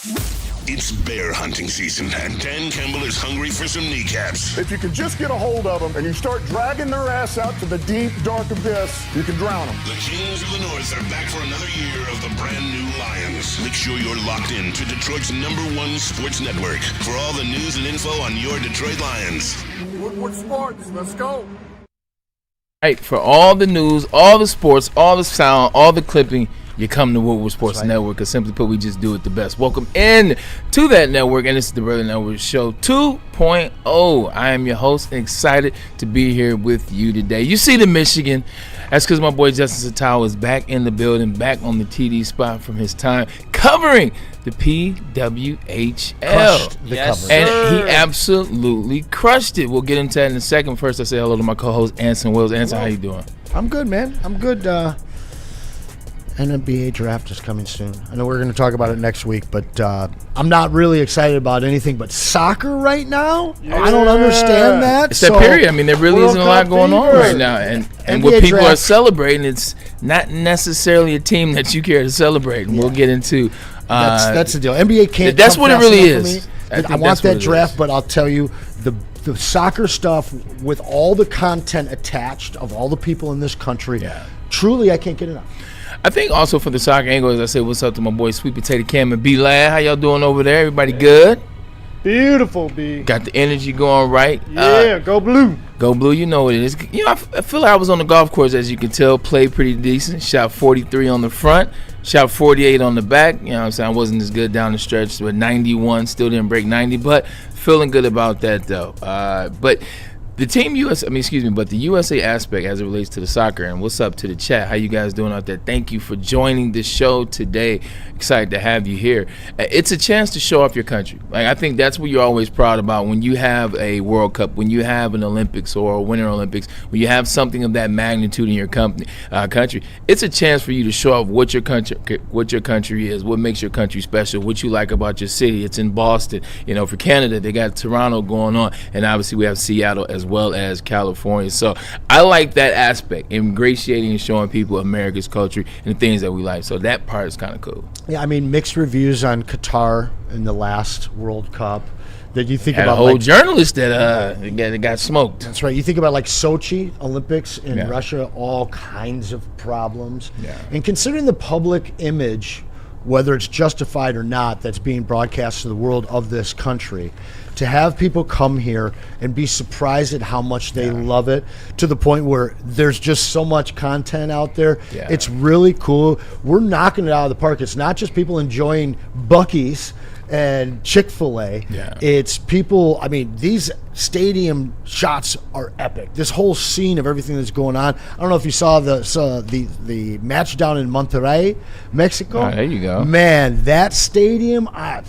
It's bear hunting season, and Dan Campbell is hungry for some kneecaps. If you can just get a hold of them and you start dragging their ass out to the deep, dark abyss, you can drown them. The Kings of the North are back for another year of the brand new Lions. Make sure you're locked in to Detroit's #1 sports network for all the news and info on your Detroit Lions. Woodward Sports, let's go. Right, for all the news, all the sports, all the sound, all the clipping, you come to Woodward Sports Network, because simply put, we just do it the best. Welcome in to that network, and this is the Braylon Edwards Show 2.0. I am your host and excited to be here with you today. You see the Michigan. That's because my boy Justin Satawa is back in the building, back on the TD spot from his time covering the PWHL. And he absolutely crushed it. We'll get into that in a second. First, I say hello to my co-host, Anson Wells. Anson, how you doing? I'm good, man. I'm good. NBA draft is coming soon. I know we're going to talk about it next week, but I'm not really excited about anything but soccer right now. Yeah. I don't understand that. It's that period. I mean, there really isn't a lot going on right now. And what people are celebrating, it's not necessarily a team that you care to celebrate. And we'll get into that's the deal. NBA can't. That's what it really is. I want that draft, but I'll tell you, the soccer stuff with all the content attached of all the people in this country, truly I can't get enough. I think also for the soccer angle, as I said, what's up to my boy Sweet Potato Cam and B-Lad. How y'all doing over there? Everybody good? Beautiful, B. Got the energy going right? Yeah, go blue. Go blue, you know what it is. You know, I feel like I was on the golf course, as you can tell, played pretty decent. Shot 43 on the front, shot 48 on the back. You know what I'm saying? I wasn't as good down the stretch, but 91, still didn't break 90, but feeling good about that, though. But the Team USA, but the USA aspect as it relates to the soccer, and what's up to the chat? How you guys doing out there? Thank you for joining the show today. Excited to have you here. It's a chance to show off your country. Like, I think that's what you're always proud about when you have a World Cup, when you have an Olympics or a Winter Olympics, when you have something of that magnitude in your country. It's a chance for you to show off what your country is, what makes your country special, what you like about your city. It's in Boston. You know, for Canada, they got Toronto going on, and obviously we have Seattle as well as California. So I like that aspect, ingratiating and showing people America's culture and the things that we like. So that part is kind of cool. Yeah, I mean, mixed reviews on Qatar in the last World Cup. That you think about, a whole journalist that got smoked. That's right. You think about like Sochi Olympics in Russia, all kinds of problems. Yeah. And considering the public image, whether it's justified or not, that's being broadcast to the world of this country, to have people come here and be surprised at how much they love it, to the point where there's just so much content out there. Yeah. It's really cool. We're knocking it out of the park. It's not just people enjoying Buc-ee's and Chick-fil-A. Yeah. It's people, I mean, these stadium shots are epic. This whole scene of everything that's going on. I don't know if you saw the match down in Monterrey, Mexico. Oh, there you go. Man, that stadium, wow.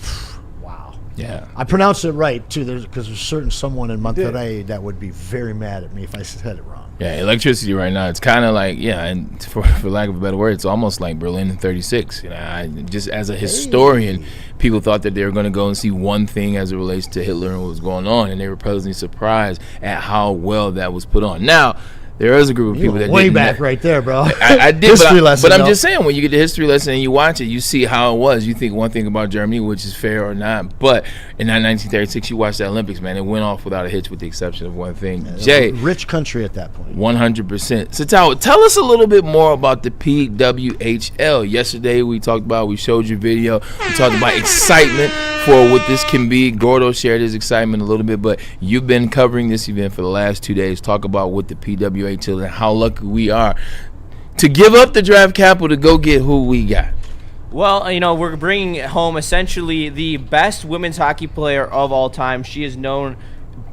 Yeah. I pronounced it right, too, because there's someone in Monterrey that would be very mad at me if I said it wrong. Yeah, electricity right now, it's kind of like, and for lack of a better word, it's almost like Berlin in 36. You know, just as a historian, people thought that they were going to go and see one thing as it relates to Hitler and what was going on, and they were pleasantly surprised at how well that was put on. Now, there is a group of people that way back right there, bro. I did, but I'm just saying, when you get the history lesson and you watch it, you see how it was. You think one thing about Germany, which is fair or not, but in that 1936, you watch the Olympics, man, it went off without a hitch, with the exception of one thing. Jay, rich country at that point. 100%. Satawa, tell us a little bit more about the PWHL. Yesterday, we showed you video. We talked about excitement for what this can be. Gordo shared his excitement a little bit, but you've been covering this event for the last 2 days. Talk about what the PWHL and how lucky we are to give up the draft capital to go get who we got. Well, you know, we're bringing home essentially the best women's hockey player of all time. She is known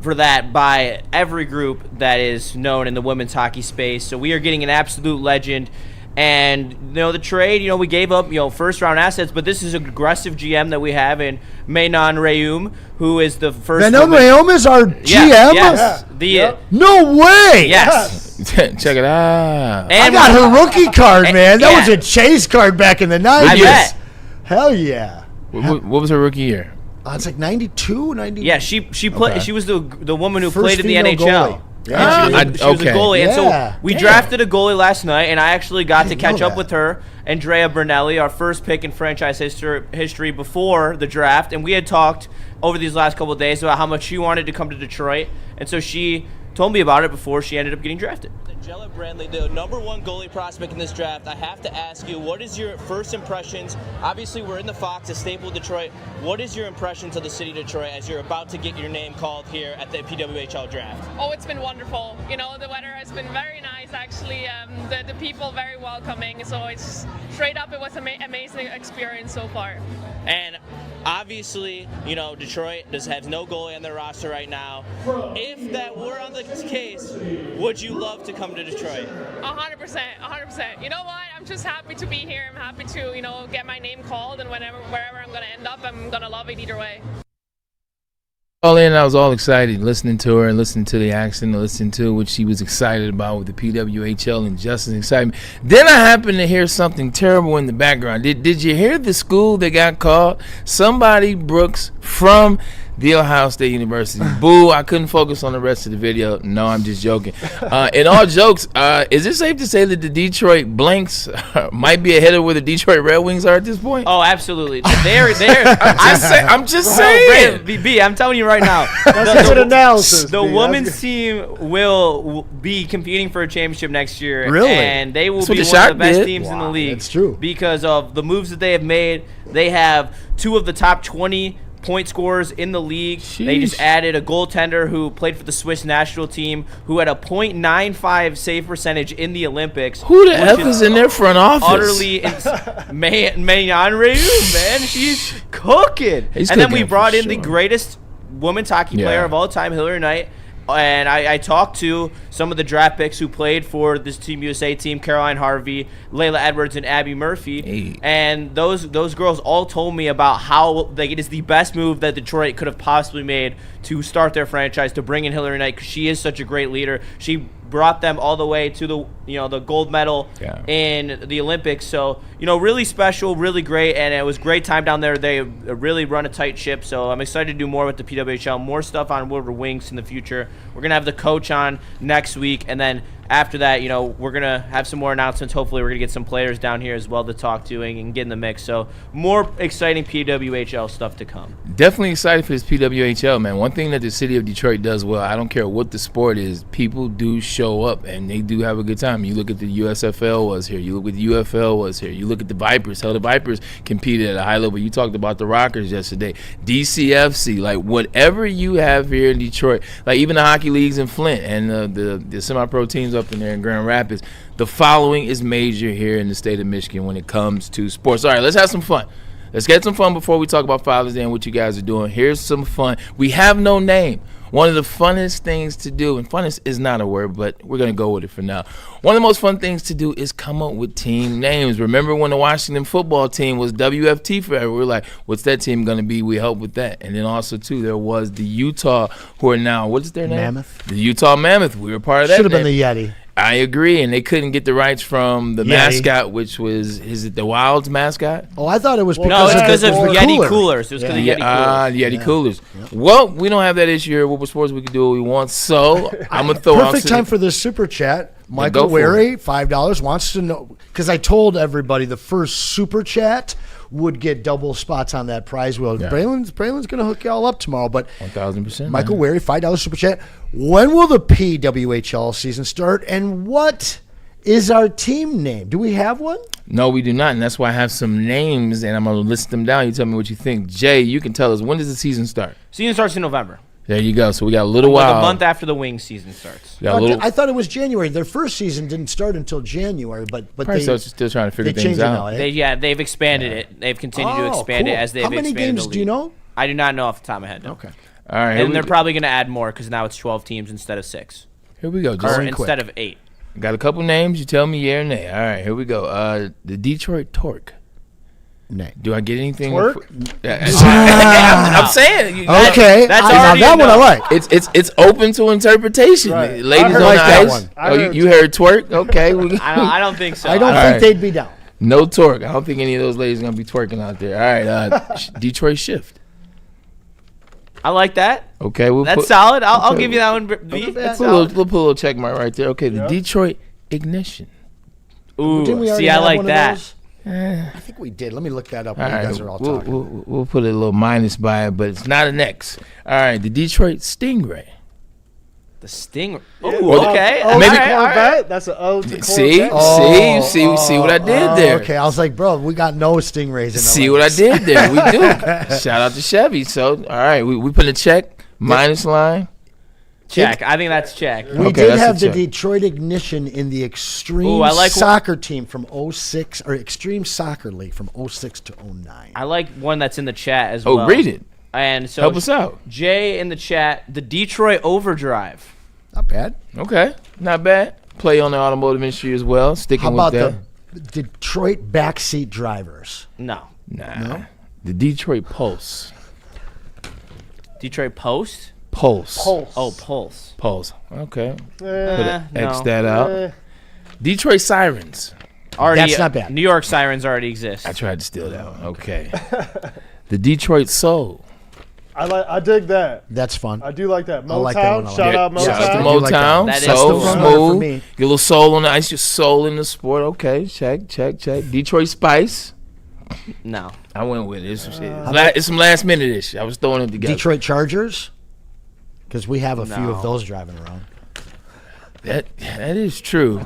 for that by every group that is known in the women's hockey space. So we are getting an absolute legend. And, you know, the trade, you know, we gave up, you know, first-round assets, but this is an aggressive GM that we have in Amon-Ra, who is the first Amon-Ra is our GM? Yes. No way! Yes. Check it out. And I got her rookie card, man. That was a Chase card back in the 90s. I bet. Hell yeah. What was her rookie year? It's like 92, 90. Yeah, she played. Okay. She was the woman who played in the NHL. Goalie. Yeah. She was a goalie, and so we drafted a goalie last night, and I actually got to catch up with her Andrea Bernelli, our first pick in franchise history before the draft. And we had talked over these last couple of days about how much she wanted to come to Detroit. And so she told me about it before she ended up getting drafted. Jalen Brandley, the number 1 goalie prospect in this draft. I have to ask you, what is your first impressions? Obviously, we're in the Fox, a staple of Detroit. What is your impressions of the city of Detroit as you're about to get your name called here at the PWHL draft? Oh, it's been wonderful. You know, the weather has been very nice, actually. The people very welcoming. So it's straight up, it was an amazing experience so far. And obviously, you know, Detroit has no goalie on their roster right now. If that were on the case, would you love to come to Detroit? 100%. You know what? I'm just happy to be here. I'm happy to, you know, get my name called, and wherever I'm going to end up, I'm going to love it either way. All in, I was all excited listening to her and listening to the accent and listening to what she was excited about with the PWHL and just as excitement. Then I happened to hear something terrible in the background. Did you hear the school that got called? Somebody Brooks from The Ohio State University. Boo, I couldn't focus on the rest of the video. No, I'm just joking. In all jokes, is it safe to say that the Detroit Blanks might be ahead of where the Detroit Red Wings are at this point? Oh, absolutely. I'm just saying. B, I'm telling you right now. That's a good analysis. The women's team will be competing for a championship next year. Really? And they will That's what be the one of Shock the best did. teams in the league. That's true. Because of the moves that they have made. They have 2 of the top 20 point scorers in the league. Sheesh. They just added a goaltender who played for the Swiss national team who had a .95 save percentage in the Olympics. Who the F is in their front office? Utterly Anson-Ra, man, she's cooking. He's and then we cooking brought for in the sure. greatest women's hockey player of all time, Hillary Knight. And I talked to some of the draft picks who played for this Team USA team, Caroline Harvey, Layla Edwards, and Abby Murphy. Hey. And those girls all told me about how it is the best move that Detroit could have possibly made to start their franchise, to bring in Hillary Knight, because she is such a great leader. She brought them all the way to the gold medal in the Olympics. So, really special, really great, and it was great time down there. They really run a tight ship, so I'm excited to do more with the PWHL, more stuff on Woodward Wings in the future. We're going to have the coach on next week, and then after that, we're going to have some more announcements. Hopefully, we're going to get some players down here as well to talk to and get in the mix. So, more exciting PWHL stuff to come. Definitely excited for this PWHL, man. One thing that the city of Detroit does well, I don't care what the sport is, people do show up and they do have a good time. You look at the USFL was here. You look at the UFL was here. You look at the Vipers. Hell, the Vipers competed at a high level. You talked about the Rockers yesterday. DCFC, like whatever you have here in Detroit, like even the hockey leagues in Flint and the semi-pro teams up in there in Grand Rapids, the following is major here in the state of Michigan when it comes to sports. All right, let's have some fun. Let's get some fun before we talk about Father's Day and what you guys are doing. Here's some fun. We have no name. One of the funnest things to do, and funnest is not a word, but we're going to go with it for now. One of the most fun things to do is come up with team names. Remember when the Washington football team was WFT forever? We were like, what's that team going to be? We help with that. And then also, too, there was the Utah, who are now, what is their name? Mammoth. The Utah Mammoth. We were part of that. Should have been the Yeti. I agree, and they couldn't get the rights from the mascot, which was, is it the Wild's mascot? Oh, I thought it was No, it's because of Yeti Coolers. It was because of Yeti Coolers. Yeti Coolers. Yeah. Well, we don't have that issue here at Woodward Sports. We can do what we want. So I'm going to throw out. Perfect time for the super chat. Michael Wary, $5, wants to know, because I told everybody the first super chat would get double spots on that prize wheel. Yeah. Braylon's going to hook you all up tomorrow. But 1,000%. Michael Wary, $5 super chat. When will the PWHL season start, and what is our team name? Do we have one? No, we do not, and that's why I have some names, and I'm going to list them down. You tell me what you think. Jay, you can tell us, when does the season start? Season starts in November. There you go. So we got a little while. Like a month after the Wings season starts. I thought it was January. Their first season didn't start until January, but they're still trying to figure things out. Now, they've expanded it. They've continued to expand it as they've expanded. How many games do you know? I do not know off the top of my head. No. Okay. All right. And they're probably going to add more because now it's 12 teams instead of 6. Here we go. Or instead of 8. Got a couple names. You tell me yeah or nay. All right. Here we go. The Detroit Torque. Nay. Do I get anything? Twerk? I'm saying. Okay. That's already that one I like. It's open to interpretation. Right. Ladies on like the that ice. one. Oh, you heard twerk? Okay. I don't think so. I don't All think they'd be down. No torque. I don't think any of those ladies are going to be twerking out there. All right. Detroit Shift. I like that. Okay. That's solid. I'll give you that one, B. We'll put a little check mark right there. Okay. The Detroit Ignition. Ooh, Didn't we already see, I have like one of that. those? I think we did. Let me look that up while you guys are all we'll, talking. we'll put a little minus by it, but it's not an X. All right, the Detroit Stingray. The Stingray. Oh, Okay. Oh, Maybe- Corvette. That's an O to Corvette. See what I did there. Okay, I was like, bro, we got no Stingrays in the See what I did there. We do. Shout out to Chevy. So, all right, we put a check, minus line. Check. I think that's check. We Okay, did that's have a the check. Detroit Ignition in the Extreme Ooh, I like Soccer team from 06, or Extreme Soccer League from 06 to 09. I like one that's in the chat as well. Oh, read it. And so Help us out. Jay in the chat, the Detroit Overdrive. Not bad. Okay, not bad. Play on the automotive industry as well. Sticking How with about that. the Detroit Backseat Drivers? No. Nah. The Detroit Pulse. Detroit Post? Pulse. Oh, Pulse. Pulse. Okay. Put Eh, an X no. that out. Detroit Sirens. Already, That's not bad. New York Sirens already exist. I tried to steal that one. Okay. The Detroit Soul. I dig that. That's fun. I do like that. Motown. I like that one a lot. Shout out Motown. Shout out to I do like that. Motown. That is Soul, the one for smooth. me. Get a little soul on the ice. Your soul in the sport. Okay. Check. Detroit Spice. No. I went with it. It's some last minute ish. I was throwing it together. Detroit Chargers? Because we have a few No. of those driving around. That is true.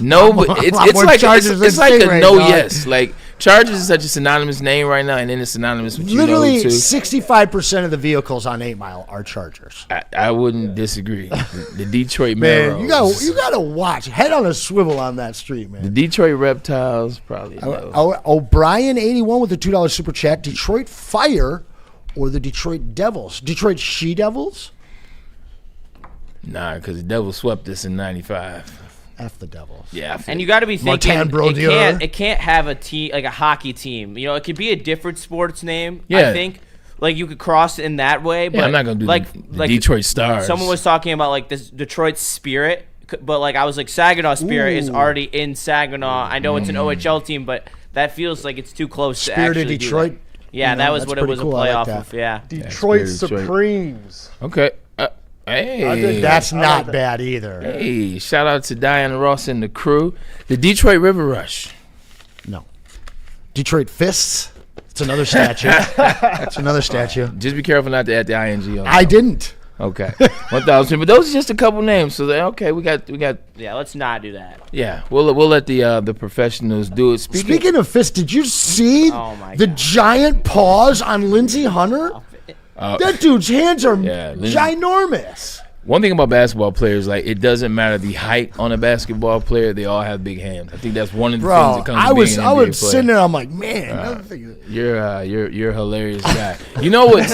No, but it's more like Chargers it's than like a Stingray, no dog. yes. Like Chargers is such a synonymous name right now, and then it's synonymous with Literally, too. 65% of the vehicles on 8 Mile are Chargers. I wouldn't disagree. The Detroit Man, Marrows. you gotta watch. Head on a swivel on that street, The man. Detroit Reptiles probably. No. O'Brien 81 with a $2 super chat. Detroit Fire or the Detroit Devils? Detroit She Devils? Nah, because the Devils swept us in '95. F the Devils. Yeah, And you got to be thinking Martin Brodeur. it can't have a team like a hockey team. You know, it could be a different sports name. Yeah. I think like you could cross it in that way. But I'm not gonna do like the Detroit Stars. Someone was talking about like this Detroit Spirit, but like I was like Saginaw Spirit is already in Saginaw. I know it's an OHL team, but that feels like it's too close to Spirit of actually do Detroit. that. Yeah, You know, that was that's what it pretty was cool. a I play like off that. of. Yeah. Detroit Detroit. Supremes. Okay. Hey. That's I not like that. bad either. Hey, shout out to Diana Ross and the crew. The Detroit River Rush. No. Detroit Fists. It's another statue. It's another statue. Just be careful not to add the ing on. I didn't. Okay. 1,000. But those are just a couple names. So okay, we got. Yeah, let's not do that. Yeah, we'll let the professionals do it. Speaking of fists, did you see Oh my the God. giant paws on Lindsey Hunter? That dude's hands are Lindsey- ginormous. One thing about basketball players, like it doesn't matter the height on a basketball player; they all have big hands. I think that's one of the things Bro, that comes. I to was being an NBA player. sitting there. I'm like, man, another thing. You're a hilarious guy. You know what?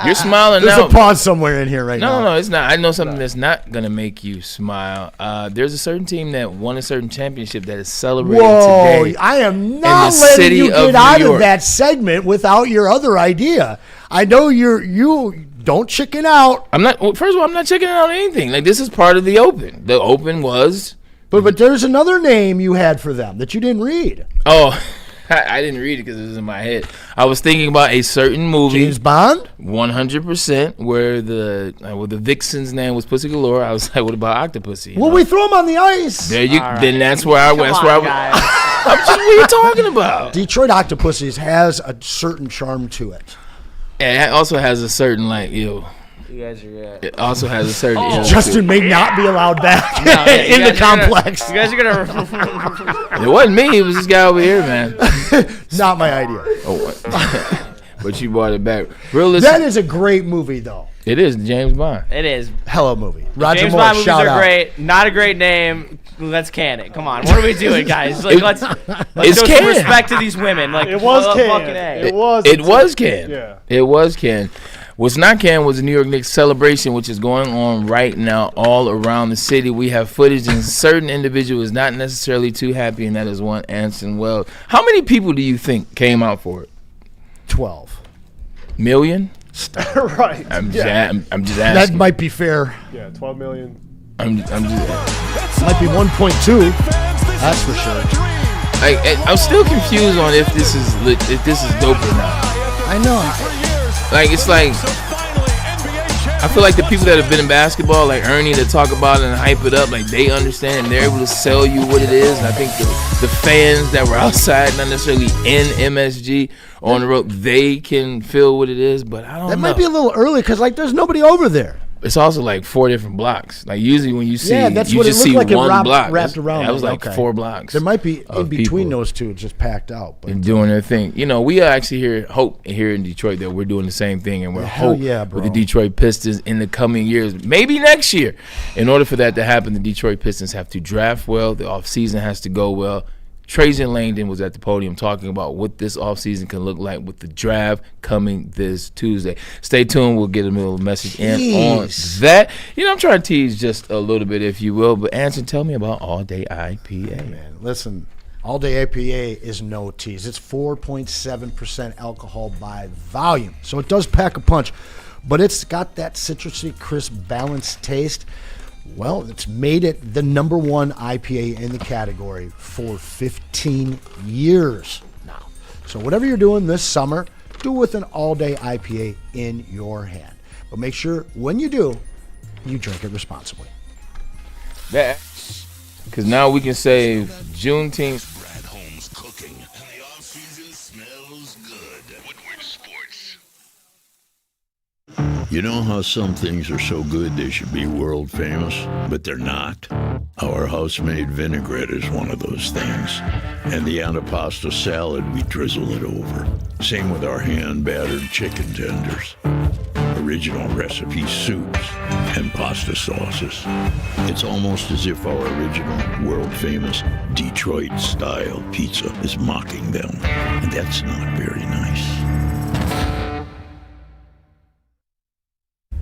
You're smiling There's now. a pause somewhere in here right now. No, it's not. I know something that's not gonna make you smile. There's a certain team that won a certain championship that is celebrating Whoa, today. I am not the letting city you of get New out of York. that segment without your other idea. I know you don't chicken out. I'm not. Well, first of all, I'm not checking out anything. Like this is part of the Open. The Open was. But there's another name you had for them that you didn't read. Oh, I didn't read it because it was in my head. I was thinking about a certain movie. James Bond? 100%, where the vixen's name was Pussy Galore. I was like, what about Octopussy? Well, we throw him on the ice. There you. All right. Then that's where I. That's where I. guys. I'm just, what are you talking about? Detroit Octopussies has a certain charm to it. And it also has a certain You guys are It also has a certain. ill to Justin may not be allowed back in the complex. You guys are gonna. it. It wasn't me. It was this guy over here, man. Not my idea. Oh, but you brought it back. Realistic. That is a great movie, though. It is James Bond. It is. Hello movie. Roger James Moore, Bond movies shout are out. great. Not a great name. Let's can it. Come on. What are we doing, guys? Like, let's It's show some can. respect to these women. Like It was fucking canned. A. It was. It was canned. Yeah. It was canned. What's not canned was the New York Knicks celebration, which is going on right now all around the city. We have footage, and certain individual is not necessarily too happy, and that is one Anson Wells. How many people do you think came out for it? 12. Million? Right. I'm just That asking. might be fair. Yeah, 12 million. I'm just Might be 1.2. That's for sure. I'm still confused on if this is dope or not. I know. Like it's like I feel like the people that have been in basketball, like Ernie, that talk about it and hype it up, like they understand and they're able to sell you what it is. And I think the fans that were outside, not necessarily in MSG or on the road, they can feel what it is. But I don't know. That might be a little early because like there's nobody over there. It's also like 4 different blocks. Like usually when you see, that's you what just it see looked like. one It block. wrapped around. That was like okay. 4 blocks. There might be in between people. those two, it's just packed out. But And doing their thing. You know, we actually hope here in Detroit that we're doing the same thing, and we're hope with the Detroit Pistons in the coming years, maybe next year. In order for that to happen, the Detroit Pistons have to draft well. The offseason has to go well. Trajen Langdon was at the podium talking about what this offseason can look like with the draft coming this Tuesday. Stay tuned. We'll get a little message in on that. You know, I'm trying to tease just a little bit, if you will. But, Anson, tell me about All Day IPA. Man, listen, All Day IPA is no tease. It's 4.7% alcohol by volume. So it does pack a punch. But it's got that citrusy, crisp, balanced taste. Well, it's made it the number 1 IPA in the category for 15 years now. So whatever you're doing this summer, do it with an all-day IPA in your hand. But make sure when you do, you drink it responsibly. Because now we can save Juneteenth. Brad Holmes cooking, and the off-season smells good. Woodward Sports. You know how some things are so good they should be world famous, but they're not? Our house-made vinaigrette is one of those things. And the antipasta salad, we drizzle it over. Same with our hand-battered chicken tenders. Original recipe soups and pasta sauces. It's almost as if our original, world-famous Detroit-style pizza is mocking them. And that's not very nice.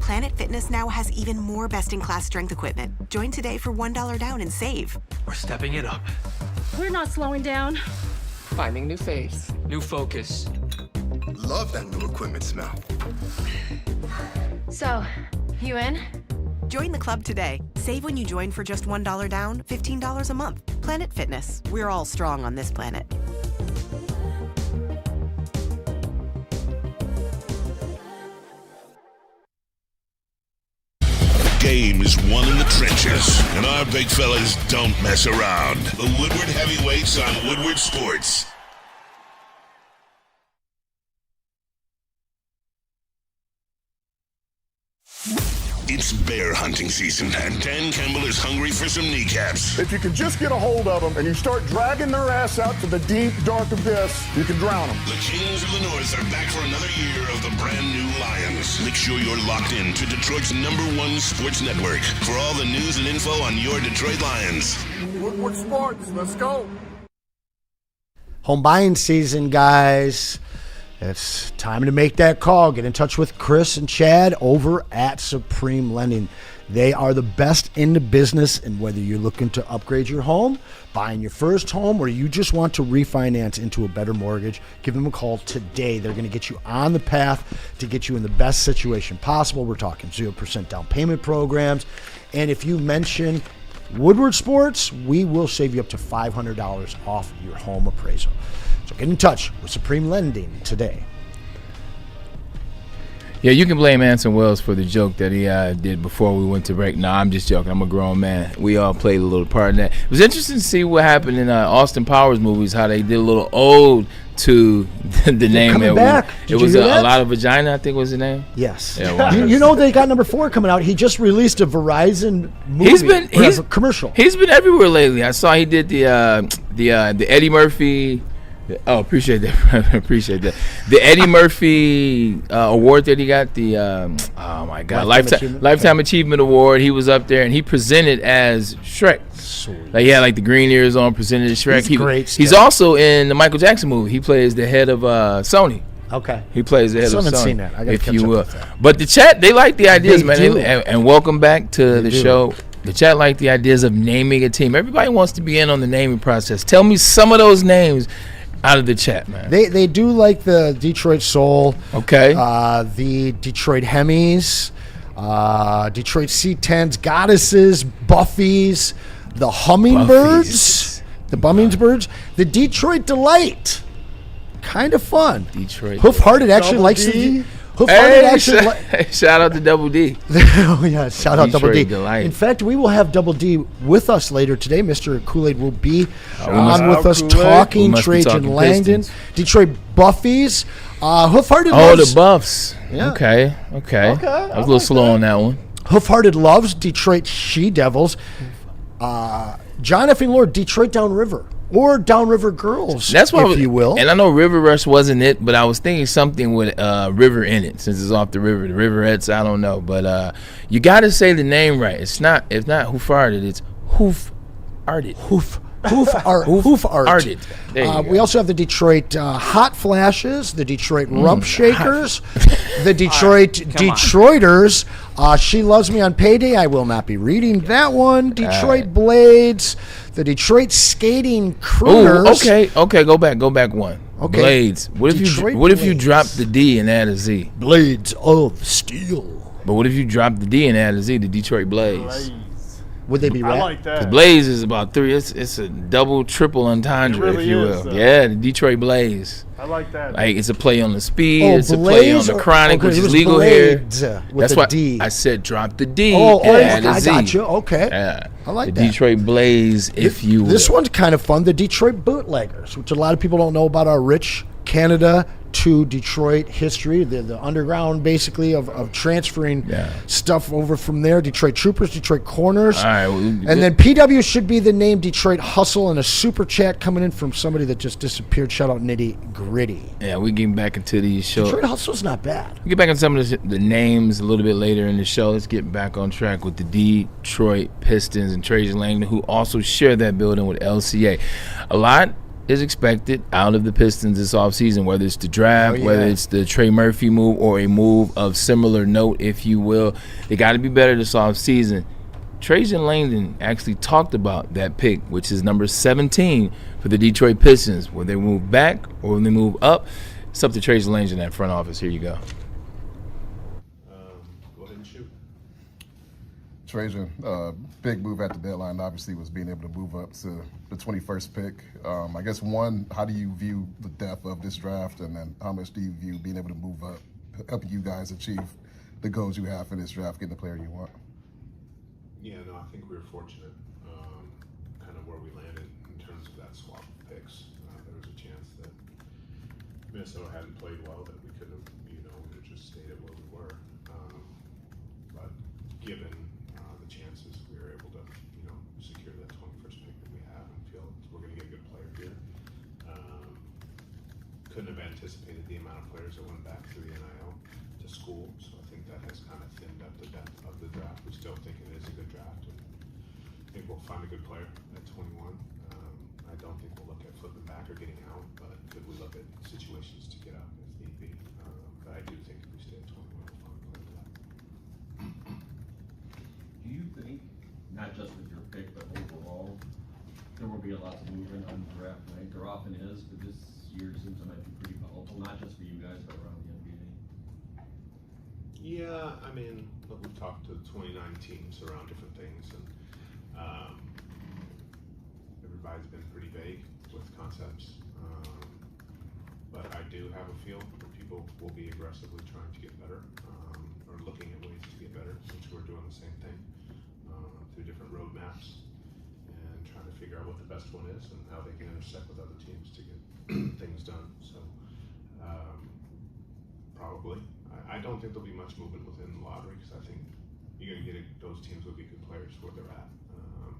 Planet Fitness now has even more best-in-class strength equipment. Join today for $1 down and save. We're stepping it up. We're not slowing down. Finding new faith, new focus. Love that new equipment smell. So, you in? Join the club today. Save when you join for just $1 down, $15 a month. Planet Fitness. We're all strong on this planet. Game is won in the trenches, and our big fellas don't mess around. The Woodward Heavyweights on Woodward Sports. It's bear hunting season, and Dan Campbell is hungry for some kneecaps. If you can just get a hold of them and you start dragging their ass out to the deep, dark abyss, you can drown them. The Kings of the North are back for another year of the brand new Lions. Make sure you're locked in to Detroit's #1 sports network for all the news and info on your Detroit Lions. Woodward Sports, let's go. Home buying season, guys. It's time to make that call. Get in touch with Chris and Chad over at Supreme Lending. They are the best in the business, and whether you're looking to upgrade your home, buying your first home, or you just want to refinance into a better mortgage, give them a call today. They're going to get you on the path to get you in the best situation possible. We're talking 0% down payment programs. And if you mention Woodward Sports, we will save you up to $500 off your home appraisal. So get in touch with Supreme Lending today. Yeah, you can blame Anson Wells for the joke that he did before we went to break. No, I'm just joking. I'm a grown man. We all played a little part in that. It was interesting to see what happened in Austin Powers movies, how they did a little ode to the name. Coming back. It was a lot of vagina, I think was the name. Yes. Yeah, well, you know they got number 4 coming out. He just released a Verizon movie. He's a commercial. He's been everywhere lately. I saw he did the Eddie Murphy. Oh, appreciate that. Appreciate that. The Eddie Murphy award that he got, the oh my God, Lifetime Achievement Award. He was up there and he presented as Shrek. Sweet. Like he had like the green ears on, presented as Shrek. He's also in the Michael Jackson movie. He plays the head of Sony. Okay. He plays the head of Sony. I haven't seen that. I gotta if catch you up will. with that. But the chat, they like the ideas, man. do. And welcome back to the do. show. The chat like the ideas of naming a team. Everybody wants to be in on the naming process. Tell me some of those names out of the chat, man. They do like the Detroit Soul. Okay. The Detroit Hemis, Detroit C10s, Goddesses, Buffies, the Hummingbirds, the Bummingsbirds, the Detroit Delight. Kind of fun. Detroit. Hoof Hearted actually likes the Hoof-hearted actually. Shout out to Double D. Oh, yeah. Shout out Double D. Delight. In fact, we will have Double D with us later today. Mr. Kool-Aid will be Shout on with us talking Trajen Langdon. Pistons. Detroit Buffies. Hoof-hearted Oh, loves. the Buffs. Yeah. Okay. I was a little slow on that one. Hoof-hearted loves Detroit She-Devils. John F. Lord, Detroit Downriver. Or Downriver Girls, That's what if you will. And I know River Rush wasn't it, but I was thinking something with river in it since it's off the river. The Riverettes, I don't know. But you got to say the name right. It's not Hoof-hearted. It's Hoof-hearted. Hoof-hearted. We also have the Detroit Hot Flashes, the Detroit Rump Shakers, the Detroit Detroiters. She Loves Me on Payday. I will not be reading that one. Detroit Blades, the Detroit Skating Crooners. Okay. Go back one. Okay. Blades. What if you drop the D and add a Z? Blades of Steel. But what if you drop the D and add a Z? The Detroit Blaze. Would they be right? I like that. The Blaze is about 3. It's a double, triple entendre, It really if you is, will. though. Yeah, the Detroit Blaze. I like that. Like it's a play on the speed. Oh, it's a play on the chronic, which is legal here. That's why I said drop the D. And add a Z. I got you. Okay. Yeah. I like the that. Detroit Blaze, if you will. This one's kind of fun. The Detroit Bootleggers, which a lot of people don't know about our rich Canada to Detroit history, the underground basically of transferring stuff over from there. Detroit Troopers, Detroit Corners. All right, and then PW should be the name Detroit Hustle, and a super chat coming in from somebody that just disappeared. Shout out Nitty Gritty. Yeah, we getting back into these shows. Detroit Hustle's not bad. We get back on some of the names a little bit later in the show. Let's get back on track with the Detroit Pistons and Trajen Langdon, who also share that building with LCA. A lot is expected out of the Pistons this offseason, whether it's the draft, whether it's the Trey Murphy move, or a move of similar note, if you will. They got to be better this offseason. Trajen Langdon actually talked about that pick, which is number 17 for the Detroit Pistons. Will they move back or will they move up? It's up to Trajen Langdon in that front office. Here you go. Go ahead and shoot. Trajen, big move at the deadline obviously was being able to move up to the 21st pick. I guess one, how do you view the depth of this draft, and then how much do you view being able to move up, helping you guys achieve the goals you have for this draft, getting the player you want? Yeah, no, I think we were fortunate, kind of where we landed in terms of that swap of picks. There was a chance that Minnesota hadn't played well, that we could have, we would have just stayed at where we were. But given the chances, we were able to, secure that 21st pick that we have and feel we're going to get a good player here. Couldn't have anticipated the amount of players that went back through the NIL to school, so I think that has kind of thinned up the depth of the draft. We still think it is a good draft, and I think we'll find a good player at 21. I don't think we'll look at flipping back or getting out, but could we look at situations to get up if need be? But I do think if we stay at 21, we'll find a player for that. Do you think, not just with your pick, but overall, there will be a lot of movement on draft night? There often is, but this year seems it might be pretty volatile, not just for you guys, but around the NBA. Yeah, I mean, look, we've talked to 29 teams around different things, and everybody's been pretty vague with concepts. But I do have a feel that people will be aggressively trying to get better, or looking at ways to get better, which we're doing the same thing through different roadmaps and trying to figure out what the best one is and how they can intersect with other teams to get things done. So probably. I don't think there'll be much movement within the lottery because I think you're going to get those teams will be good players where they're at.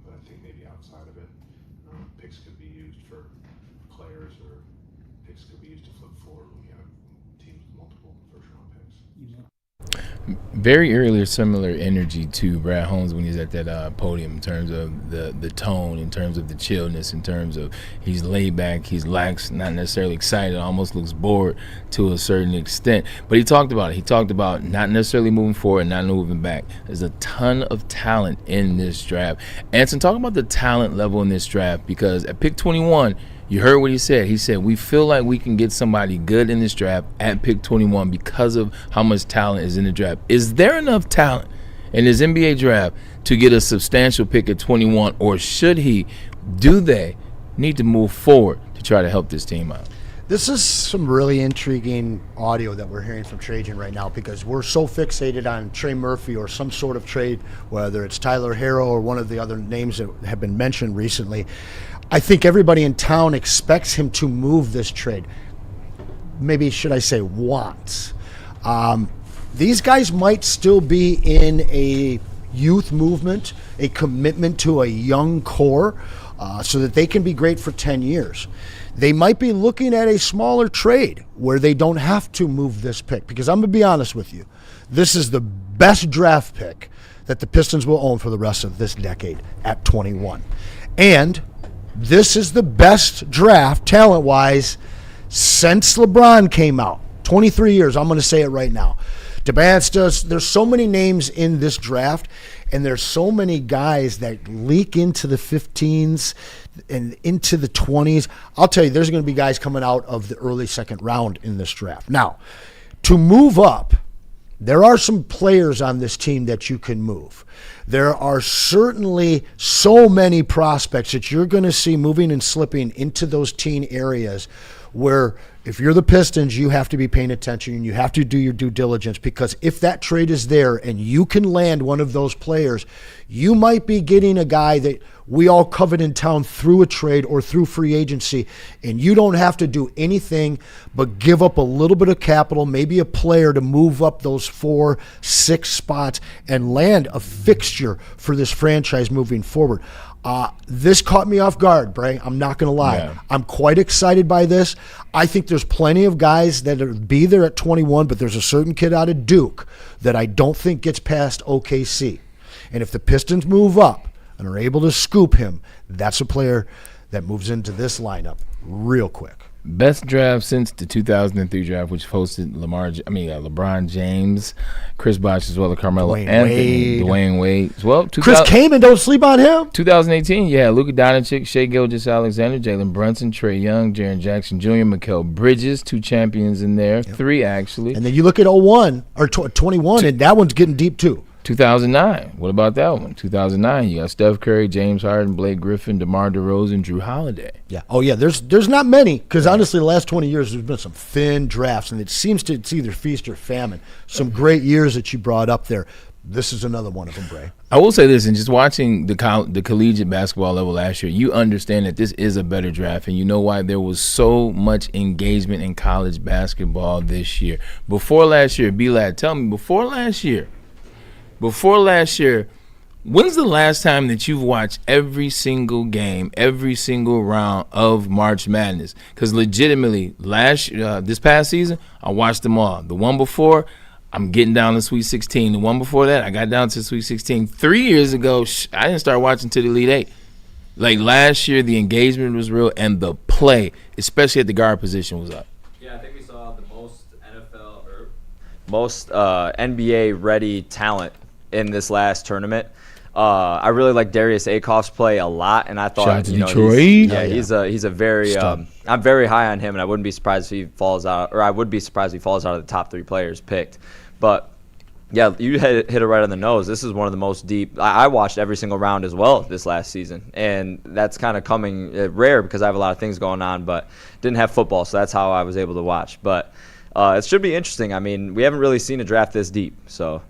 But I think maybe outside of it, picks could be used for players or picks could be used to flip forward when you have teams with multiple first-round picks. Very early or similar energy to Brad Holmes when he's at that podium in terms of the tone, in terms of the chillness, in terms of he's laid back, he's lax, not necessarily excited, almost looks bored to a certain extent. But he talked about it. He talked about not necessarily moving forward, not moving back. There's a ton of talent in this draft. Anson, talk about the talent level in this draft, because at pick 21, you heard what he said. He said, we feel like we can get somebody good in this draft at pick 21 because of how much talent is in the draft. Is there enough talent in this NBA draft to get a substantial pick at 21, or do they need to move forward to try to help this team out? This is some really intriguing audio that we're hearing from Trajen right now, because we're so fixated on Trey Murphy or some sort of trade, whether it's Tyler Harrow or one of the other names that have been mentioned recently. I think everybody in town expects him to move this trade. Maybe should I say wants. These guys might still be in a youth movement, a commitment to a young core, so that they can be great for 10 years. They might be looking at a smaller trade where they don't have to move this pick, because I'm going to be honest with you. This is the best draft pick that the Pistons will own for the rest of this decade at 21. And this is the best draft, talent-wise, since LeBron came out. 23 years, I'm going to say it right now. There's so many names in this draft, and there's so many guys that leak into the 15s and into the 20s. I'll tell you, there's going to be guys coming out of the early second round in this draft. Now, to move up, there are some players on this team that you can move. There are certainly so many prospects that you're going to see moving and slipping into those teen areas where if you're the Pistons, you have to be paying attention and you have to do your due diligence, because if that trade is there and you can land one of those players, you might be getting a guy that we all covet in town through a trade or through free agency, and you don't have to do anything but give up a little bit of capital, maybe a player to move up those 4-6 spots and land a fixture for this franchise moving forward. This caught me off guard, Bray. I'm not going to lie. Yeah. I'm quite excited by this. I think there's plenty of guys that will be there at 21, but there's a certain kid out of Duke that I don't think gets past OKC. And if the Pistons move up and are able to scoop him, that's a player that moves into this lineup real quick. Best draft since the 2003 draft, which hosted LeBron James, Chris Bosh, as well as Carmelo Anthony, Dwayne Wade, as well. Chris Kaman, don't sleep on him. 2018, yeah, Luka Doncic, Shai Gilgeous-Alexander, Jalen Brunson, Trae Young, Jaren Jackson Jr., Mikal Bridges, 2 champions in there, 3 actually. And then you look at 01 or 21, and that one's getting deep too. 2009, what about that one? 2009, you got Steph Curry, James Harden, Blake Griffin, DeMar DeRozan, Drew Holiday. Yeah. Oh, yeah. There's not many, because honestly, the last 20 years there's been some thin drafts, and it seems to it's either feast or famine. Some great years that you brought up there. This is another one of them, Bray. I will say this, and just watching the collegiate basketball level last year, you understand that this is a better draft, and you know why there was so much engagement in college basketball this year. Before last year, B-Lad, tell me, before last year, when's the last time that you've watched every single game, every single round of March Madness? Because legitimately, this past season, I watched them all. The one before, I'm getting down to Sweet 16. The one before that, I got down to Sweet 16. 3 years ago, I didn't start watching to the Elite Eight. Like last year, the engagement was real, and the play, especially at the guard position, was up. Yeah, I think we saw the most NBA-ready talent in this last tournament. I really like Darius Akoff's play a lot, and I thought, shout out to Detroit. He's a very I'm very high on him, and I wouldn't be surprised if he falls out, or I would be surprised if he falls out of the top 3 players picked. But yeah, you hit it right on the nose. This is one of the most deep. I watched every single round as well this last season, and that's kind of coming rare because I have a lot of things going on, but didn't have football, so that's how I was able to watch. But it should be interesting. I mean, we haven't really seen a draft this deep, so.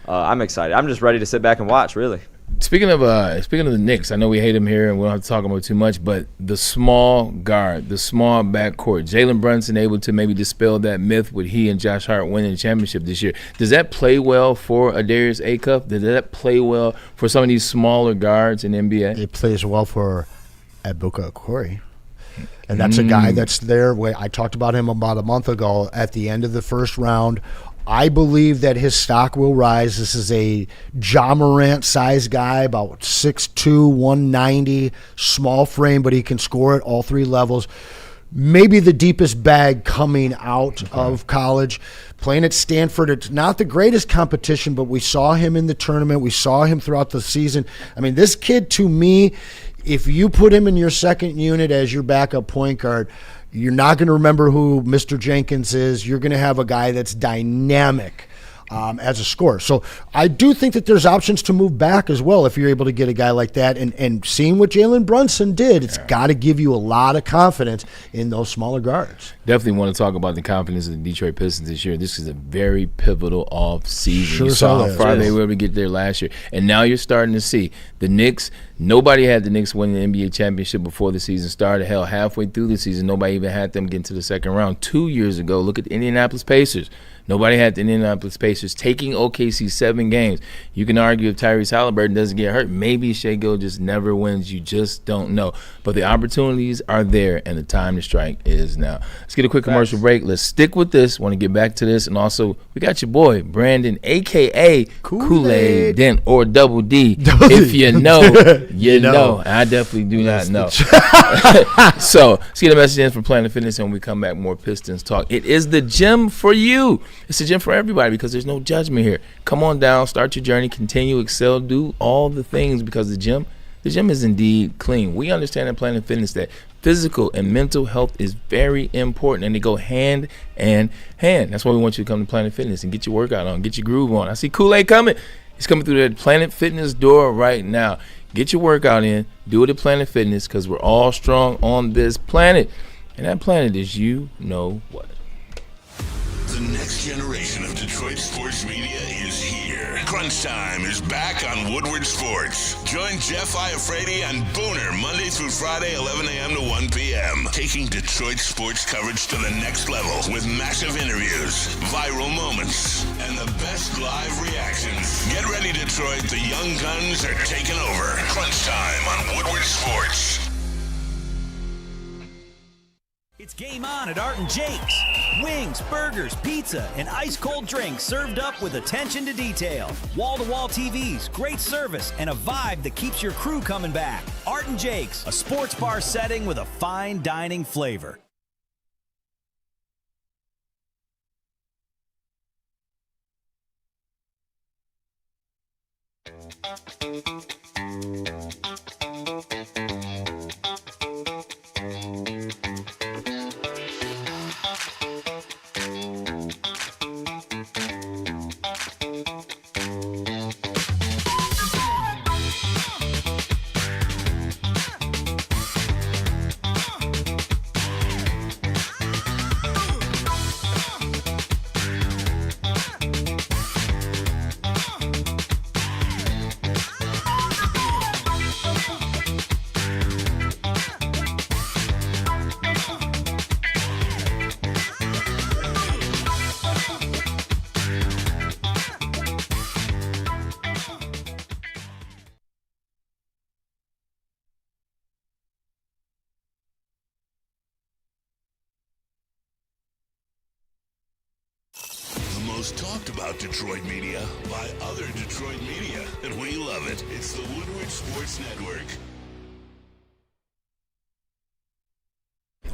I'm excited. I'm just ready to sit back and watch, really. Speaking of the Knicks, I know we hate them here and we don't have to talk about it too much, but the small guard, the small backcourt, Jalen Brunson able to maybe dispel that myth with he and Josh Hart winning the championship this year. Does that play well for a Darius Akoff? Does that play well for some of these smaller guards in the NBA? It plays well for Abuka Okori. And that's a guy that's there. I talked about him about a month ago at the end of the first round. I believe that his stock will rise. This is a Ja Morant size guy, about 6'2", 190, small frame, but he can score at all 3 levels. Maybe the deepest bag coming out of college. Playing at Stanford, it's not the greatest competition, but we saw him in the tournament. We saw him throughout the season. I mean, this kid, to me, if you put him in your second unit as your backup point guard, you're not going to remember who Mr. Jenkins is. You're going to have a guy that's dynamic as a scorer. So I do think that there's options to move back as well if you're able to get a guy like that. And seeing what Jalen Brunson did, it's got to give you a lot of confidence in those smaller guards. Definitely want to talk about the confidence of the Detroit Pistons this year. This is a very pivotal off season. Sure you saw so how far they were able to get there last year. And now you're starting to see the Knicks. Nobody had the Knicks win the NBA championship before the season started. Hell, halfway through the season, nobody even had them get into the second round. 2 years ago, look at the Indianapolis Pacers. Nobody had the Indianapolis Pacers taking OKC 7 games. You can argue if Tyrese Halliburton doesn't get hurt, maybe Shai Gilgeous never wins. You just don't know. But the opportunities are there, and the time to strike is now. Let's get a quick commercial break. Let's stick with this. Want to get back to this. And also, we got your boy, Brandon, a.k.a. Kool-Aid Dent or Double D. If you know, you know. I definitely do not know. So, let's get a message in from Planet Fitness, and when we come back, more Pistons talk. It is the gym for you. It's a gym for everybody because there's no judgment here. Come on down, start your journey, continue, excel, do all the things because the gym is indeed clean. We understand at Planet Fitness that physical and mental health is very important, and they go hand in hand. That's why we want you to come to Planet Fitness and get your workout on, get your groove on. I see Kool-Aid coming. He's coming through the Planet Fitness door right now. Get your workout in. Do it at Planet Fitness because we're all strong on this planet. And that planet is you know what. The next generation of Detroit sports media is here. Crunch Time is back on Woodward Sports. Join Jeff Iafrate and Booner Monday through Friday, 11 a.m. to 1 p.m. Taking Detroit sports coverage to the next level with massive interviews, viral moments, and the best live reactions. Get ready, Detroit. The young guns are taking over. Crunch Time on Woodward Sports. It's game on at Art & Jake's. Wings, burgers, pizza, and ice-cold drinks served up with attention to detail. Wall-to-wall TVs, great service, and a vibe that keeps your crew coming back. Art & Jake's, a sports bar setting with a fine dining flavor. Most talked about Detroit media by other Detroit media, and we love it. It's the Woodward Sports Network.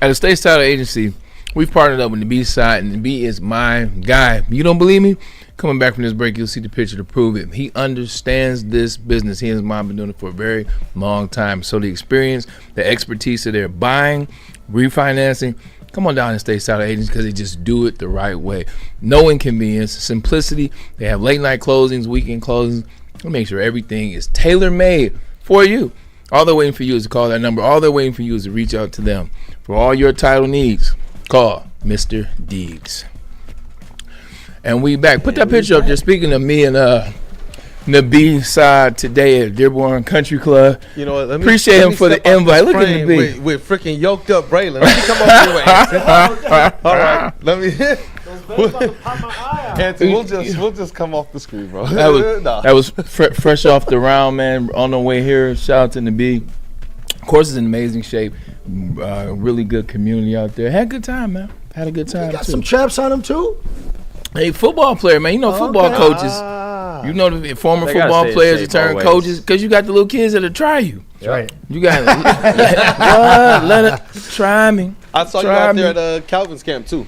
At the State Title Agency, we've partnered up with the B side, and the B is my guy. You don't believe me? Coming back from this break, you'll see the picture to prove it. He understands this business. He and his mom have been doing it for a very long time. So the experience, the expertise that they're buying, refinancing, come on down and State Title Agents because they just do it the right way. No inconvenience, simplicity. They have late night closings, weekend closings. They make sure everything is tailor-made for you. All they're waiting for you is to call that number. All they're waiting for you is to reach out to them. For all your title needs, call Mr. Deeds. And we back. Put that picture up there. Speaking of me and the B side today at Dearborn Country Club. You know what? Appreciate him for the invite. Look at the B. With freaking yoked up Braylon. Let me come over here with Anson. All right. Let me. Anson, we'll just come off the screen, bro. That was fresh off the round, man. On the way here, shout out to the B. Of course, it's in amazing shape. Really good community out there. Had a good time, man. Had a good time. You got some chaps on him too. Hey, football player, man. You know football coaches. You know the former football players that turn coaches because you got the little kids that'll try you. That's right. You got let it try me. I saw you out there at Calvin's camp too.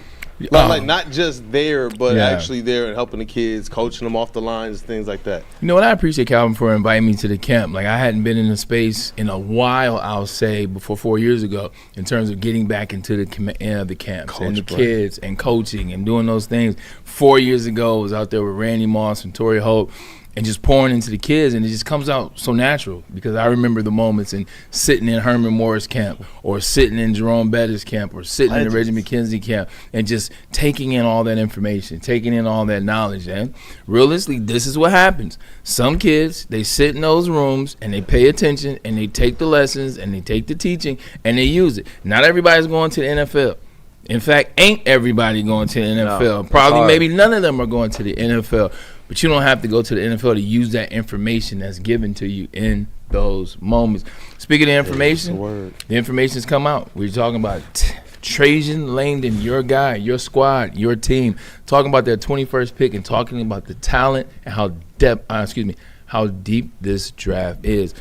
Like not just there, but actually there and helping the kids, coaching them off the lines, things like that. You know what? I appreciate Calvin for inviting me to the camp. Like, I hadn't been in a space in a while, I'll say, before 4 years ago, in terms of getting back into the camps and the kids and coaching and doing those things. 4 years ago, I was out there with Randy Moss and Torrey Holt, and just pouring into the kids, and it just comes out so natural because I remember the moments and sitting in Herman Morris camp or sitting in Jerome Bettis camp or sitting in the Reggie McKenzie camp and just taking in all that information, taking in all that knowledge. And realistically, this is what happens. Some kids, they sit in those rooms and they pay attention and they take the lessons and they take the teaching and they use it. Not everybody's going to the NFL. In fact, ain't everybody going to the NFL. No, probably maybe none of them are going to the NFL. But you don't have to go to the NFL to use that information that's given to you in those moments. Speaking of information, the information's come out. We're talking about Trajen Langdon, your guy, your squad, your team. Talking about their 21st pick and talking about the talent and how deep this draft is.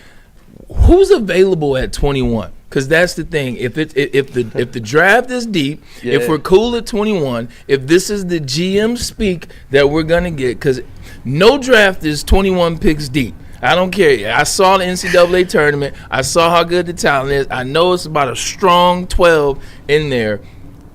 Who's available at 21? Because that's the thing. If the draft is deep, if we're cool at 21, if this is the GM speak that we're gonna get, because no draft is 21 picks deep. I don't care. I saw the NCAA tournament. I saw how good the talent is. I know it's about a strong 12 in there.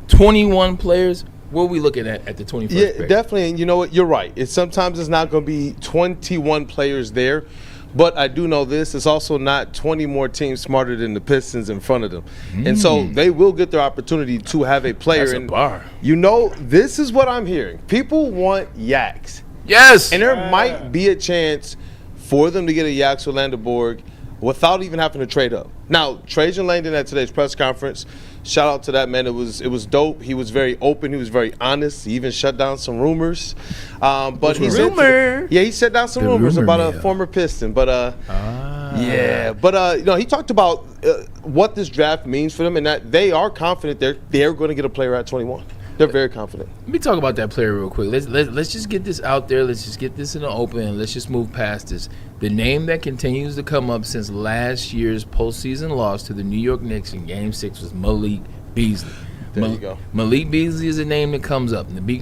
21 players. What are we looking at the 21st pick? Yeah, definitely. And you know what? You're right. Sometimes it's not going to be 21 players there. But I do know this, it's also not 20 more teams smarter than the Pistons in front of them. And so they will get their opportunity to have a player. That's a bar. You know, this is what I'm hearing. People want Yaks. Yes. And there might be a chance for them to get a Yaks or Landerborg without even having to trade up. Now, Trajen Langdon at today's press conference, shout out to that man. It was dope. He was very open. He was very honest. He even shut down some rumors. But he he shut down some rumors about a former Piston. But he talked about what this draft means for them and that they are confident they're going to get a player at 21. They're very confident. Let me talk about that player real quick. Let's just get this out there. Let's just get this in the open, and let's just move past this. The name that continues to come up since last year's postseason loss to the New York Knicks in Game 6 was Malik Beasley. There you go. Malik Beasley is a name that comes up. Malik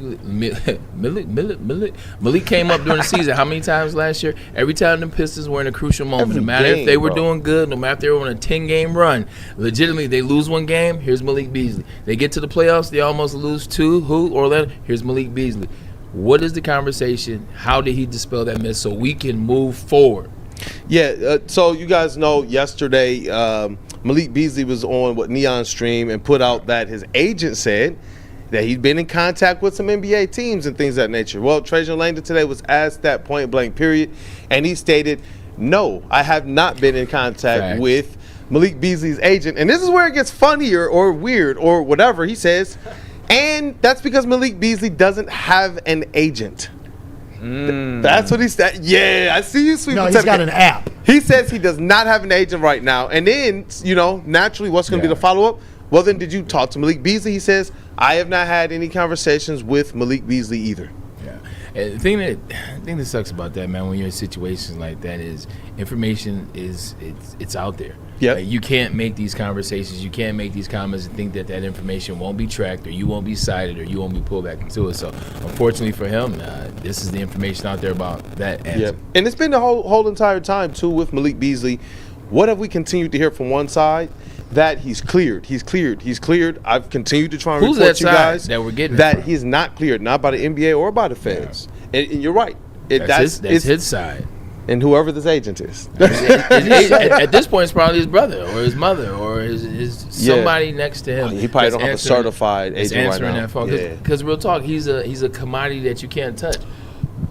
came up during the season. How many times last year? Every time the Pistons were in a crucial moment. No matter if they were doing good, no matter if they were on a 10-game run, legitimately they lose one game, here's Malik Beasley. They get to the playoffs, they almost lose two. Orlando? Here's Malik Beasley. What is the conversation? How did he dispel that myth so we can move forward? Yeah, so you guys know yesterday Malik Beasley was on Neon Stream and put out that his agent said that he'd been in contact with some NBA teams and things of that nature. Well, Trajen Langdon today was asked that point blank period, and he stated, no, I have not been in contact with Malik Beasley's agent. And this is where it gets funnier or weird or whatever. He says, and that's because Malik Beasley doesn't have an agent. That's what he said. Yeah, I see you, sweet. No, he's got an app. He says he does not have an agent right now. And then, naturally, what's going to be the follow-up? Well, then did you talk to Malik Beasley? He says, I have not had any conversations with Malik Beasley either. Yeah. And the thing that sucks about that, man, when you're in situations like that is information it's out there. Yeah. You can't make these conversations, you can't make these comments and think that information won't be tracked or you won't be cited or you won't be pulled back into it. So, unfortunately for him, this is the information out there about that answer. Yeah. And it's been the whole entire time, too, with Malik Beasley. What have we continued to hear from one side? That he's cleared. He's cleared. I've continued to try and report you guys that we're getting that he's not cleared, not by the NBA or by the feds. Yeah. And you're right. That's his side. And whoever this agent is. At this point, it's probably his brother or his mother or his somebody next to him. He probably don't have a certified agent right now. That phone. Because real talk, he's a commodity that you can't touch.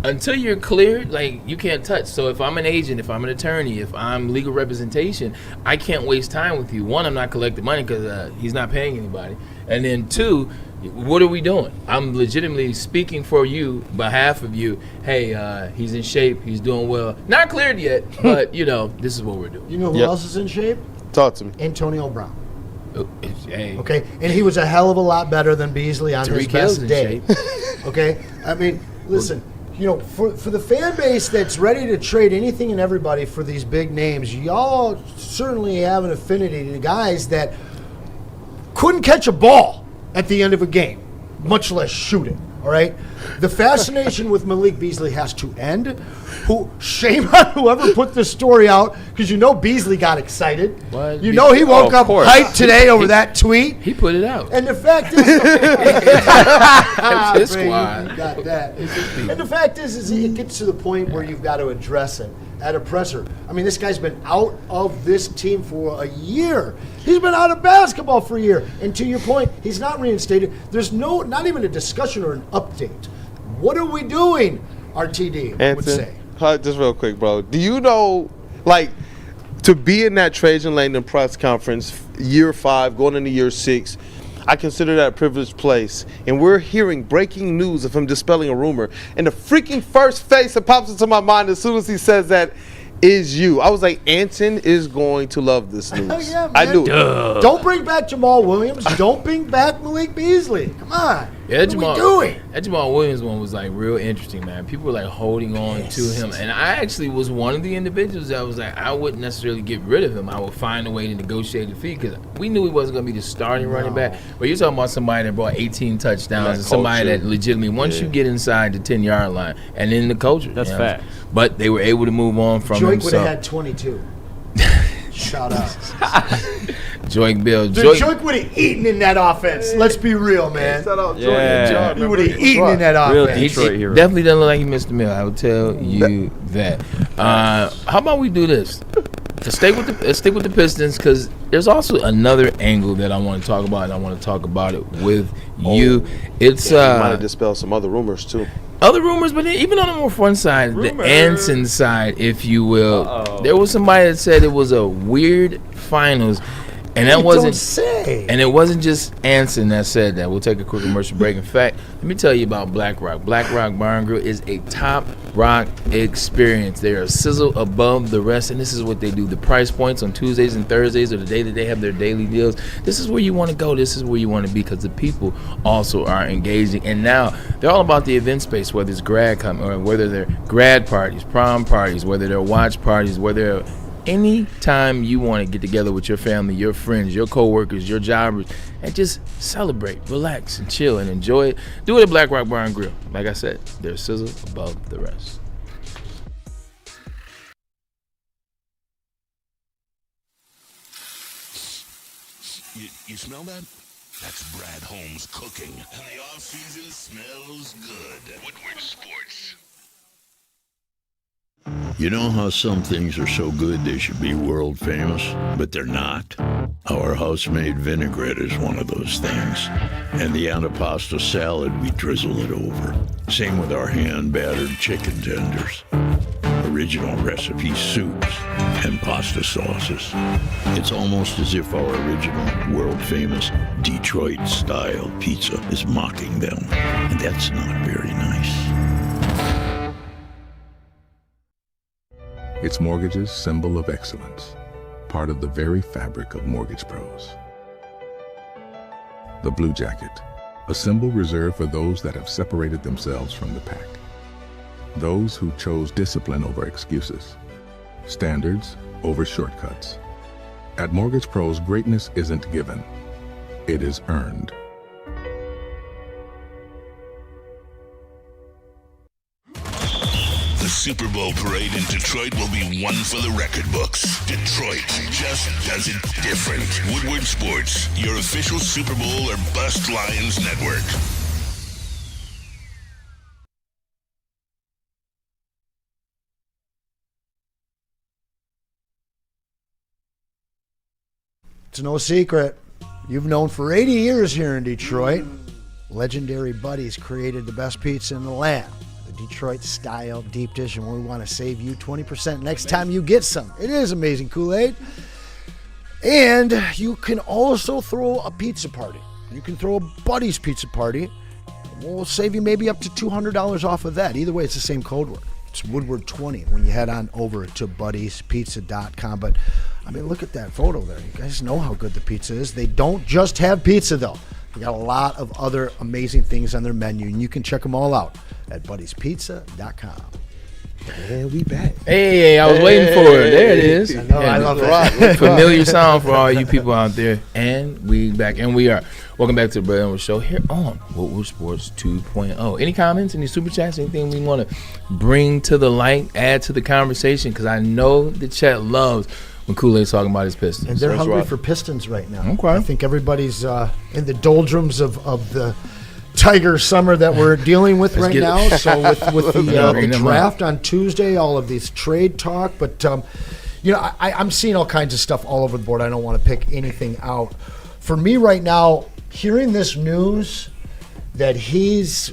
Until you're cleared, you can't touch. So if I'm an agent, if I'm an attorney, if I'm legal representation, I can't waste time with you. One, I'm not collecting money because he's not paying anybody. And then two, what are we doing? I'm legitimately speaking for you, behalf of you. Hey, he's in shape. He's doing well. Not cleared yet, but, this is what we're doing. You know who else is in shape? Talk to me. Antonio Brown. Hey. Okay, and he was a hell of a lot better than Beasley on his best day. Okay, I mean, listen. For the fan base that's ready to trade anything and everybody for these big names, y'all certainly have an affinity to guys that couldn't catch a ball at the end of a game. much less shoot it. All right? The fascination with Malik Beasley has to end. Shame on whoever put this story out, because Beasley got excited. What? He woke up hyped today over that tweet. He put it out. And the fact is, his squad. You got that. And the fact is it gets to the point where you've got to address it at a presser. I mean, this guy's been out of this team for a year. He's been out of basketball for a year. And to your point, he's not reinstated. There's not even a discussion or an update. What are we doing? RTD would say. Just real quick, bro. Do you know, to be in that Trajen Langdon press conference, year 5, going into year 6, I consider that a privileged place. And we're hearing breaking news of him dispelling a rumor. And the freaking first face that pops into my mind as soon as he says that is you. I was like, Anson is going to love this news. Yeah, man. I do. Don't bring back Jamal Williams. Don't bring back Malik Beasley. Come on. Yeah, what are we doing? That Jamal Williams one was real interesting, man. People were holding on to him, and I actually was one of the individuals that was I wouldn't necessarily get rid of him. I would find a way to negotiate a fee because we knew he wasn't going to be the starting running back. But you're talking about somebody that brought 18 touchdowns and somebody that legitimately, once you get inside the 10-yard line and in the culture, that's fact. But they were able to move on from him. Joik would have had 22. Shout out. Joik Bill. Joik would have eaten in that offense. Let's be real, man. Shout out Yeah. He would have eaten in that Real offense. Detroit hero. Definitely doesn't look like he missed a meal. I would tell you that. How about we do this? Let's stick with the Pistons, because there's also another angle that I want to talk about, and I want to talk about it with you. It's you might have dispelled some other rumors too. Other rumors, but even on the more fun side, the Anson side, if you will, there was somebody that said it was a weird finals, and that wasn't. And it wasn't just Anson that said that. We'll take a quick commercial break. In fact, let me tell you about Black Rock. Black Rock Bar and Grill is a top rock experience. They are a sizzle above the rest, and this is what they do. The price points on Tuesdays and Thursdays are the day that they have their daily deals. This is where you want to go. This is where you want to be, because the people also are engaging. And now they're all about the event space, whether it's grad coming or whether they're grad parties, prom parties, whether they're watch parties, whether anytime you want to get together with your family, your friends, your coworkers, your jobbers, and just celebrate, relax, and chill and enjoy it, do it at Black Rock Bar and Grill. Like I said, they're a sizzle above the rest. You smell that? That's Brad Holmes cooking. And the off-season smells good. Woodward Sports. You know how some things are so good they should be world famous, but they're not? Our house-made vinaigrette is one of those things. And the antipasto salad, we drizzle it over. Same with our hand-battered chicken tenders. Original recipe soups and pasta sauces. It's almost as if our original, world-famous Detroit-style pizza is mocking them. And that's not very nice. It's mortgage's symbol of excellence, part of the very fabric of mortgage pros. The Blue Jacket, a symbol reserved for those that have separated themselves from the pack. Those who chose discipline over excuses, standards over shortcuts. At Mortgage Pros, greatness isn't given, it is earned. The Super Bowl parade in Detroit will be one for the record books. Detroit just does it different. Woodward Sports, your official Super Bowl or Bust Lions network. It's no secret. You've known for 80 years here in Detroit, legendary Buddies created the best pizza in the land. Detroit style deep dish, and we want to save you 20% next time you get some. It is amazing Kool-Aid. And you can also throw a pizza party. You can throw a Buddy's pizza party. We'll save you maybe up to $200 off of that. Either way, it's the same code word. It's Woodward20 when you head on over to buddiespizza.com. But, I mean, look at that photo there. You guys know how good the pizza is. They don't just have pizza, though. They got a lot of other amazing things on their menu, and you can check them all out at buddiespizza.com. And we back. Hey, I was waiting for it. There it is. I know, I love that. Familiar sound for all you people out there. And we back. And we are. Welcome back to the Braylon Edwards Show here on Woodward Sports 2.0. Any comments, any super chats, anything we want to bring to the light, add to the conversation? Because I know the chat loves when Kool-Aid's talking about his Pistons. And they're hungry for Pistons right now. Okay. I think everybody's in the doldrums of the Tiger summer that we're dealing with right now. So with the draft on Tuesday, all of this trade talk. But, I'm seeing all kinds of stuff all over the board. I don't want to pick anything out. For me right now, hearing this news that he's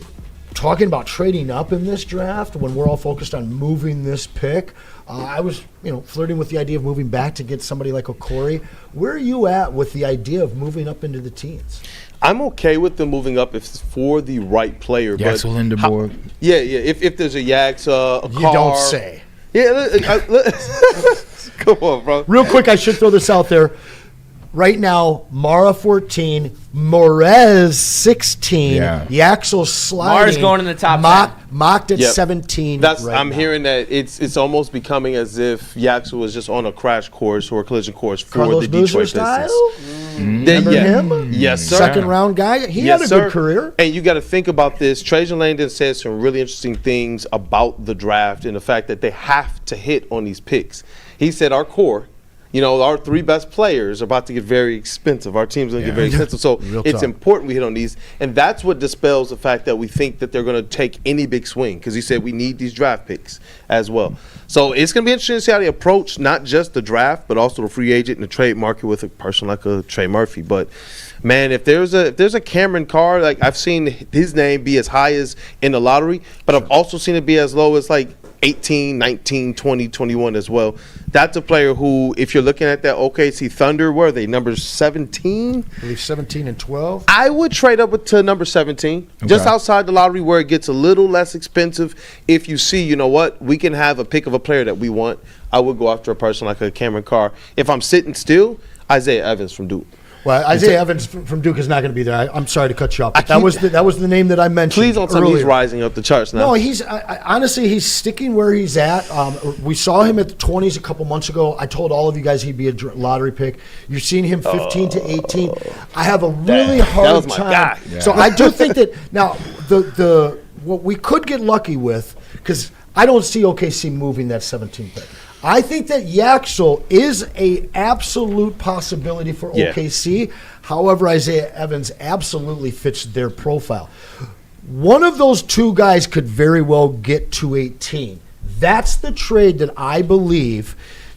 talking about trading up in this draft when we're all focused on moving this pick, I was, flirting with the idea of moving back to get somebody like Okori. Where are you at with the idea of moving up into the teens? I'm okay with them moving up if it's for the right player. Yaxel Linderborg. Yeah. If there's a Yax, a You car. don't say. Yeah, come on, bro. Real quick, I should throw this out there. Right now, Mara 14, Morez 16, Yaxel sliding. Mara's going in the top 10. Mocked at 17. I'm hearing that it's almost becoming as if Yaxel was just on a crash course or a collision course for Carlos the Detroit Boozer Pistons. style? Remember him? Yes, sir. Second round guy. He had a good career. And you got to think about this. Trajen Langdon said some really interesting things about the draft and the fact that they have to hit on these picks. He said our core, our three best players are about to get very expensive. Our team's going to get very expensive. So it's important we hit on these. And that's what dispels the fact that we think that they're going to take any big swing, because he said we need these draft picks as well. So it's going to be interesting to see how they approach not just the draft, but also the free agent and the trade market with a person like a Trey Murphy. But, man, if there's a Cameron Carr, like I've seen his name be as high as in the lottery, but I've also seen it be as low as like 18, 19, 20, 21 as well. That's a player who, if you're looking at that OKC Thunder, where are they, number 17? I believe 17 and 12. I would trade up to number 17, just outside the lottery where it gets a little less expensive. If you see, we can have a pick of a player that we want, I would go after a person like a Cameron Carr. If I'm sitting still, Isaiah Evans from Duke. Well, Isaiah Evans from Duke is not going to be there. I'm sorry to cut you off. But that was the name that I mentioned. Please don't tell me he's rising up the charts now. No, he's honestly he's sticking where he's at. We saw him at the 20s a couple months ago. I told all of you guys he'd be a lottery pick. You're seeing him 15 to 18. I have a really hard time. Guy. Yeah. So I do think that now the what we could get lucky with, because I don't see OKC moving that 17 pick. I think that Yaxel is a absolute possibility for OKC. However, Isaiah Evans absolutely fits their profile. One of those two guys could very well get to 18. That's the trade that I believe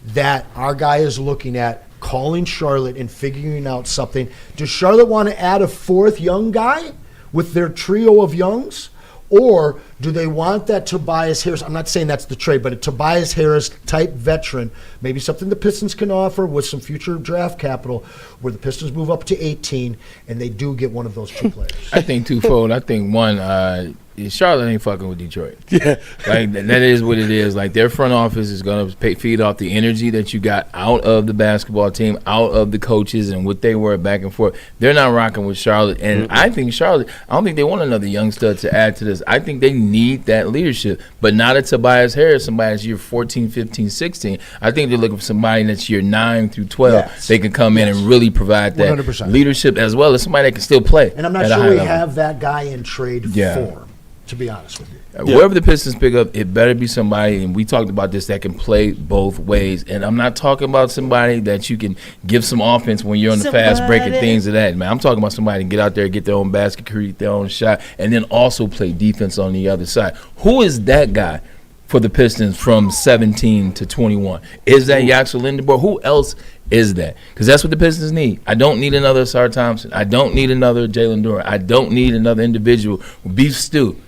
that our guy is looking at, calling Charlotte and figuring out something. Does Charlotte want to add a fourth young guy with their trio of youngs? Or do they want that Tobias Harris? I'm not saying that's the trade, but a Tobias Harris type veteran, maybe something the Pistons can offer with some future draft capital, where the Pistons move up to 18 and they do get one of those two players. I think twofold. I think one, Charlotte ain't fucking with Detroit. Yeah, like that is what it is. Like their front office is gonna feed off the energy that you got out of the basketball team, out of the coaches, and what they were back and forth. They're not rocking with Charlotte, and I think Charlotte. I don't think they want another young stud to add to this. I think they need that leadership, but not a Tobias Harris, somebody that's year 14, 15, 16. I think they're looking for somebody that's year 9 through 12. Yes. They can come in and really provide that 100%. Leadership, as well as somebody that can still play. And I'm not sure we have that guy in trade form, to be honest with you. Wherever the Pistons pick up, it better be somebody, and we talked about this, that can play both ways. And I'm not talking about somebody that you can give some offense when you're on the fast break and things of that, man. I'm talking about somebody to get out there, get their own basket, create their own shot, and then also play defense on the other side. Who is that guy for the Pistons from 17 to 21? Is that Yaxel Linderborg? Who else is that? Because that's what the Pistons need. I don't need another Sar Thompson. I don't need another Jalen Duren. I don't need another individual with beef stew.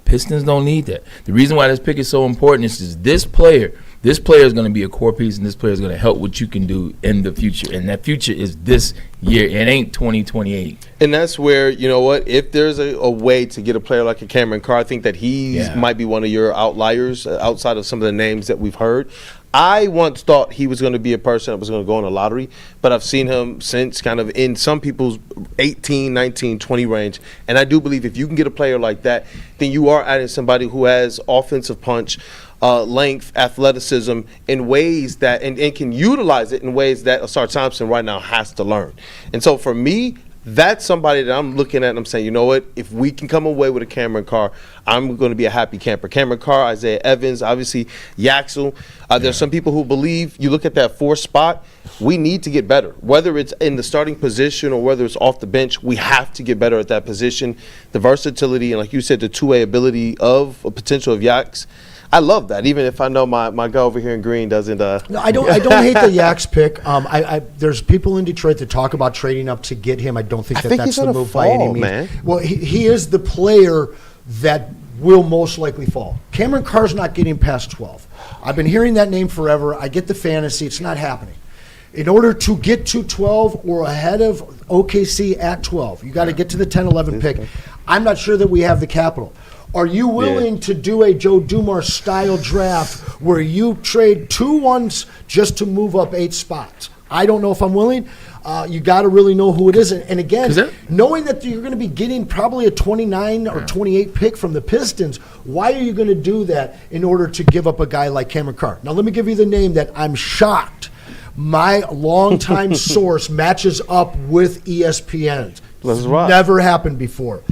Pistons don't need that. The reason why this pick is so important is this player is going to be a core piece, and this player is going to help what you can do in the future. And that future is this year. It ain't 2028. And that's where, you know what, if there's a way to get a player like a Cameron Carr, I think that he might be one of your outliers outside of some of the names that we've heard. I once thought he was going to be a person that was going to go in the lottery, but I've seen him since kind of in some people's 18, 19, 20 range. And I do believe if you can get a player like that, then you are adding somebody who has offensive punch, length, athleticism in ways that, and can utilize it in ways that Asar Thompson right now has to learn. And so for me, that's somebody that I'm looking at and I'm saying, you know what, if we can come away with a Cameron Carr, I'm going to be a happy camper. Cameron Carr, Isaiah Evans, obviously Yaxel. There's some people who believe, you look at that 4th spot, we need to get better. Whether it's in the starting position or whether it's off the bench, we have to get better at that position. The versatility and, like you said, the two-way ability of a potential of Yax. I love that, even if I know my guy over here in green doesn't. No, I don't hate the Yax pick. There's people in Detroit that talk about trading up to get him. I don't think that's the move by any means. Man. Well, he is the player that will most likely fall. Cameron Carr's not getting past 12. I've been hearing that name forever. I get the fantasy. It's not happening. In order to get to 12 or ahead of OKC at 12, you got to get to the 10-11 pick. I'm not sure that we have the capital. Are you willing to do a Joe Dumars style draft where you trade 2 ones just to move up 8 spots? I don't know if I'm willing. You got to really know who it is. And again, knowing that you're going to be getting probably a 29 or 28 pick from the Pistons, why are you going to do that in order to give up a guy like Cameron Carr? Now, let me give you the name that I'm shocked my longtime source matches up with ESPN's. Never happened before.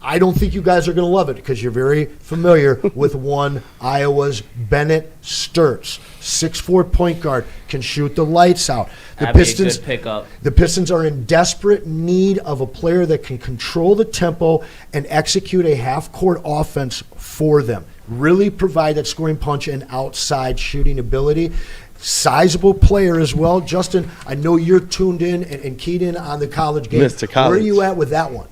I don't think you guys are going to love it because you're very familiar with one Iowa's Bennett Sturtz, 6'4" point guard, can shoot the lights out. The Pistons are in desperate need of a player that can control the tempo and execute a half-court offense for them. Really provide that scoring punch and outside shooting ability. Sizable player as well. Justin, I know you're tuned in and keyed in on the college game. Mr. College. Where are you at with that one?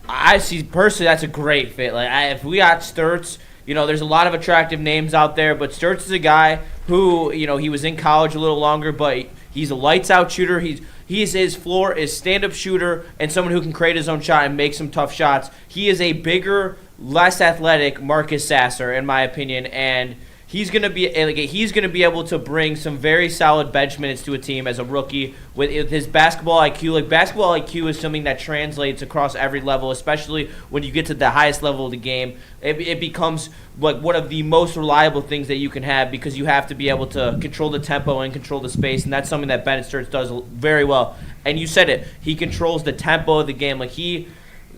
I see personally that's a great fit. If we got Sturtz, there's a lot of attractive names out there, but Sturtz is a guy who, he was in college a little longer, but he's a lights out shooter. His floor is stand up shooter and someone who can create his own shot and make some tough shots. He is a bigger, less athletic Marcus Sasser, in my opinion, and he's gonna be able to bring some very solid bench minutes to a team as a rookie with his basketball IQ. Basketball IQ is something that translates across every level, especially when you get to the highest level of the game. It becomes one of the most reliable things that you can have because you have to be able to control the tempo and control the space, and that's something that Bennett Sturtz does very well. And you said it, he controls the tempo of the game. He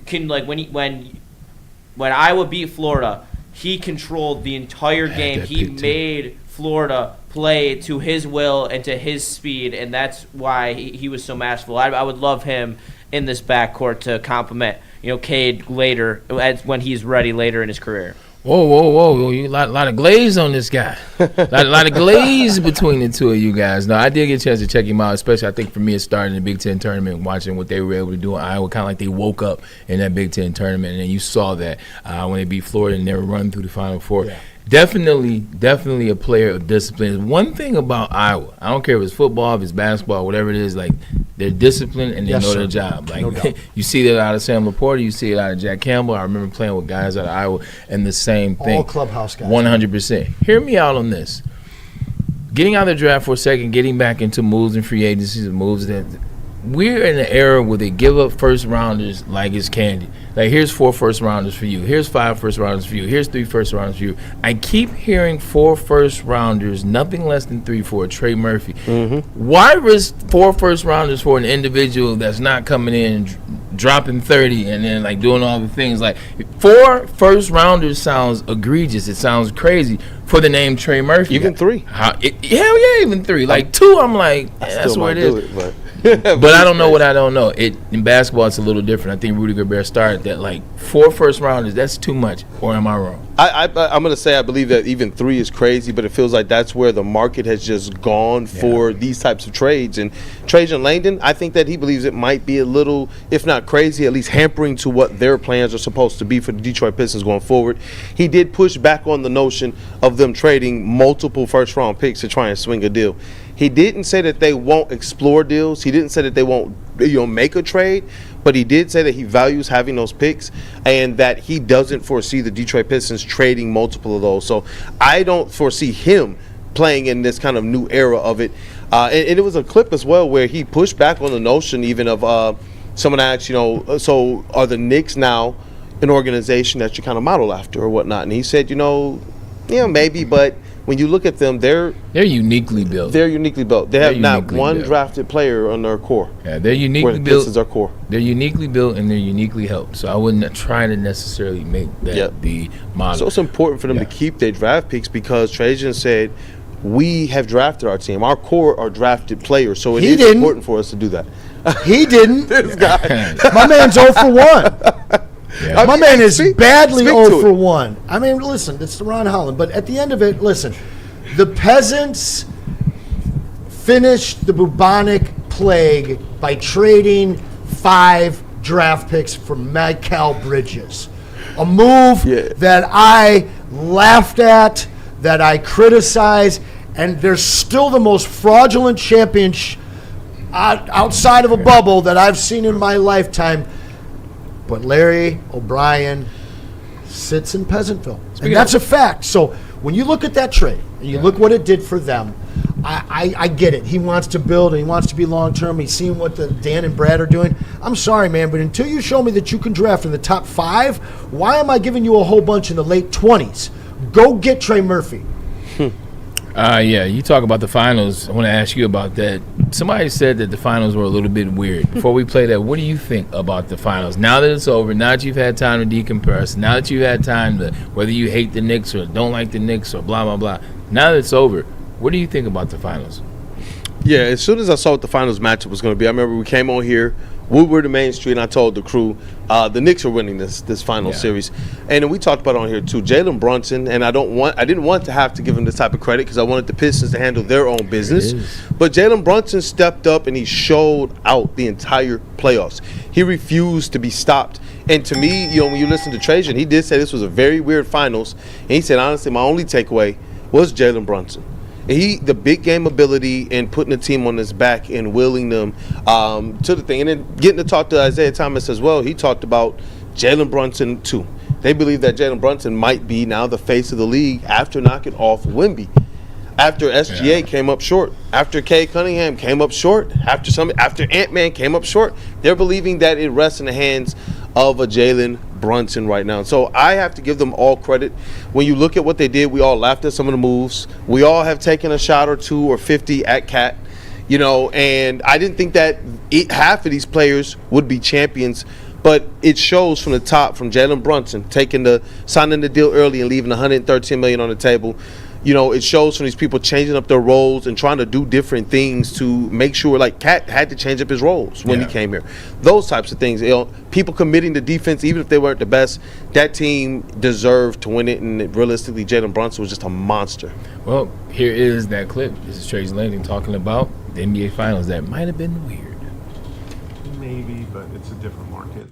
can when Iowa beat Florida, he controlled the entire game. He made Florida play to his will and to his speed, and that's why he was so masterful. I would love him in this backcourt to complement, Cade later when he's ready later in his career. Whoa. A lot of glaze on this guy. A lot of glaze between the two of you guys. No, I did get a chance to check him out, especially I think for me it started in the Big Ten tournament, watching what they were able to do in Iowa. Kind of like they woke up in that Big Ten tournament, and then you saw that when they beat Florida and they were running through the Final Four. Yeah. Definitely a player of discipline. One thing about Iowa, I don't care if it's football, if it's basketball, whatever it is, they're disciplined and they know their job. No doubt. You see that out of Sam Laporta, you see it out of Jack Campbell. I remember playing with guys out of Iowa and the same thing. All clubhouse guys. 100%. Hear me out on this. Getting out of the draft for a second, getting back into moves and free agencies and moves that we're in an era where they give up first rounders like it's candy. Here's 4 first rounders for you. Here's 5 first rounders for you. Here's 3 first rounders for you. I keep hearing 4 first rounders, nothing less than 3 for a Trey Murphy. Mm-hmm. Why risk 4 first rounders for an individual that's not coming in, dropping 30, and then doing all the things? 4 first rounders sounds egregious. It sounds crazy for the name Trey Murphy. Even 3. Hell yeah, even 3. 2, I'm that's where it is. But I don't know what I don't know. In basketball, it's a little different. I think Rudy Gobert started that 4 first rounders, that's too much, or am I wrong? I'm going to say I believe that even 3 is crazy, but it feels like that's where the market has just gone for these types of trades. And Trajen Langdon, I think that he believes it might be a little, if not crazy, at least hampering to what their plans are supposed to be for the Detroit Pistons going forward. He did push back on the notion of them trading multiple first-round picks to try and swing a deal. He didn't say that they won't explore deals. He didn't say that they won't make a trade, but he did say that he values having those picks and that he doesn't foresee the Detroit Pistons trading multiple of those. So I don't foresee him playing in this kind of new era of it. And it was a clip as well where he pushed back on the notion even of someone asked, so are the Knicks now an organization that you kind of model after or whatnot? And he said, maybe, but when you look at them, they're uniquely built. They have not one drafted player on their core. Yeah, they're uniquely where built. This is our core. They're uniquely built and they're uniquely helped. So I wouldn't try to necessarily make that the model. So it's important for them to keep their draft picks because Trajen said, we have drafted our team. Our core are drafted players. So it is important for us to do that. He didn't. This guy. My man's 0 for 1. Yeah. My man is badly 0 for 1. I mean, listen, it's Ron Holland. But at the end of it, listen, the peasants finished the bubonic plague by trading 5 draft picks for Mikal Bridges. A move that I laughed at, that I criticized, and they're still the most fraudulent champion outside of a bubble that I've seen in my lifetime. But Larry O'Brien sits in Pleasantville. And that's a fact. So when you look at that trade and you look what it did for them, I get it. He wants to build and he wants to be long-term. He's seen what Dan and Brad are doing. I'm sorry, man, but until you show me that you can draft in the top 5, why am I giving you a whole bunch in the late 20s? Go get Trey Murphy. You talk about the finals. I want to ask you about that. Somebody said that the finals were a little bit weird. Before we play that, what do you think about the finals? Now that it's over, now that you've had time to decompress, now that you've had time to, whether you hate the Knicks or don't like the Knicks or blah, blah, blah, now that it's over, what do you think about the finals? Yeah, as soon as I saw what the finals matchup was going to be, I remember we came on here, Woodward to Main Street, and I told the crew the Knicks are winning this final series. And then we talked about it on here too. Jalen Brunson, and I didn't want to have to give him this type of credit because I wanted the Pistons to handle their own business. But Jalen Brunson stepped up and he showed out the entire playoffs. He refused to be stopped. And to me, when you listen to Trajen, he did say this was a very weird finals. And he said, honestly, my only takeaway was Jalen Brunson. The big game ability and putting the team on his back and willing them to the thing. And then getting to talk to Isaiah Thomas as well. He talked about Jalen Brunson too. They believe that Jalen Brunson might be now the face of the league after knocking off Wemby. After SGA came up short. After Kay Cunningham came up short. After Ant-Man came up short. They're believing that it rests in the hands of a Jalen Brunson right now. So I have to give them all credit. When you look at what they did, we all laughed at some of the moves. We all have taken a shot or 2 or 50 at Cat, and I didn't think that half of these players would be champions, but it shows from the top, from Jalen Brunson signing the deal early and leaving $113 million on the table. It shows from these people changing up their roles and trying to do different things to make sure, like Cat had to change up his roles when he came here. Those types of things. People committing to defense, even if they weren't the best, that team deserved to win it, and realistically, Jalen Brunson was just a monster. Well, here is that clip. This is Trajen Langdon talking about the NBA Finals. That might have been weird. Maybe, but it's a different market.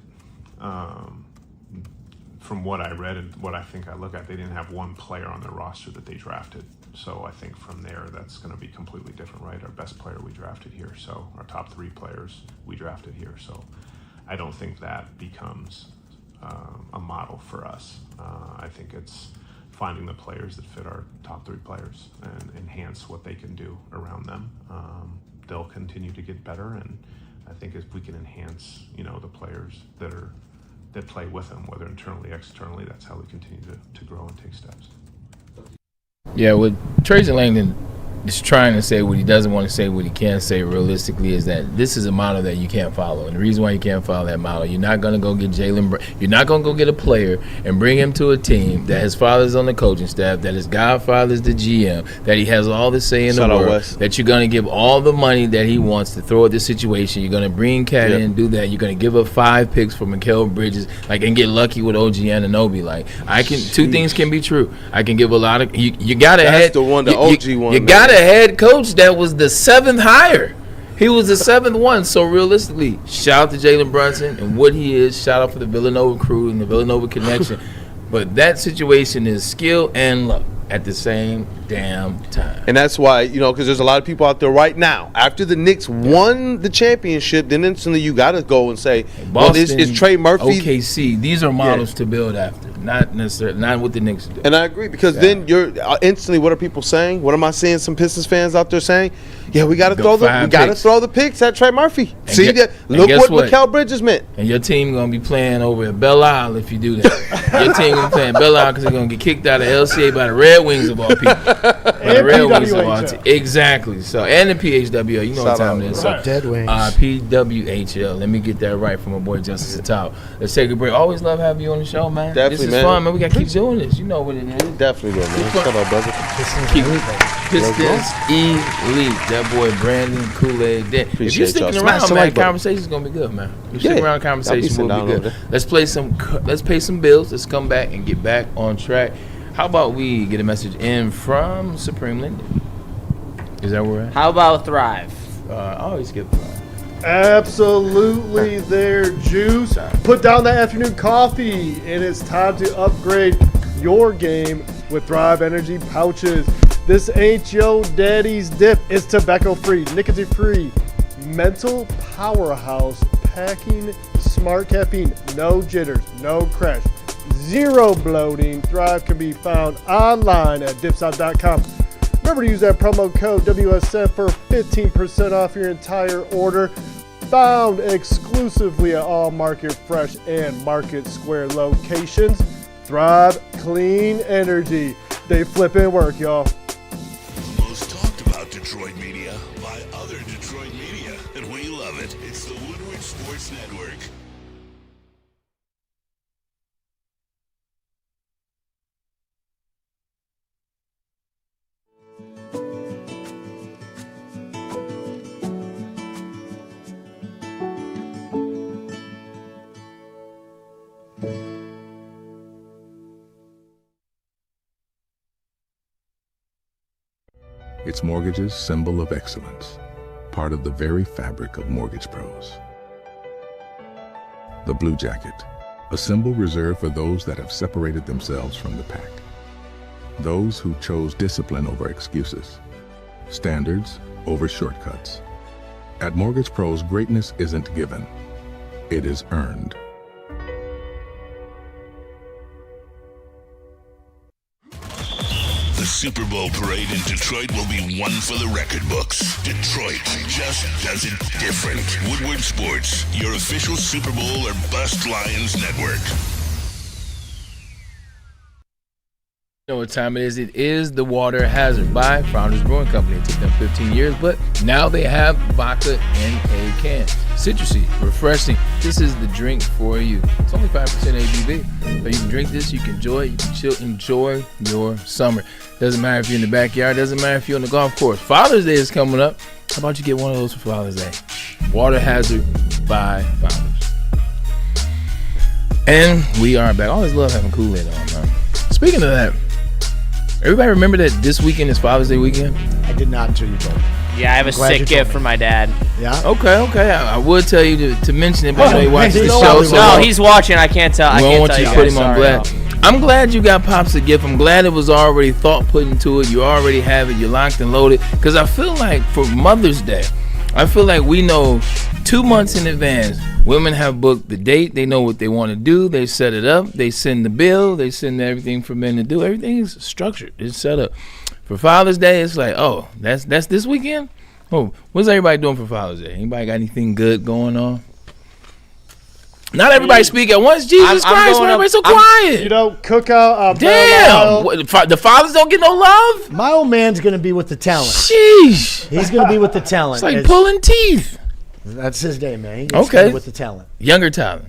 From what I read and what I think I look at, they didn't have one player on their roster that they drafted. So I think from there, that's going to be completely different, right? Our best player we drafted here. So our top 3 players we drafted here. So I don't think that becomes a model for us. I think it's finding the players that fit our top 3 players and enhance what they can do around them. They'll continue to get better. And I think if we can enhance, the players that play with them, whether internally, externally, that's how we continue to grow and take steps. Yeah, what Trajen Langdon is trying to say, what he doesn't want to say, what he can say realistically, is that this is a model that you can't follow. And the reason why you can't follow that model, you're not going to go get you're not going to go get a player and bring him to a team that his father's on the coaching staff, that his godfather's the GM, that he has all the say in the world, that you're going to give all the money that he wants to throw at this situation. You're going to bring Cat in, do that. You're going to give up 5 picks for Mikal Bridges, and get lucky with OG Anunoby. Two things can be true. I can give a lot of you got a head. The OG one. You got a head coach that was the 7th hire. He was the 7th one. So realistically, shout out to Jalen Brunson and what he is. Shout out for the Villanova crew and the Villanova connection. But that situation is skill and luck at the same damn time. And that's why, because there's a lot of people out there right now. After the Knicks won the championship, then instantly you got to go and say, Boston, is Trey Murphy. OKC, these are models to build after, not necessarily, not what the Knicks do. And I agree, because then you're instantly, what are people saying? What am I seeing some Pistons fans out there saying? Yeah, we got to throw the picks at Trey Murphy. See that? Look what Mikal Bridges meant. And your team going to be playing over at Belle Isle if you do that. Your team going to be playing Belle Isle because they're going to get kicked out of LCA by the Red Wings of all people. And PWHL. Exactly. So, and the PHWL. You know what time it is. So, Dead Wings. PWHL. Let me get that right from my boy Justin Satawa. Let's take a break. Always love having you on the show, man. Definitely, this is fun, man. We got to keep doing this. You know what it is. Definitely, man. Shut up, brother. Pistons Elite. That boy Brandon Kool-Aid. If you're sticking around, man, conversation's gonna be good, man. If you're sticking around, conversation will be good. Let's pay some bills. Let's come back and get back on track. How about we get a message in from Supreme Linden? Is that where we're at? How about Thrive? I always skip Thrive. Absolutely there, Juice. Put down that afternoon coffee, and it's time to upgrade your game with Thrive Energy pouches. This ain't yo daddy's dip. It's tobacco-free, nicotine-free, mental powerhouse, packing smart caffeine, no jitters, no crash, zero bloating. Thrive can be found online at dipstop.com. Remember to use that promo code WSN for 15% off your entire order. Found exclusively at all Market Fresh and Market Square locations. Thrive Clean Energy. They flip and work, y'all. Most talked about Detroit media by other Detroit media, and we love it. It's the Woodward Sports Network. It's mortgage's symbol of excellence, part of the very fabric of mortgage pros. The Blue Jacket, a symbol reserved for those that have separated themselves from the pack. Those who chose discipline over excuses, standards over shortcuts. At Mortgage Pros, greatness isn't given, it is earned. The Super Bowl parade in Detroit will be one for the record books. Detroit just does it different. Woodward Sports, your official Super Bowl or Bust Lions network. You know what time it is? It is the Water Hazard by Founders Brewing Company. It took them 15 years, but now they have vodka in a can. Citrusy, refreshing. This is the drink for you. It's only 5% ABV. So you can drink this, you can enjoy it, you can chill, enjoy your summer. Doesn't matter if you're in the backyard, doesn't matter if you're on the golf course. Father's Day is coming up. How about you get one of those for Father's Day? Water Hazard by Founders. And we are back. I always love having Kool-Aid on, man. Speaking of that, everybody remember that this weekend is Father's Day weekend? I did not until you told me. Yeah, I have a sick gift for my dad. Yeah? Okay. I would tell you to mention it, but I know he watches the show. So no, he's watching. I can't tell. I can't want tell you you to put him guys. on blast. I'm glad you got Pops a gift. I'm glad it was already thought put into it. You already have it. You're locked and loaded. Because I feel like for Mother's Day, I feel like we know 2 months in advance. Women have booked the date. They know what they want to do. They set it up. They send the bill. They send everything for men to do. Everything is structured. It's set up. For Father's Day, it's like, oh, that's this weekend? Oh, what's everybody doing for Father's Day? Anybody got anything good going on? Not everybody speak at once. Jesus Christ, why everybody so quiet? You know, cookout. Damn, the fathers don't get no love? My old man's going to be with the talent. Sheesh. He's going to be with the talent. It's like pulling teeth. That's his day, man. He's okay. With the talent. Younger talent.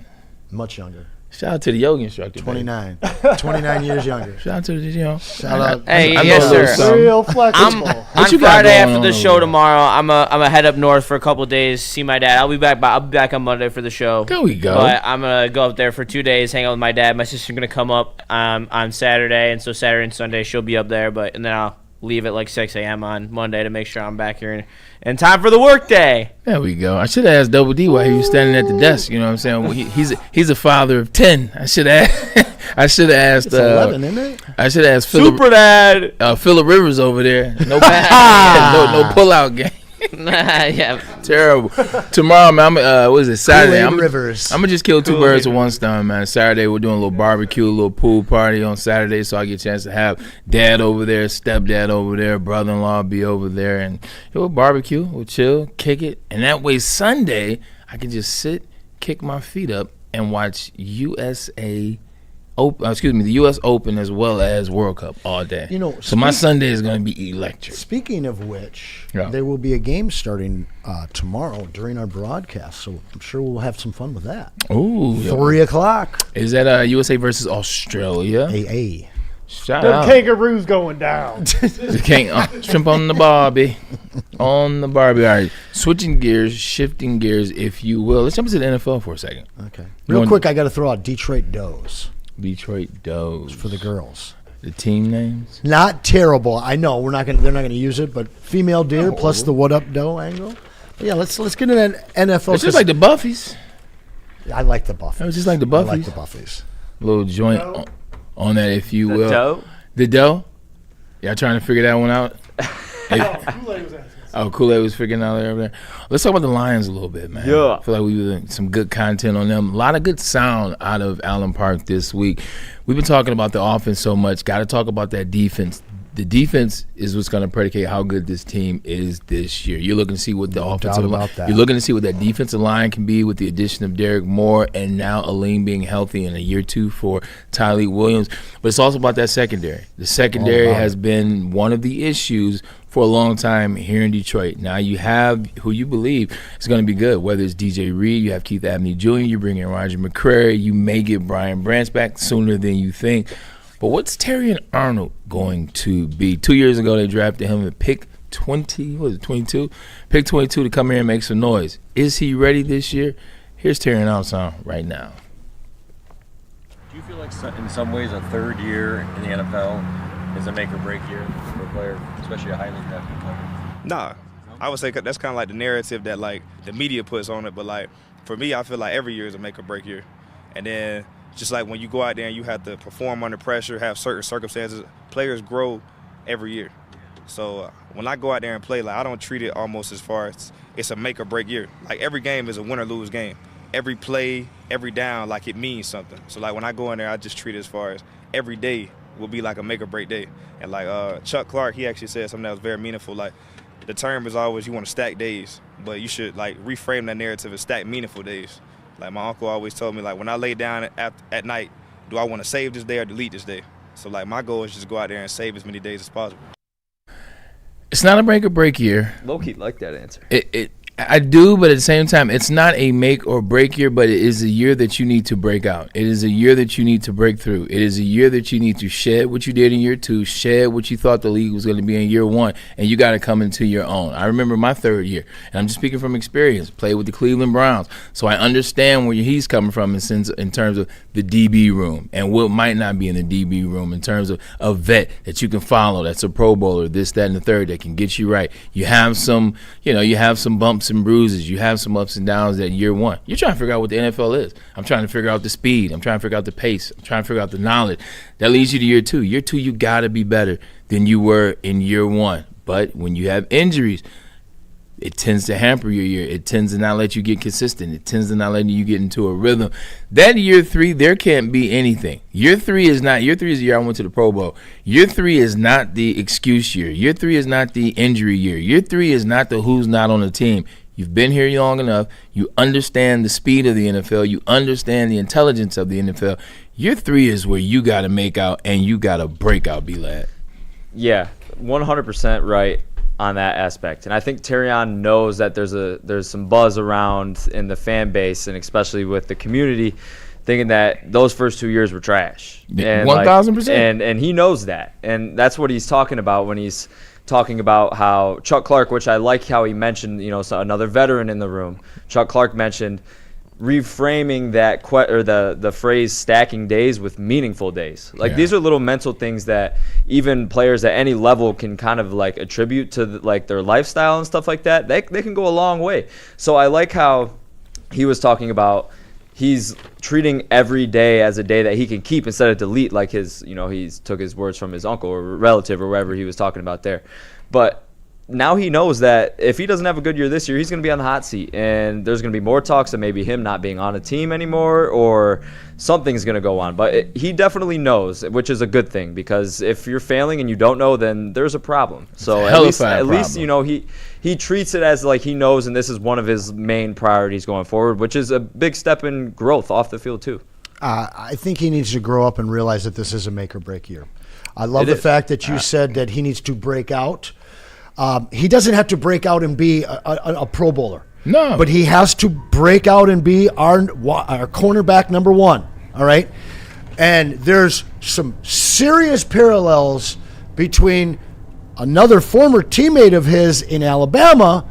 Much younger. Shout out to the yoga instructor. 29. 29 years younger. Shout out to the, Shout out. Hey, yes, sir. Real flexible. On Friday after the show tomorrow, I'm a head up north for a couple of days, see my dad. I'll be back on Monday for the show. There we go. But I'm going to go up there for 2 days, hang out with my dad. My sister's going to come up on Saturday, and so Saturday and Sunday she'll be up there. And then I'll leave at like 6 a.m. on Monday to make sure I'm back here in time for the work day. There we go. I should have asked Double D why he was standing at the desk. You know what I'm saying? Well, he's a father of 10. I should have I should have asked. It's 11, isn't it? I should have asked Super Dad. Phillip Rivers over there. No pass. no pull-out game. Yeah. Terrible. Tomorrow, man, what is it, Saturday? Kool-Aid Rivers. I'm going to just kill two birds with one stone, man. Saturday, we're doing a little barbecue, a little pool party on Saturday, so I get a chance to have dad over there, stepdad over there, brother-in-law be over there, and we'll barbecue, we'll chill, kick it, and that way Sunday, I can just sit, kick my feet up, and watch the U.S. Open as well as World Cup all day. So my Sunday is going to be electric. Speaking of which, there will be a game starting tomorrow during our broadcast, so I'm sure we'll have some fun with that. Ooh, 3 o'clock. Is that USA versus Australia? AA. Shout The out. kangaroos going down. Shrimp on the barbie. On the barbie. All right. Switching gears, shifting gears, if you will. Let's jump into the NFL for a second. Okay. Real quick, I got to throw out Detroit Does. Detroit Does. For the girls. The team names? Not terrible. I know they're not gonna use it, but female deer plus the what up doe angle. But yeah, let's get in an NFL. It's just like the Buffies. I like the Buffies. It was just like the Buffies. I like the Buffies. Little joint on that, if you will. Dough? The dough? Y'all trying to figure that one out? Kool-Aid was figuring out over there. Let's talk about the Lions a little bit, man. Yeah. I feel like we were doing some good content on them. A lot of good sound out of Allen Park this week. We've been talking about the offense so much. Got to talk about that defense. The defense is what's going to predicate how good this team is this year. You're looking to see what the offensive line. You're looking to see what that defensive line can be with the addition of Derrick Moore and now Aleem being healthy in a year 2 for Tyleek Williams. But it's also about that secondary. The secondary has been one of the issues for a long time here in Detroit. Now you have who you believe is going to be good, whether it's DJ Reed, you have Keith Abney Jr., you bring in Roger McCrary, you may get Brian Branch back sooner than you think. But what's Terrion Arnold going to be? 2 years ago, they drafted him at pick 22? Pick 22 to come here and make some noise. Is he ready this year? Here's Terrion Arnold's sound right now. Do you feel like in some ways a third year in the NFL is a make or break year for a player, especially a highly drafted player? Nah. I would say that's kind of like the narrative that like the media puts on it. But like for me, I feel like every year is a make or break year. And then just like when you go out there and you have to perform under pressure, have certain circumstances, players grow every year. So when I go out there and play, like I don't treat it almost as far as it's a make or break year. Like every game is a win or lose game. Every play, every down, like it means something. So like when I go in there, I just treat it as far as every day will be like a make or break day. And like Chuck Clark, he actually said something that was very meaningful. Like the term is always you want to stack days, but you should like reframe that narrative as stack meaningful days. Like my uncle always told me, like when I lay down at night, do I want to save this day or delete this day? So like my goal is just go out there and save as many days as possible. It's not a make or break year. Low-key like that answer. I do, but at the same time, it's not a make or break year, but it is a year that you need to break out. It is a year that you need to break through. It is a year that you need to shed what you did in year 2, shed what you thought the league was going to be in year 1, and you got to come into your own. I remember my third year, and I'm just speaking from experience, played with the Cleveland Browns, so I understand where he's coming from in terms of the DB room and what might not be in the DB room in terms of a vet that you can follow that's a Pro Bowler, this, that, and the third that can get you right. You have some bumps and bruises. You have some ups and downs at year 1. You're trying to figure out what the NFL is. I'm trying to figure out the speed. I'm trying to figure out the pace. I'm trying to figure out the knowledge. That leads you to year 2. Year 2, you got to be better than you were in year 1. But when you have injuries, it tends to hamper your year. It tends to not let you get consistent. It tends to not let you get into a rhythm. That year 3, there can't be anything. Year 3 is the year I went to the Pro Bowl. Year 3 is not the excuse year. Year 3 is not the injury year. Year 3 is not the who's not on the team. You've been here long enough. You understand the speed of the NFL. You understand the intelligence of the NFL. Year 3 is where you got to make out and you got to break out, B-Lad. Yeah, 100% right on that aspect. And I think Terrion knows that there's some buzz around in the fan base and especially with the community thinking that those first 2 years were trash. 1,000%. And he knows that. And that's what he's talking about when he's talking about how Chuck Clark, which I like how he mentioned, another veteran in the room. Chuck Clark mentioned reframing that the phrase stacking days with meaningful days. These are little mental things that even players at any level can kind of like attribute to their lifestyle and stuff like that. They can go a long way. So I like how he was talking about he's treating every day as a day that he can keep instead of delete, like his, he's took his words from his uncle or relative or wherever he was talking about there. But now he knows that if he doesn't have a good year this year, he's going to be on the hot seat, and there's going to be more talks of maybe him not being on a team anymore, or something's going to go on. But he definitely knows, which is a good thing, because if you're failing and you don't know, then there's a problem. So at least he treats it as like he knows, and this is one of his main priorities going forward, which is a big step in growth off the field too. I think he needs to grow up and realize that this is a make or break year. I love the fact that you said that he needs to break out. He doesn't have to break out and be a Pro Bowler. No. But he has to break out and be our cornerback number one. All right? And there's some serious parallels between another former teammate of his in Alabama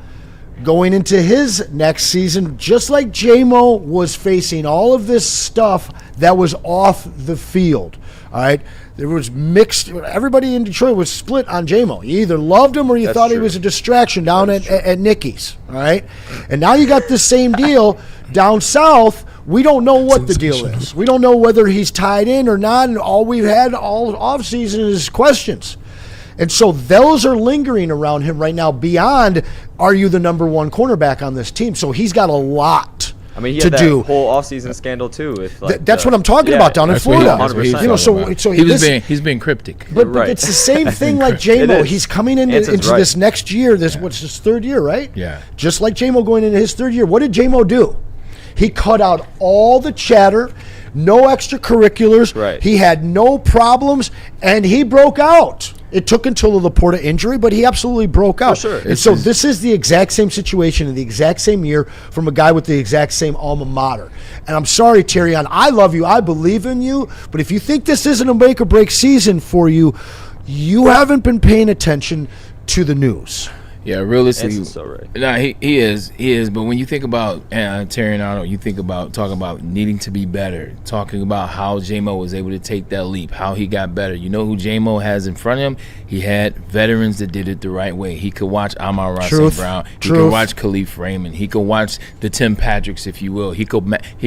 going into his next season, just like J-Mo was facing all of this stuff that was off the field. All right? There was mixed. Everybody in Detroit was split on J-Mo. You either loved him or you thought he was a distraction down at Nicky's. All right, and now you got the same deal down south. We don't know what the deal is. We don't know whether he's tied in or not. And all we've had all offseason is questions. And so those are lingering around him right now. Beyond, are you the number one cornerback on this team? So he's got a lot. I mean, he had that whole offseason scandal too. With that's what I'm talking about down in Florida. He's being cryptic. But it's the same thing like J-Mo. He's coming into this next year. What's his third year, right? Yeah. Just like J-Mo going into his third year. What did J-Mo do? He cut out all the chatter, no extracurriculars. Right. He had no problems, and he broke out. It took until the Laporta injury, but he absolutely broke out. For sure. And so this is the exact same situation in the exact same year from a guy with the exact same alma mater. And I'm sorry, Terrion, I love you. I believe in you. But if you think this isn't a make or break season for you, you haven't been paying attention to the news. Yeah, realistically, so right. No, he is. But when you think about Terrion Arnold, you think about talking about needing to be better, talking about how J-Mo was able to take that leap, how he got better. You know who J-Mo has in front of him? He had veterans that did it the right way. He could watch Amon-Ra St. Brown. He could watch Khalif Raymond. He could watch the Tim Patricks, if you will. He could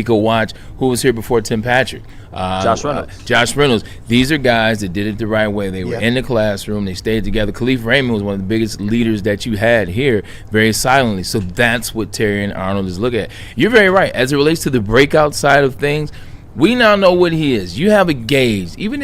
watch who was here before Tim Patrick. Josh Reynolds. Josh Reynolds. These are guys that did it the right way. They were in the classroom. They stayed together. Khalif Raymond was one of the biggest leaders that you had here, very silently. So that's what Terrion Arnold is looking at. You're very right. As it relates to the breakout side of things, we now know what he is. You have a gauge. Even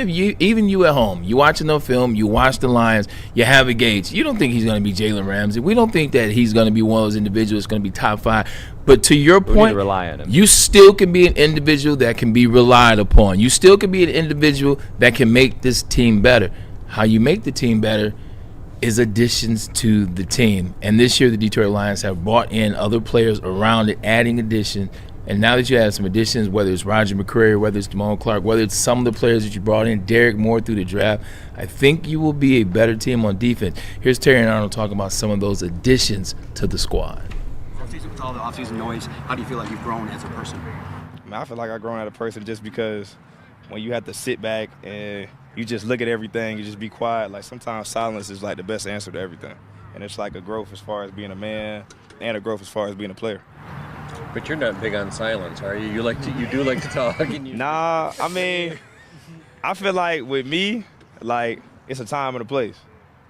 you at home, you watching the film, you watch the Lions, you have a gauge. You don't think he's going to be Jalen Ramsey. We don't think that he's going to be one of those individuals that's going to be top 5. But to your point, rely on him. You still can be an individual that can be relied upon. You still can be an individual that can make this team better. How you make the team better is additions to the team. And this year the Detroit Lions have brought in other players around it, adding additions. And now that you have some additions, whether it's Roger McCreary, whether it's Damone Clark, whether it's some of the players that you brought in, Derrick Moore through the draft, I think you will be a better team on defense. Here's Terrion Arnold talking about some of those additions to the squad. With all the offseason noise, how do you feel like you've grown as a person? I feel like I've grown as a person just because when you have to sit back and you just look at everything, you just be quiet, like sometimes silence is like the best answer to everything. And it's like a growth as far as being a man and a growth as far as being a player. But you're not big on silence, are you? You do like to talk. Nah, I mean, I feel like with me, like it's a time and a place.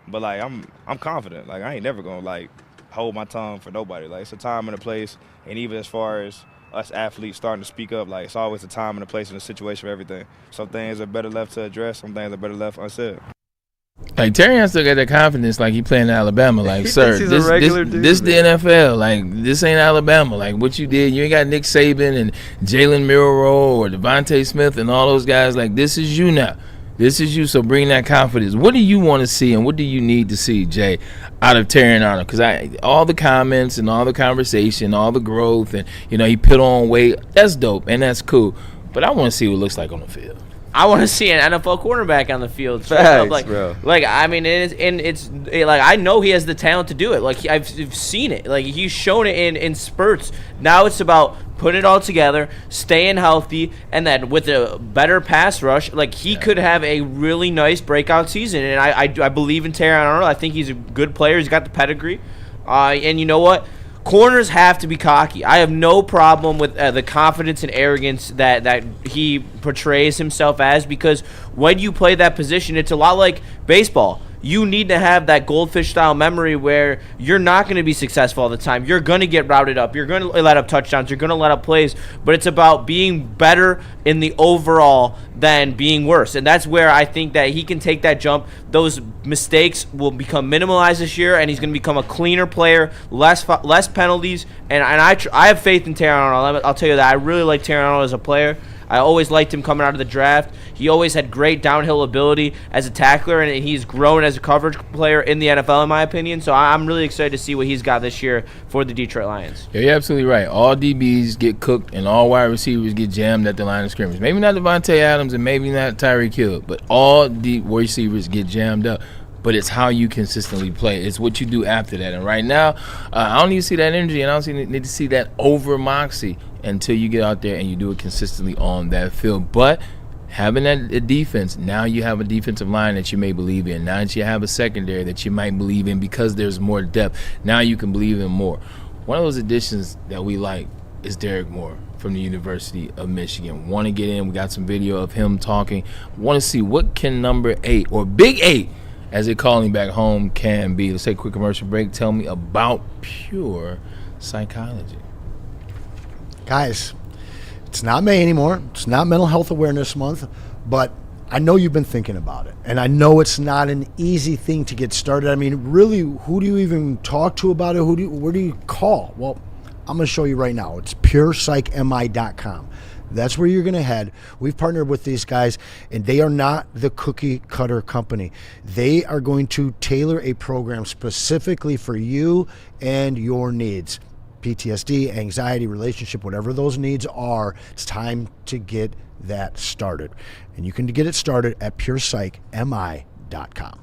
But like I'm confident. Like I ain't never gonna like hold my tongue for nobody. Like it's a time and a place. And even as far as us athletes starting to speak up, like it's always a time and a place and a situation for everything. Some things are better left to address. Some things are better left unsaid. Like Terrion still got that confidence, like he playing in Alabama. Like, sir, this the NFL. Like, this ain't Alabama. Like, what you did, you ain't got Nick Saban and Jalen Milroe or Devontae Smith and all those guys. Like, this is you now. This is you. So bring that confidence. What do you want to see, and what do you need to see, Jay, out of Terrion Arnold? Because all the comments and all the conversation, all the growth, and he put on weight. That's dope and that's cool. But I want to see what it looks like on the field. I want to see an NFL cornerback on the field. Facts, bro. Like, I mean, it's like I know he has the talent to do it. Like, I've seen it. Like, he's shown it in spurts. Now it's about putting it all together, staying healthy, and then with a better pass rush, like he could have a really nice breakout season. And I believe in Terrion Arnold. I think he's a good player. He's got the pedigree. And you know what? corners have to be cocky. I have no problem with the confidence and arrogance that he portrays himself as, because when you play that position, it's a lot like baseball. You need to have that goldfish-style memory where you're not going to be successful all the time. You're going to get routed up. You're going to let up touchdowns. You're going to let up plays. But it's about being better in the overall than being worse. And that's where I think that he can take that jump. Those mistakes will become minimalized this year, and he's going to become a cleaner player, less penalties. And I have faith in Terrion Arnold. I'll tell you that. I really like Terrion Arnold as a player. I always liked him coming out of the draft. He always had great downhill ability as a tackler, and he's grown as a coverage player in the NFL, in my opinion. So I'm really excited to see what he's got this year for the Detroit Lions. Yeah, you're absolutely right. All DBs get cooked, and all wide receivers get jammed at the line of scrimmage. Maybe not Devontae Adams, and maybe not Tyreek Hill, but all receivers get jammed up. But it's how you consistently play. It's what you do after that. And right now, I don't need to see that energy, and I don't need to see that over moxie until you get out there and you do it consistently on that field. But having that defense, now you have a defensive line that you may believe in. Now that you have a secondary that you might believe in because there's more depth, now you can believe in more. One of those additions that we like is Derrick Moore from the University of Michigan. Want to get in. We got some video of him talking. Want to see what can number 8 or Big 8, as they call him back home, can be. Let's take a quick commercial break. Tell me about pure psychology. Guys, it's not May anymore. It's not Mental Health Awareness Month, but I know you've been thinking about it, and I know it's not an easy thing to get started. I mean, really, who do you even talk to about it? Where do you call? Well, I'm going to show you right now. It's PurePsychMI.com. That's where you're going to head. We've partnered with these guys, and they are not the cookie cutter company. They are going to tailor a program specifically for you and your needs. PTSD, anxiety, relationship, whatever those needs are, it's time to get that started. And you can get it started at PurePsychMI.com.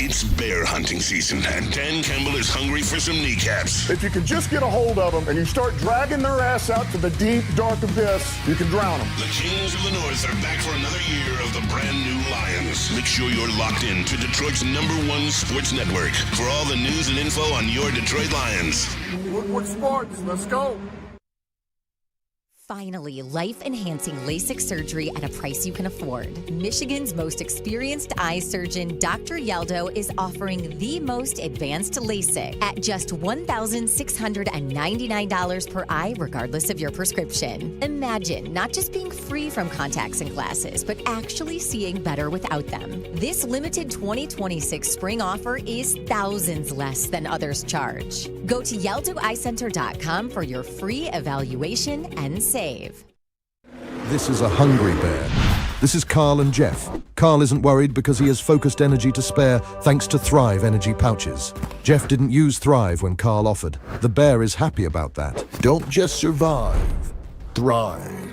It's bear hunting season, and Dan Campbell is hungry for some kneecaps. If you can just get a hold of them and you start dragging their ass out to the deep, dark abyss, you can drown them. The Kings of the North are back for another year of the brand new Lions. Make sure you're locked in to Detroit's #1 sports network for all the news and info on your Detroit Lions. Woodward Sports, let's go. Finally, life-enhancing LASIK surgery at a price you can afford. Michigan's most experienced eye surgeon, Dr. Yaldo, is offering the most advanced LASIK at just $1,699 per eye, regardless of your prescription. Imagine not just being free from contacts and glasses, but actually seeing better without them. This limited 2026 spring offer is thousands less than others charge. Go to YaldoEyeCenter.com for your free evaluation and save. This is a hungry bear. This is Carl and Jeff. Carl isn't worried because he has focused energy to spare thanks to Thrive energy pouches. Jeff didn't use Thrive when Carl offered. The bear is happy about that. Don't just survive, thrive.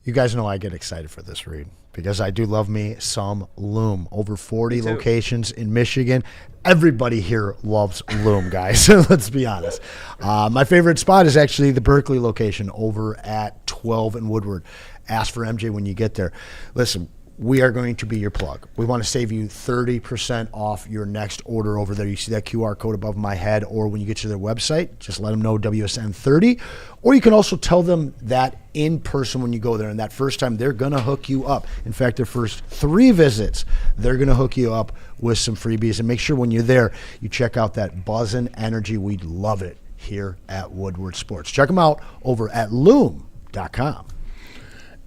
You guys know I get excited for this read because I do love me some Loom. Over 40 locations in Michigan. Everybody here loves Loom, guys. Let's be honest. My favorite spot is actually the Berkeley location over at 12 and Woodward. Ask for MJ when you get there. Listen, we are going to be your plug. We want to save you 30% off your next order over there. You see that QR code above my head, or when you get to their website, just let them know WSN30. Or you can also tell them that in person when you go there. And that first time, they're going to hook you up. In fact, their first 3 visits, they're going to hook you up with some freebies. And make sure when you're there, you check out that Buzzin' Energy. We'd love it here at Woodward Sports. Check them out over at loom.com.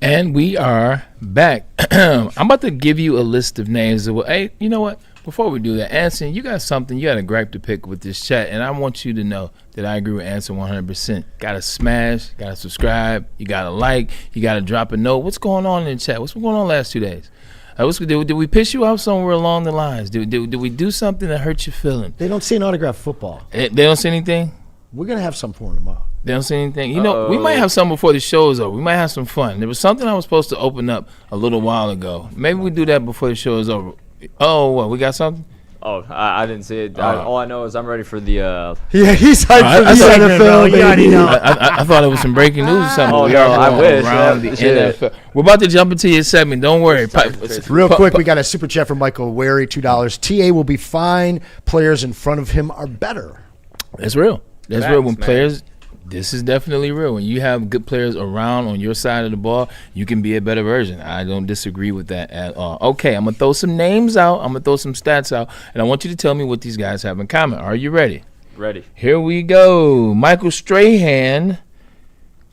And we are back. I'm about to give you a list of names. Hey, you know what? Before we do that, Anson, you got something. You got a gripe to pick with this chat, and I want you to know that I agree with Anson 100%. Got to smash, got to subscribe, you got to like, you got to drop a note. What's going on in the chat? What's been going on the last 2 days? Did we piss you off somewhere along the lines? Did we do something that hurt your feeling? They don't see an autographed football. They don't see anything? We're going to have some for them tomorrow. They don't see anything. You know, we might have some before the show is over. We might have some fun. There was something I was supposed to open up a little while ago. Maybe we do that before the show is over. Oh, what? We got something? Oh, I didn't see it. All I know is I'm ready for the. Yeah, he's hyped for the NFL. You already know. I thought it was some breaking news or something. Oh, no, I wish. Around the NFL. We're about to jump into your segment. Don't worry. Real quick, we got a super chat from Michael Wary, $2. TA will be fine. Players in front of him are better. That's real. That's real. When players, this is definitely real. When you have good players around on your side of the ball, you can be a better version. I don't disagree with that at all. Okay, I'm going to throw some names out. I'm going to throw some stats out, and I want you to tell me what these guys have in common. Are you ready? Ready. Here we go. Michael Strahan,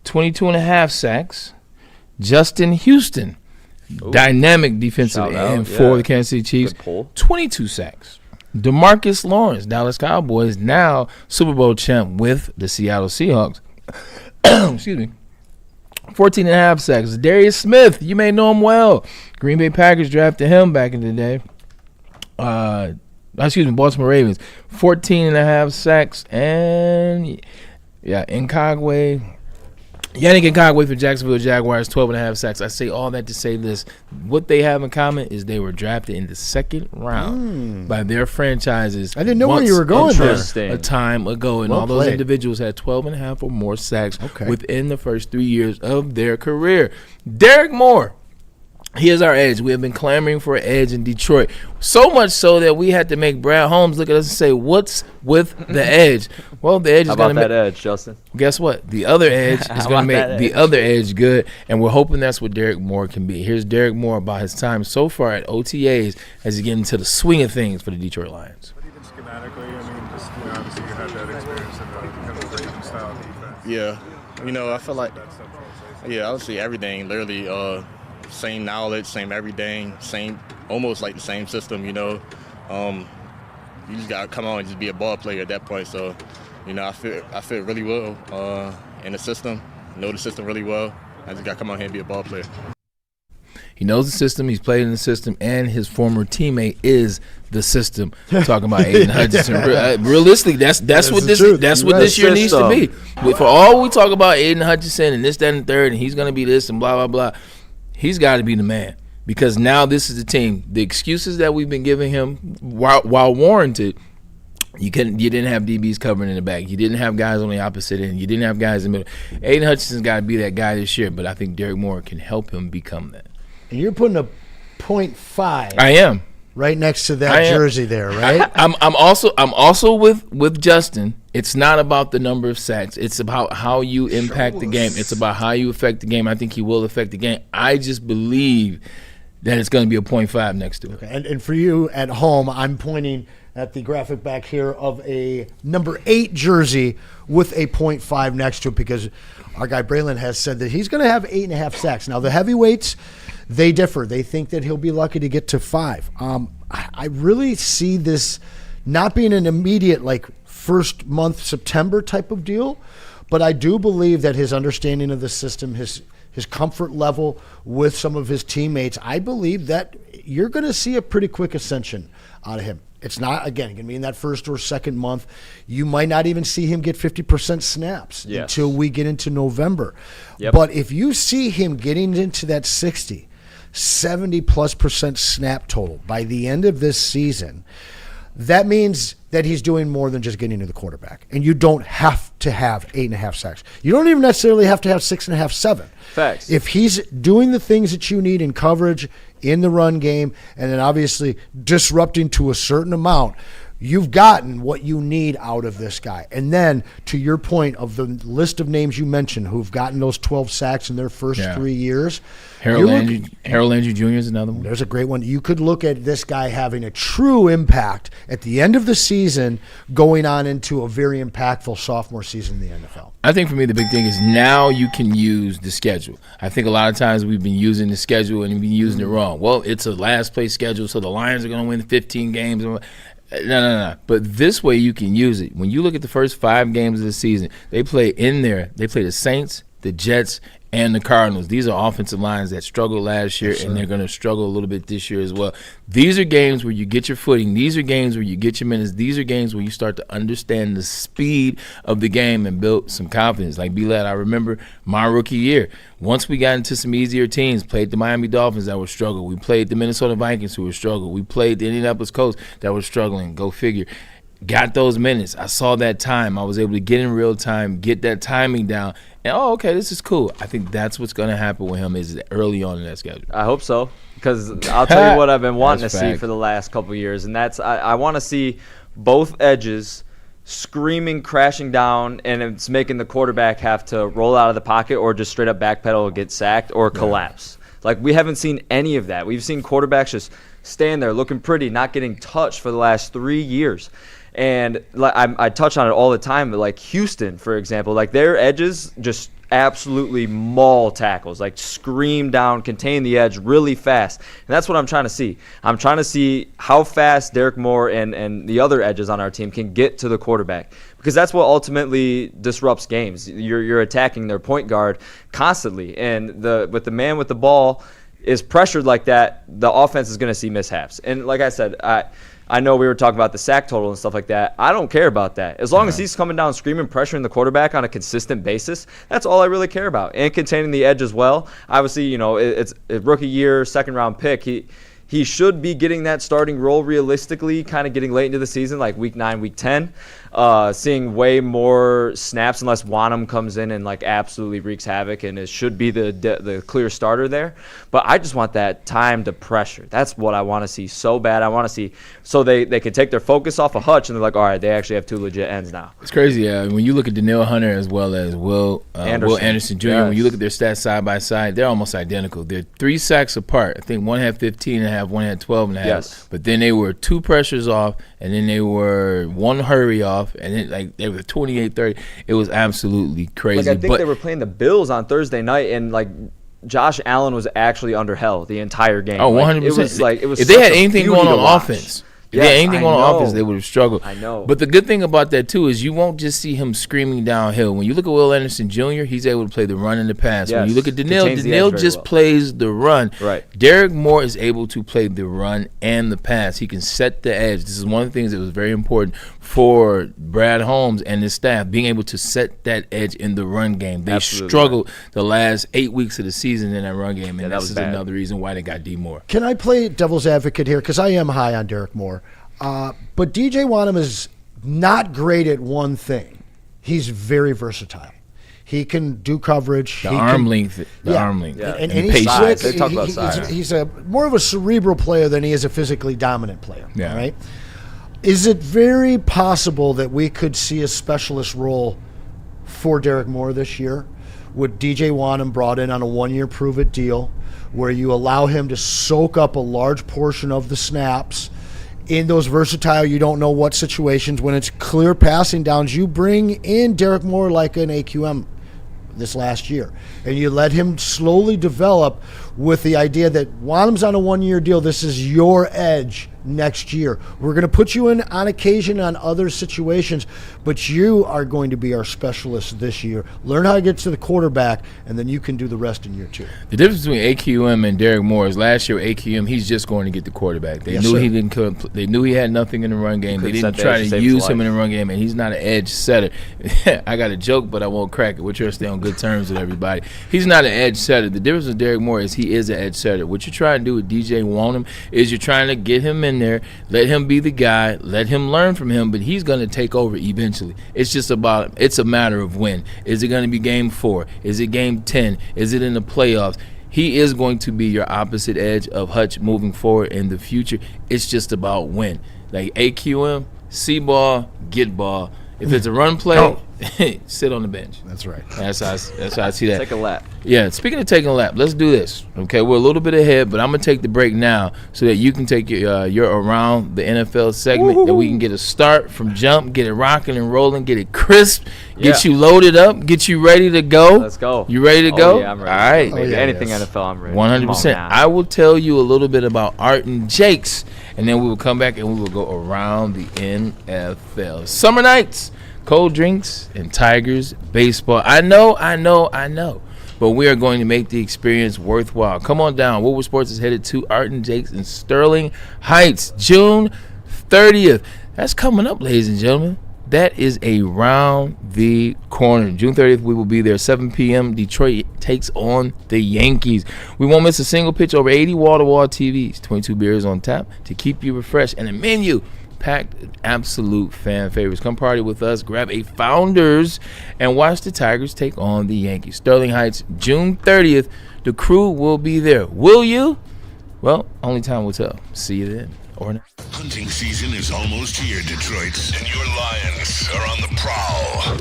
22.5 sacks. Justin Houston, dynamic defensive end for the Kansas City Chiefs, 22 sacks. DeMarcus Lawrence, Dallas Cowboys, now Super Bowl champ with the Seattle Seahawks. Excuse me. 14.5 sacks. Darius Smith, you may know him well. Green Bay Packers drafted him back in the day. Baltimore Ravens, 14.5 sacks. And, Yannick Ngakwe for Jacksonville Jaguars, 12.5 sacks. I say all that to say this. What they have in common is they were drafted in the second round by their franchises. I didn't know where you were going there. A time ago, and all those individuals had 12.5 or more sacks within the first 3 years of their career. Derrick Moore. He is our edge. We have been clamoring for an edge in Detroit. So much so that we had to make Brad Holmes look at us and say, what's with the edge? Well, the edge is going to make that edge, Justin? Guess what? The other edge is going to make the other edge good, and we're hoping that's what Derrick Moore can be. Here's Derrick Moore about his time so far at OTAs as he gets into the swing of things for the Detroit Lions. Even schematically, obviously you had that experience in the Ravens style defense. Yeah, I feel like, obviously everything, literally, same knowledge, same everything, almost like the same system, You just gotta come on and just be a ball player at that point. So, I feel really well in the system. Know the system really well. I just gotta come on here and be a ball player. He knows the system. He's played in the system, and his former teammate is the system. Talking about Aiden Hutchinson. Realistically, that's what this year needs to be. For all we talk about Aiden Hutchinson and this, that, and the third, and he's gonna be this and blah blah blah. He's got to be the man, because now this is the team. The excuses that we've been giving him, while warranted, you didn't have DBs covering in the back. You didn't have guys on the opposite end. You didn't have guys in the middle. Aiden Hutchinson's got to be that guy this year, but I think Derrick Moore can help him become that. And you're putting a 0.5. I am. Right next to that jersey there, right? I'm also with Justin. It's not about the number of sacks. It's about how you impact the game. It's about how you affect the game. I think he will affect the game. I just believe that it's going to be a 0.5 next to it. Okay. And for you at home, I'm pointing at the graphic back here of a number 8 jersey with a 0.5 next to it, because our guy Braylon has said that he's going to have 8.5 sacks. Now, the heavyweights, they differ. They think that he'll be lucky to get to 5. I really see this not being an immediate, first month September type of deal, but I do believe that his understanding of the system, his comfort level with some of his teammates, I believe that you're going to see a pretty quick ascension out of him. It's not, again, going to be in that first or second month. You might not even see him get 50% snaps until we get into November. Yep. But if you see him getting into that 70+% snap total by the end of this season, that means that he's doing more than just getting to the quarterback. And you don't have to have 8.5 sacks. You don't even necessarily have to have 6.5, 7. Facts. If he's doing the things that you need in coverage, in the run game, and then obviously disrupting to a certain amount, you've gotten what you need out of this guy. And then, to your point of the list of names you mentioned who've gotten those 12 sacks in their first 3 years. Harold Landry Jr. is another one. There's a great one. You could look at this guy having a true impact at the end of the season, going on into a very impactful sophomore season in the NFL. I think for me the big thing is now you can use the schedule. I think a lot of times we've been using the schedule and we've been using it wrong. Well, it's a last place schedule, so the Lions are going to win 15 games. No. But this way you can use it. When you look at the first 5 games of the season, they play the Saints, the Jets, and the Cardinals. These are offensive lines that struggled last year, and they're going to struggle a little bit this year as well. These are games where you get your footing. These are games where you get your minutes. These are games where you start to understand the speed of the game and build some confidence. Like B-Lad, I remember my rookie year. Once we got into some easier teams, played the Miami Dolphins that were struggling. We played the Minnesota Vikings who were struggling. We played the Indianapolis Colts that were struggling. Go figure. Got those minutes. I saw that time. I was able to get in real time, get that timing down, and okay, this is cool. I think that's what's going to happen with him is early on in that schedule. I hope so, because I'll tell you what I've been wanting to see for the last couple of years, and that's I want to see both edges screaming, crashing down, and it's making the quarterback have to roll out of the pocket or just straight up backpedal or get sacked or collapse. Like, we haven't seen any of that. We've seen quarterbacks just stand there looking pretty, not getting touched for the last 3 years. And I touch on it all the time, but like Houston, for example, like their edges just absolutely maul tackles, like scream down, contain the edge really fast. And that's what I'm trying to see. I'm trying to see how fast Derrick Moore and the other edges on our team can get to the quarterback, because that's what ultimately disrupts games. You're attacking their point guard constantly, and with the man with the ball is pressured like that, the offense is going to see mishaps. And like I said, I know we were talking about the sack total and stuff like that. I don't care about that. As long as he's coming down screaming, pressuring the quarterback on a consistent basis, that's all I really care about. And containing the edge as well. Obviously, it's a rookie year, second-round pick. He should be getting that starting role realistically, kind of getting late into the season, like week 9, week 10. Seeing way more snaps unless Wanham comes in and like absolutely wreaks havoc, and it should be the clear starter there. But I just want that time to pressure. That's what I want to see so bad. I want to see so they can take their focus off of Hutch, and they're like, all right, they actually have 2 legit ends now. It's crazy. When you look at Danielle Hunter as well as Will Anderson Jr., when you look at their stats side by side, they're almost identical. They're 3 sacks apart. I think one had 15 and a half, one had 12 and a half. Yes. But then they were 2 pressures off, and then they were 1 hurry off, and then like they were 28-30. It was absolutely crazy. Like I think they were playing the Bills on Thursday night, and like Josh Allen was actually under hell the entire game. Oh, 100%. It was if they had anything going on offense. If they had anything on offense, they would have struggled. I know. But the good thing about that, too, is you won't just see him screaming downhill. When you look at Will Anderson Jr., he's able to play the run and the pass. Yes. When you look at Danielle just plays the run. Right. Derrick Moore is able to play the run and the pass. He can set the edge. This is one of the things that was very important for Brad Holmes and his staff, being able to set that edge in the run game. They struggled the last 8 weeks of the season in that run game, and this is another reason why they got D. Moore. Can I play devil's advocate here? Because I am high on Derrick Moore. But DJ Wanham is not great at one thing. He's very versatile. He can do coverage. The arm length. And he's quick. They talk about size. He's more of a cerebral player than he is a physically dominant player. Yeah. Right? Is it very possible that we could see a specialist role for Derrick Moore this year, with DJ Wanham brought in on a 1-year prove-it deal, where you allow him to soak up a large portion of the snaps in those versatile, you don't know what situations, when it's clear passing downs, you bring in Derrick Moore like an AQM this last year, and you let him slowly develop with the idea that Wanham's on a 1-year deal. This is your edge next year. We're going to put you in on occasion on other situations, but you are going to be our specialist this year. Learn how to get to the quarterback, and then you can do the rest in year 2. The difference between AQM and Derrick Moore is last year AQM, he's just going to get the quarterback. They knew he didn't. They knew he had nothing in the run game. They didn't try to use him in the run game, and he's not an edge setter. I got a joke, but I won't crack it. We're trying to stay on good terms with everybody. He's not an edge setter. The difference with Derrick Moore is he is an edge setter. What you're trying to do with DJ Wanham is you're trying to get him in there, let him be the guy, let him learn from him, but he's going to take over eventually. It's a matter of when. Is it going to be game 4? Is it game 10? Is it in the playoffs? He is going to be your opposite edge of Hutch moving forward in the future. It's just about when. Like AQM, see ball, get ball. If it's a run play, sit on the bench. That's right. That's how I see that. Take a lap. Yeah, speaking of taking a lap, let's do this. Okay, we're a little bit ahead, but I'm going to take the break now so that you can take your Around the NFL segment, that we can get a start from jump, get it rocking and rolling, get it crisp, get you loaded up, get you ready to go. Let's go. You ready to go? Yeah, I'm ready. All right. Anything NFL, I'm ready. 100%. I will tell you a little bit about Art and Jakes, and then we will come back and we will go around the NFL. Summer nights, cold drinks, and Tigers baseball. I know. But we are going to make the experience worthwhile. Come on down. Woodward Sports is headed to Art and Jakes in Sterling Heights, June 30th. That's coming up, ladies and gentlemen. That is around the corner. June 30th, we will be there. 7 p.m. Detroit takes on the Yankees. We won't miss a single pitch. Over 80 wall-to-wall TVs, 22 beers on tap to keep you refreshed, and a menu packed absolute fan favorites. Come party with us, grab a Founders, and watch the Tigers take on the Yankees. Sterling Heights, June 30th. The crew will be there. Will you? Well, only time will tell. See you then. Or not. Hunting season is almost here, Detroit, and your Lions are on the prowl.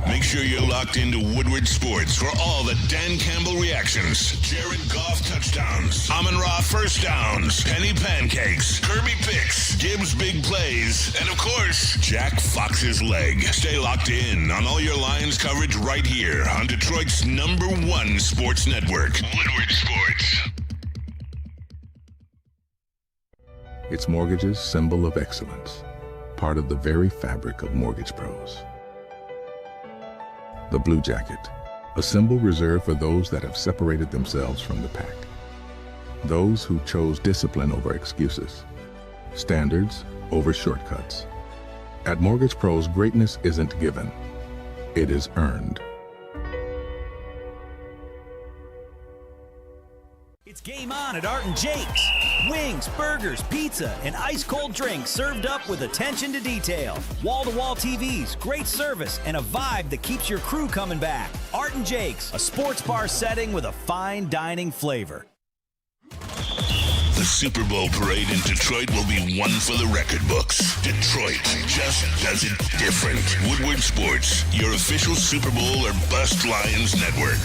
Make sure you're locked into Woodward Sports for all the Dan Campbell reactions, Jared Goff touchdowns, Amon-Ra first downs, Penny pancakes, Kirby picks, Gibbs big plays, and of course, Jack Fox's leg. Stay locked in on all your Lions coverage right here on Detroit's #1 sports network, Woodward Sports. It's mortgage's symbol of excellence, part of the very fabric of mortgage pros. The Blue Jacket, a symbol reserved for those that have separated themselves from the pack. Those who chose discipline over excuses, standards over shortcuts. At Mortgage Pros, greatness isn't given, it is earned. It's game on at Art and Jake's. Wings, burgers, pizza, and ice-cold drinks served up with attention to detail. Wall-to-wall TVs, great service, and a vibe that keeps your crew coming back. Art and Jake's, a sports bar setting with a fine dining flavor. The Super Bowl parade in Detroit will be one for the record books. Detroit just does it different. Woodward Sports, your official Super Bowl or Bust Lions network.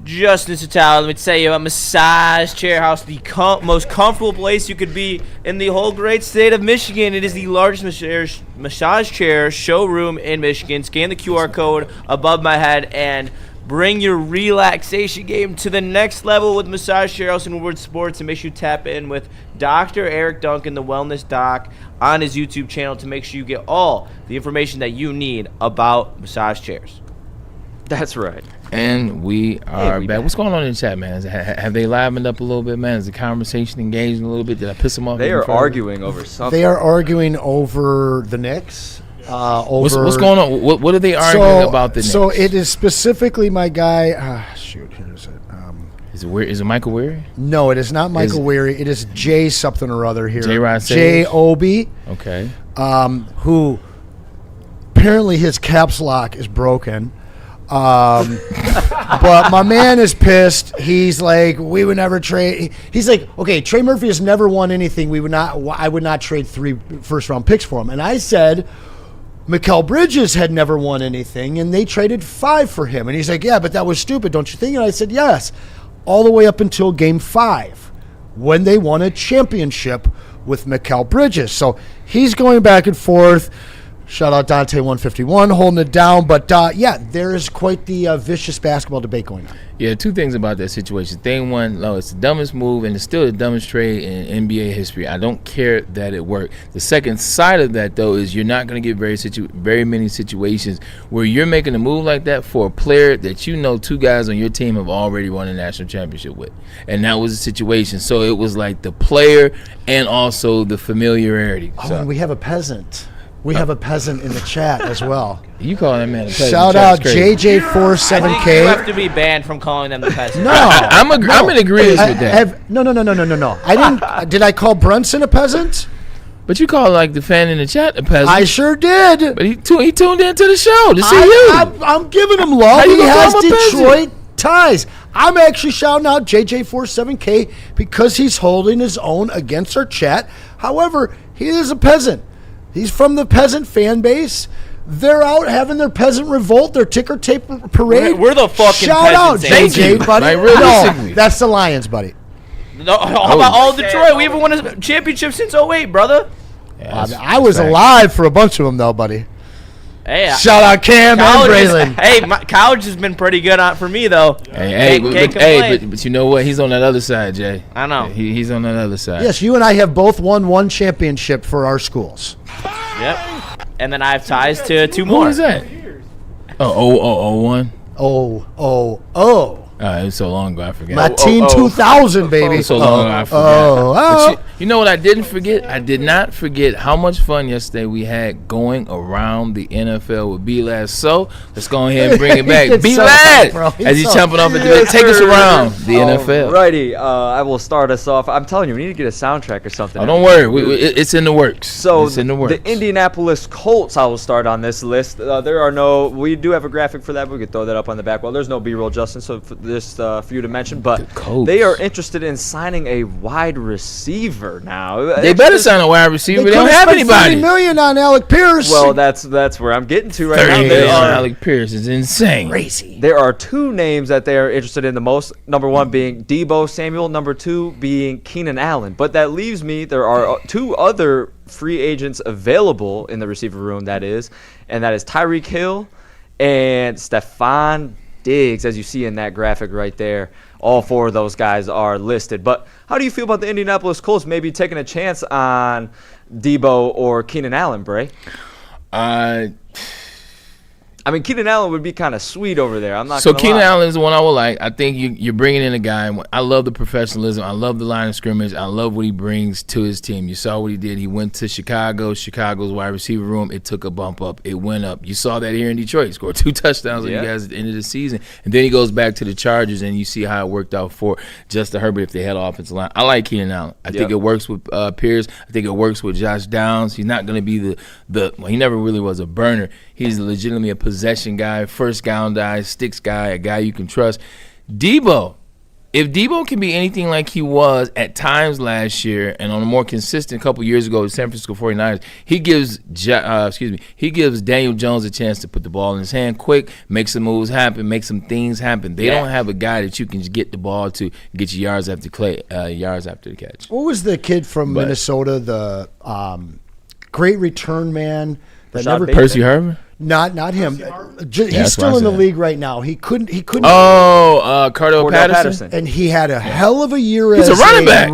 Justin Satawa, let me tell you about Massage Chair House, the most comfortable place you could be in the whole great state of Michigan. It is the largest massage chair showroom in Michigan. Scan the QR code above my head and bring your relaxation game to the next level with Massage Chair House and Woodward Sports. And make sure you tap in with Dr. Eric Duncan, the Wellness Doc, on his YouTube channel to make sure you get all the information that you need about massage chairs. That's right. And we are back. What's going on in the chat, man? Have they livened up a little bit, man? Is the conversation engaged a little bit? Did I piss them off? They are arguing over something. They are arguing over the Knicks. What's going on? What are they arguing about the Knicks? So it is specifically my guy. Shoot, here's it. Is it Michael Weary? No, it is not Michael Weary. It is Jay something or other here. J-Obi. Okay. Who apparently his caps lock is broken. But my man is pissed. He's like, we would never trade. He's like, okay, Trey Murphy has never won anything. I would not trade 3 first-round picks for him. And I said, Mikal Bridges had never won anything, and they traded 5 for him. And he's like, yeah, but that was stupid, don't you think? And I said, yes, all the way up until Game 5, when they won a championship with Mikal Bridges. So he's going back and forth. Shout out Dante151 holding it down. But, yeah, there is quite the vicious basketball debate going on. Yeah, 2 things about that situation. Thing one, it's the dumbest move, and it's still the dumbest trade in NBA history. I don't care that it worked. The second side of that, though, is you're not going to get very many situations where you're making a move like that for a player that you know 2 guys on your team have already won a national championship with. And that was the situation. So it was like the player and also the familiarity. Oh, and we have a peasant. We have a peasant in the chat as well. You call that man a peasant. Shout out JJ47K. I think you have to be banned from calling them the peasant. No. I'm in agreement with that. No. I didn't. Did I call Brunson a peasant? But you call like the fan in the chat a peasant. I sure did. But he tuned into the show to see you. I'm giving him love. How you He gonna has call him a peasant? Detroit ties. I'm actually shouting out JJ47K because he's holding his own against our chat. However, he is a peasant. He's from the peasant fan base. They're out having their peasant revolt, their ticker tape parade. We're the fucking Shout out, peasants. JJ, buddy. Like, realistically. No, that's the Lions, buddy. No, how about all Detroit? We haven't won a championship since 08, brother. I was alive for a bunch of them, though, buddy. Hey, Shout out Cam and Braylon. Hey, college has been pretty good for me, though. Hey, Can't complain. but you know what? He's on that other side, Jay. I know. He's on that other side. Yes, you and I have both won one championship for our schools. Yep. And then I have ties to 2 Who more. is that? Oh, 01? Oh. It was so long ago, I forgot. My team 2000, baby. So long ago, I forgot. But you know what I didn't forget? I did not forget how much fun yesterday we had going around the NFL with B-Lad. So let's go ahead and bring it back. B-Lad, as he's jumping off at the bed, take us around the NFL. Alrighty, I will start us off. I'm telling you, we need to get a soundtrack or something. Oh, don't worry. It's in the works. So it's in the works. The Indianapolis Colts, I will start on this list. We do have a graphic for that. We could throw that up on the back. Well, there's no B-roll, Justin, so just for you to mention. But they are interested in signing a wide receiver now. They better sign a wide receiver. They don't have anybody. $30 million on Alec Pierce. Well, that's where I'm getting to right now. $30 million on Alec Pierce is insane. Crazy. There are 2 names that they are interested in the most. Number 1 being Deebo Samuel. Number 2 being Keenan Allen. But that leaves me, there are 2 other free agents available in the receiver room, and that is Tyreek Hill and Stephon Diggs, as you see in that graphic right there. All 4 of those guys are listed. But how do you feel about the Indianapolis Colts maybe taking a chance on Deebo or Keenan Allen, Bray? I mean, Keenan Allen would be kind of sweet over there. I'm not. So gonna Keenan lie. Allen is the one I would like. I think you're bringing in a guy. I love the professionalism. I love the line of scrimmage. I love what he brings to his team. You saw what he did. He went to Chicago's wide receiver room. It took a bump up. It went up. You saw that here in Detroit. He scored 2 touchdowns on you guys at the end of the season. And then he goes back to the Chargers, and you see how it worked out for Justin Herbert if they had an offensive line. I like Keenan Allen. I think it works with Pierce. I think it works with Josh Downs. He's not going to be he never really was a burner. He's legitimately a possession guy, first down guy, sticks guy, a guy you can trust. Deebo, if Deebo can be anything like he was at times last year and on a more consistent couple years ago with San Francisco 49ers, he gives Daniel Jones a chance to put the ball in his hand quick, make some moves happen, make some things happen. They don't have a guy that you can just get the ball to, get you yards after the catch. What was the kid from Minnesota, the great return man? Percy Harvin? Not him. He's still in the league right now. He couldn't. Cordell Patterson. And he had a hell of a year as a running back.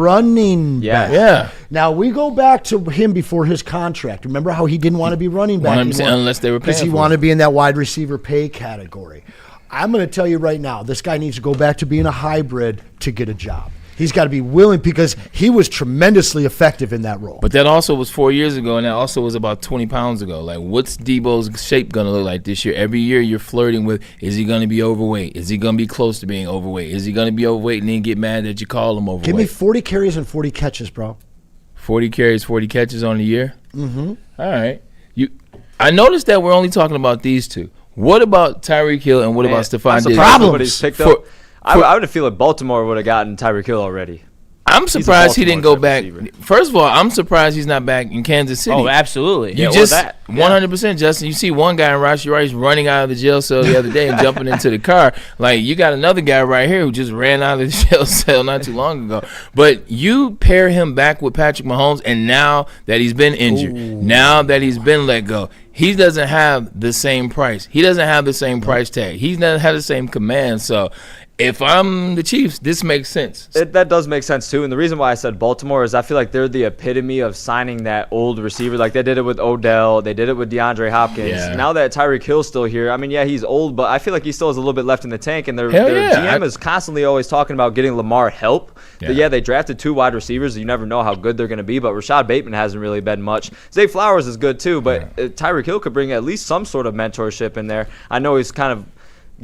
Yeah. Now we go back to him before his contract. Remember how he didn't want to be running back anymore? Unless they were paying because he wanted to be in that wide receiver pay category. I'm going to tell you right now, this guy needs to go back to being a hybrid to get a job. He's got to be willing because he was tremendously effective in that role. But that also was 4 years ago, and that also was about 20 pounds ago. Like, what's Deebo's shape going to look like this year? Every year you're flirting with, is he going to be overweight? Is he going to be close to being overweight? Is he going to be overweight and then get mad that you call him overweight? Give me 40 carries and 40 catches, bro. 40 carries, 40 catches on the year? Mm-hmm. All right. I noticed that we're only talking about these 2. What about Tyreek Hill and what about Stephon Diggs? Problems. I would feel like Baltimore would have gotten Tyreek Hill already. I'm surprised he didn't go back. First of all, I'm surprised he's not back in Kansas City. Oh, absolutely. You 100%, Justin. You see one guy in Rashi Rice running out of the jail cell the other day and jumping into the car. Like, you got another guy right here who just ran out of the jail cell not too long ago. But you pair him back with Patrick Mahomes, and now that he's been injured, now that he's been let go, he doesn't have the same price. He doesn't have the same price tag. He doesn't have the same command. So if I'm the Chiefs, this makes sense. That does make sense, too. And the reason why I said Baltimore is I feel like they're the epitome of signing that old receiver. Like, they did it with Odell. They did it with DeAndre Hopkins. Yeah. Now that Tyreek Hill's still here, I mean, yeah, he's old, but I feel like he still has a little bit left in the tank. And their GM is constantly always talking about getting Lamar help. Yeah. They drafted 2 wide receivers. You never know how good they're going to be, but Rashad Bateman hasn't really been much. Zay Flowers is good, too, but Tyreek Hill could bring at least some sort of mentorship in there. I know he's kind of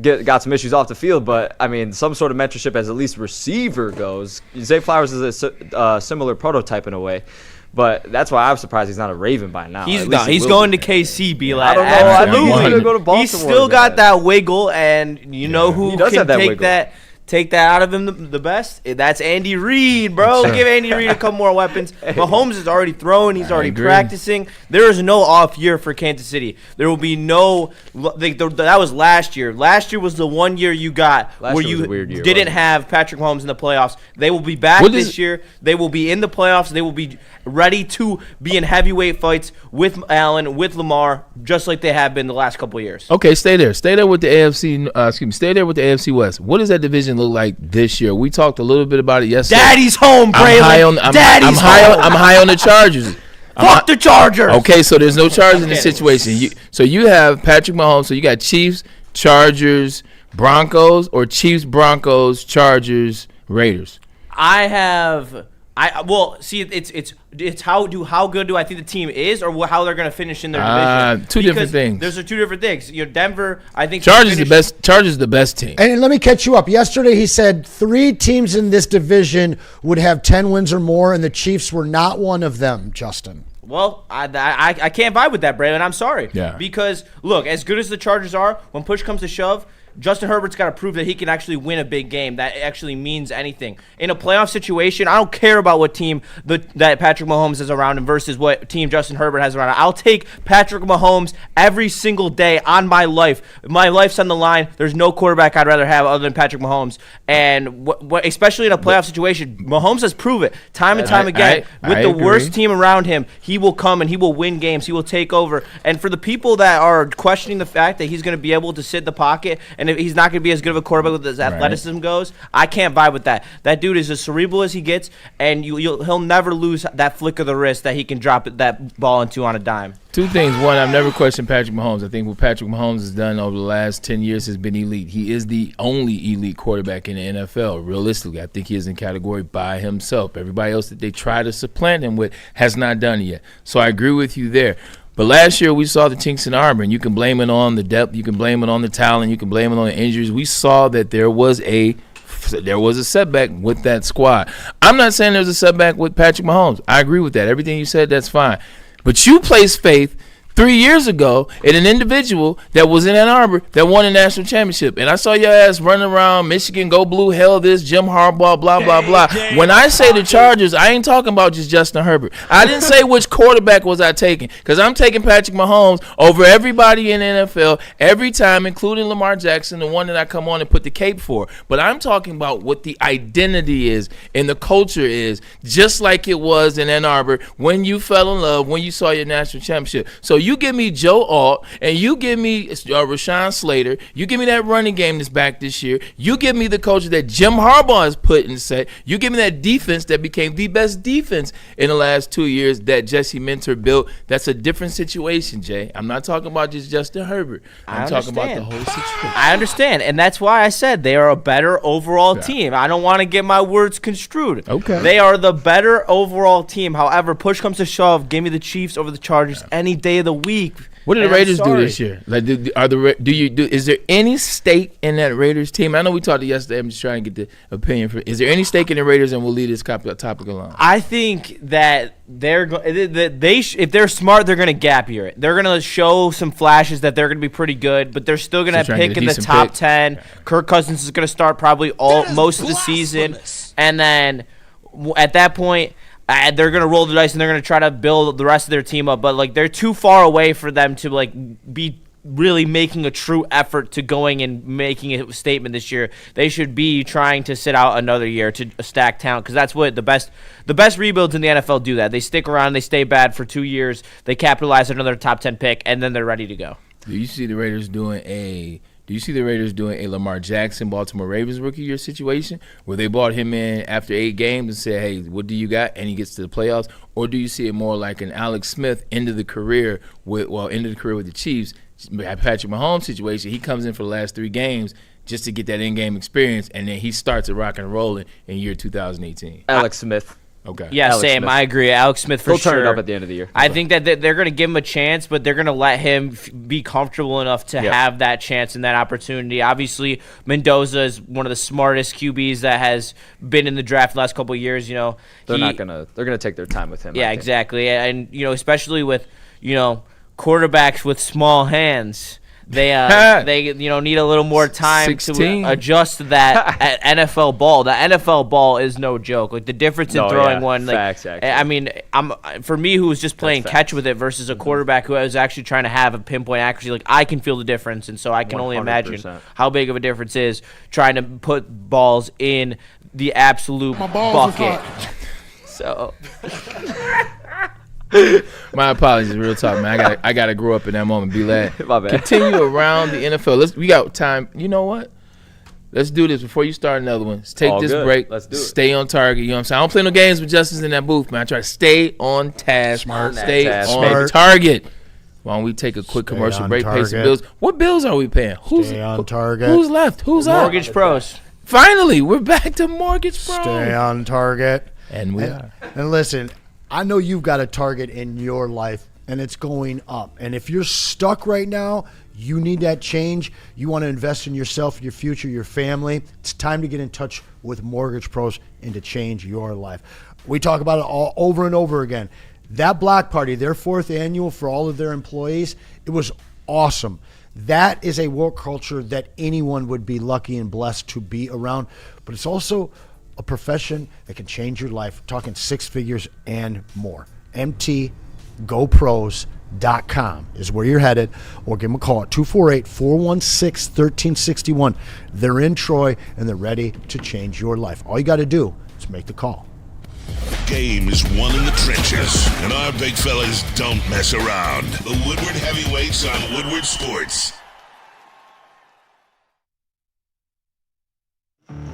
got some issues off the field, but I mean, some sort of mentorship as at least receiver goes. Zay Flowers is a similar prototype in a way. But that's why I'm surprised he's not a Raven by now. He's going to KC, B-Lad. I don't know. Absolutely. I think he's going to go to Baltimore. He's still got that wiggle, and you know who can take that out of him the best? That's Andy Reid, bro. Give Andy Reid a couple more weapons. Mahomes is already throwing. He's already practicing. There is no off year for Kansas City. There will be no that was last year. Last year was the 1 year you got where you didn't have Patrick Mahomes in the playoffs. They will be back this year. They will be in the playoffs. They will be ready to be in heavyweight fights with Allen, with Lamar, just like they have been the last couple of years. Okay, stay there. Stay there with the AFC. Stay there with the AFC West. What does that division look like this year? We talked a little bit about it yesterday. Daddy's home, Braylon. I'm high on the Chargers. Fuck the Chargers. Okay, so there's no Chargers in this situation. So you have Patrick Mahomes. So you got Chiefs, Chargers, Broncos, or Chiefs, Broncos, Chargers, Raiders. It's how good do I think the team is, or how they're going to finish in their division. Two different things. Those are two different things. Denver, I think Chargers the best team. And let me catch you up. Yesterday he said 3 teams in this division would have 10 wins or more, and the Chiefs were not one of them, Justin. Well, I can't vibe with that, Braylon. I'm sorry. Yeah. Because, look, as good as the Chargers are, when push comes to shove, Justin Herbert's got to prove that he can actually win a big game. That actually means anything. In a playoff situation, I don't care about what team that Patrick Mahomes is around him versus what team Justin Herbert has around him. I'll take Patrick Mahomes every single day on my life. My life's on the line. There's no quarterback I'd rather have other than Patrick Mahomes. And especially in a playoff situation, Mahomes has proved it time and time again. With the worst team around him, he will come and he will win games. He will take over. And for the people that are questioning the fact that he's going to be able to sit in the pocket and if he's not going to be as good of a quarterback with his athleticism goes, I can't vibe with that. That dude is as cerebral as he gets, and he'll never lose that flick of the wrist that he can drop that ball into on a dime. Two things. One, I've never questioned Patrick Mahomes. I think what Patrick Mahomes has done over the last 10 years has been elite. He is the only elite quarterback in the NFL. Realistically, I think he is in category by himself. Everybody else that they try to supplant him with has not done it yet. So I agree with you there. But last year we saw the chinks in the armor, and you can blame it on the depth, you can blame it on the talent, you can blame it on the injuries. We saw that there was a setback with that squad. I'm not saying there's a setback with Patrick Mahomes. I agree with that. Everything you said, that's fine. But you placed faith 3 years ago in an individual that was in Ann Arbor that won a national championship. And I saw your ass running around Michigan, go blue, hell this, Jim Harbaugh, blah, blah, blah. When I say the Chargers, I ain't talking about just Justin Herbert. I didn't say which quarterback was I taking, because I'm taking Patrick Mahomes over everybody in the NFL every time, including Lamar Jackson, the one that I come on and put the cape for. But I'm talking about what the identity is and the culture is, just like it was in Ann Arbor when you fell in love, when you saw your national championship. So you give me Joe Alt, and you give me Rashawn Slater. You give me that running game that's back this year. You give me the culture that Jim Harbaugh has put in set. You give me that defense that became the best defense in the last 2 years that Jesse Minter built. That's a different situation, Jay. I'm not talking about just Justin Herbert. I'm talking about the whole situation. I understand, and that's why I said they are a better overall team. I don't want to get my words construed. Okay. They are the better overall team. However, push comes to shove, give me the Chiefs over the Chargers any day of the week. What did the Raiders do this year? Like, is there any stake in that Raiders team? I know we talked yesterday. I'm just trying to get the opinion. Is there any stake in the Raiders? And we'll leave this topic alone. I think that if they're smart, they're going to gap year it. They're going to show some flashes that they're going to be pretty good, but they're still going to pick in the top 10. Kirk Cousins is going to start probably most of the season, and then at that point, they're going to roll the dice and they're going to try to build the rest of their team up. But, like, they're too far away for them to, like, be really making a true effort to going and making a statement this year. They should be trying to sit out another year to stack talent, because that's what the best rebuilds in the NFL do. That they stick around, they stay bad for 2 years, they capitalize on another top 10 pick, and then they're ready to go. Do you see the Raiders doing a Lamar Jackson, Baltimore Ravens rookie year situation where they brought him in after 8 games and said, hey, what do you got? And he gets to the playoffs? Or do you see it more like an Alex Smith end of the career with the Chiefs, Patrick Mahomes situation? He comes in for the last 3 games just to get that in-game experience, and then he starts it rocking and rolling in year 2018. Alex Smith. Okay. Yeah, Alex same. Smith. I agree. Alex Smith for He'll sure. turn it up at the end of the year. I think that they're going to give him a chance, but they're going to let him be comfortable enough to have that chance and that opportunity. Obviously, Mendoza is one of the smartest QBs that has been in the draft the last couple of years. They're gonna take their time with him. Yeah, exactly. And especially with quarterbacks with small hands. They need a little more time 16. to adjust that at NFL ball. The NFL ball is no joke. Like the difference in throwing one. Like, I mean, for me who was just playing catch with it versus a quarterback who was actually trying to have a pinpoint accuracy. Like I can feel the difference, and so I can only imagine 100%. how big of a difference is trying to put balls in the absolute bucket. So. My apologies, real talk, man. I gotta grow up in that moment. Be glad. My bad. Continue around the NFL. We got time. You know what? Let's do this before you start another one. Let's take this break. Let's do it. Stay on target. You know what I'm saying? I don't play no games with Justice in that booth, man. I try to stay on task. Stay on target. Why don't we take a quick commercial break? Pay some bills. What bills are we paying? Stay on target. Who's left? Who's up? Mortgage Pros. Finally, we're back to Mortgage Pros. Stay on target. And we are. And listen, I know you've got a target in your life, and it's going up. And if you're stuck right now, you need that change. You want to invest in yourself, your future, your family. It's time to get in touch with Mortgage Pros and to change your life. We talk about it all over and over again. That block party, their 4th annual for all of their employees, it was awesome. That is a work culture that anyone would be lucky and blessed to be around. But it's also a profession that can change your life. We're talking 6 figures and more. MTGoPros.com is where you're headed, or give them a call at 248-416-1361. They're in Troy, and they're ready to change your life. All you got to do is make the call. Game is won in the trenches, and our big fellas don't mess around. The Woodward Heavyweights on Woodward Sports.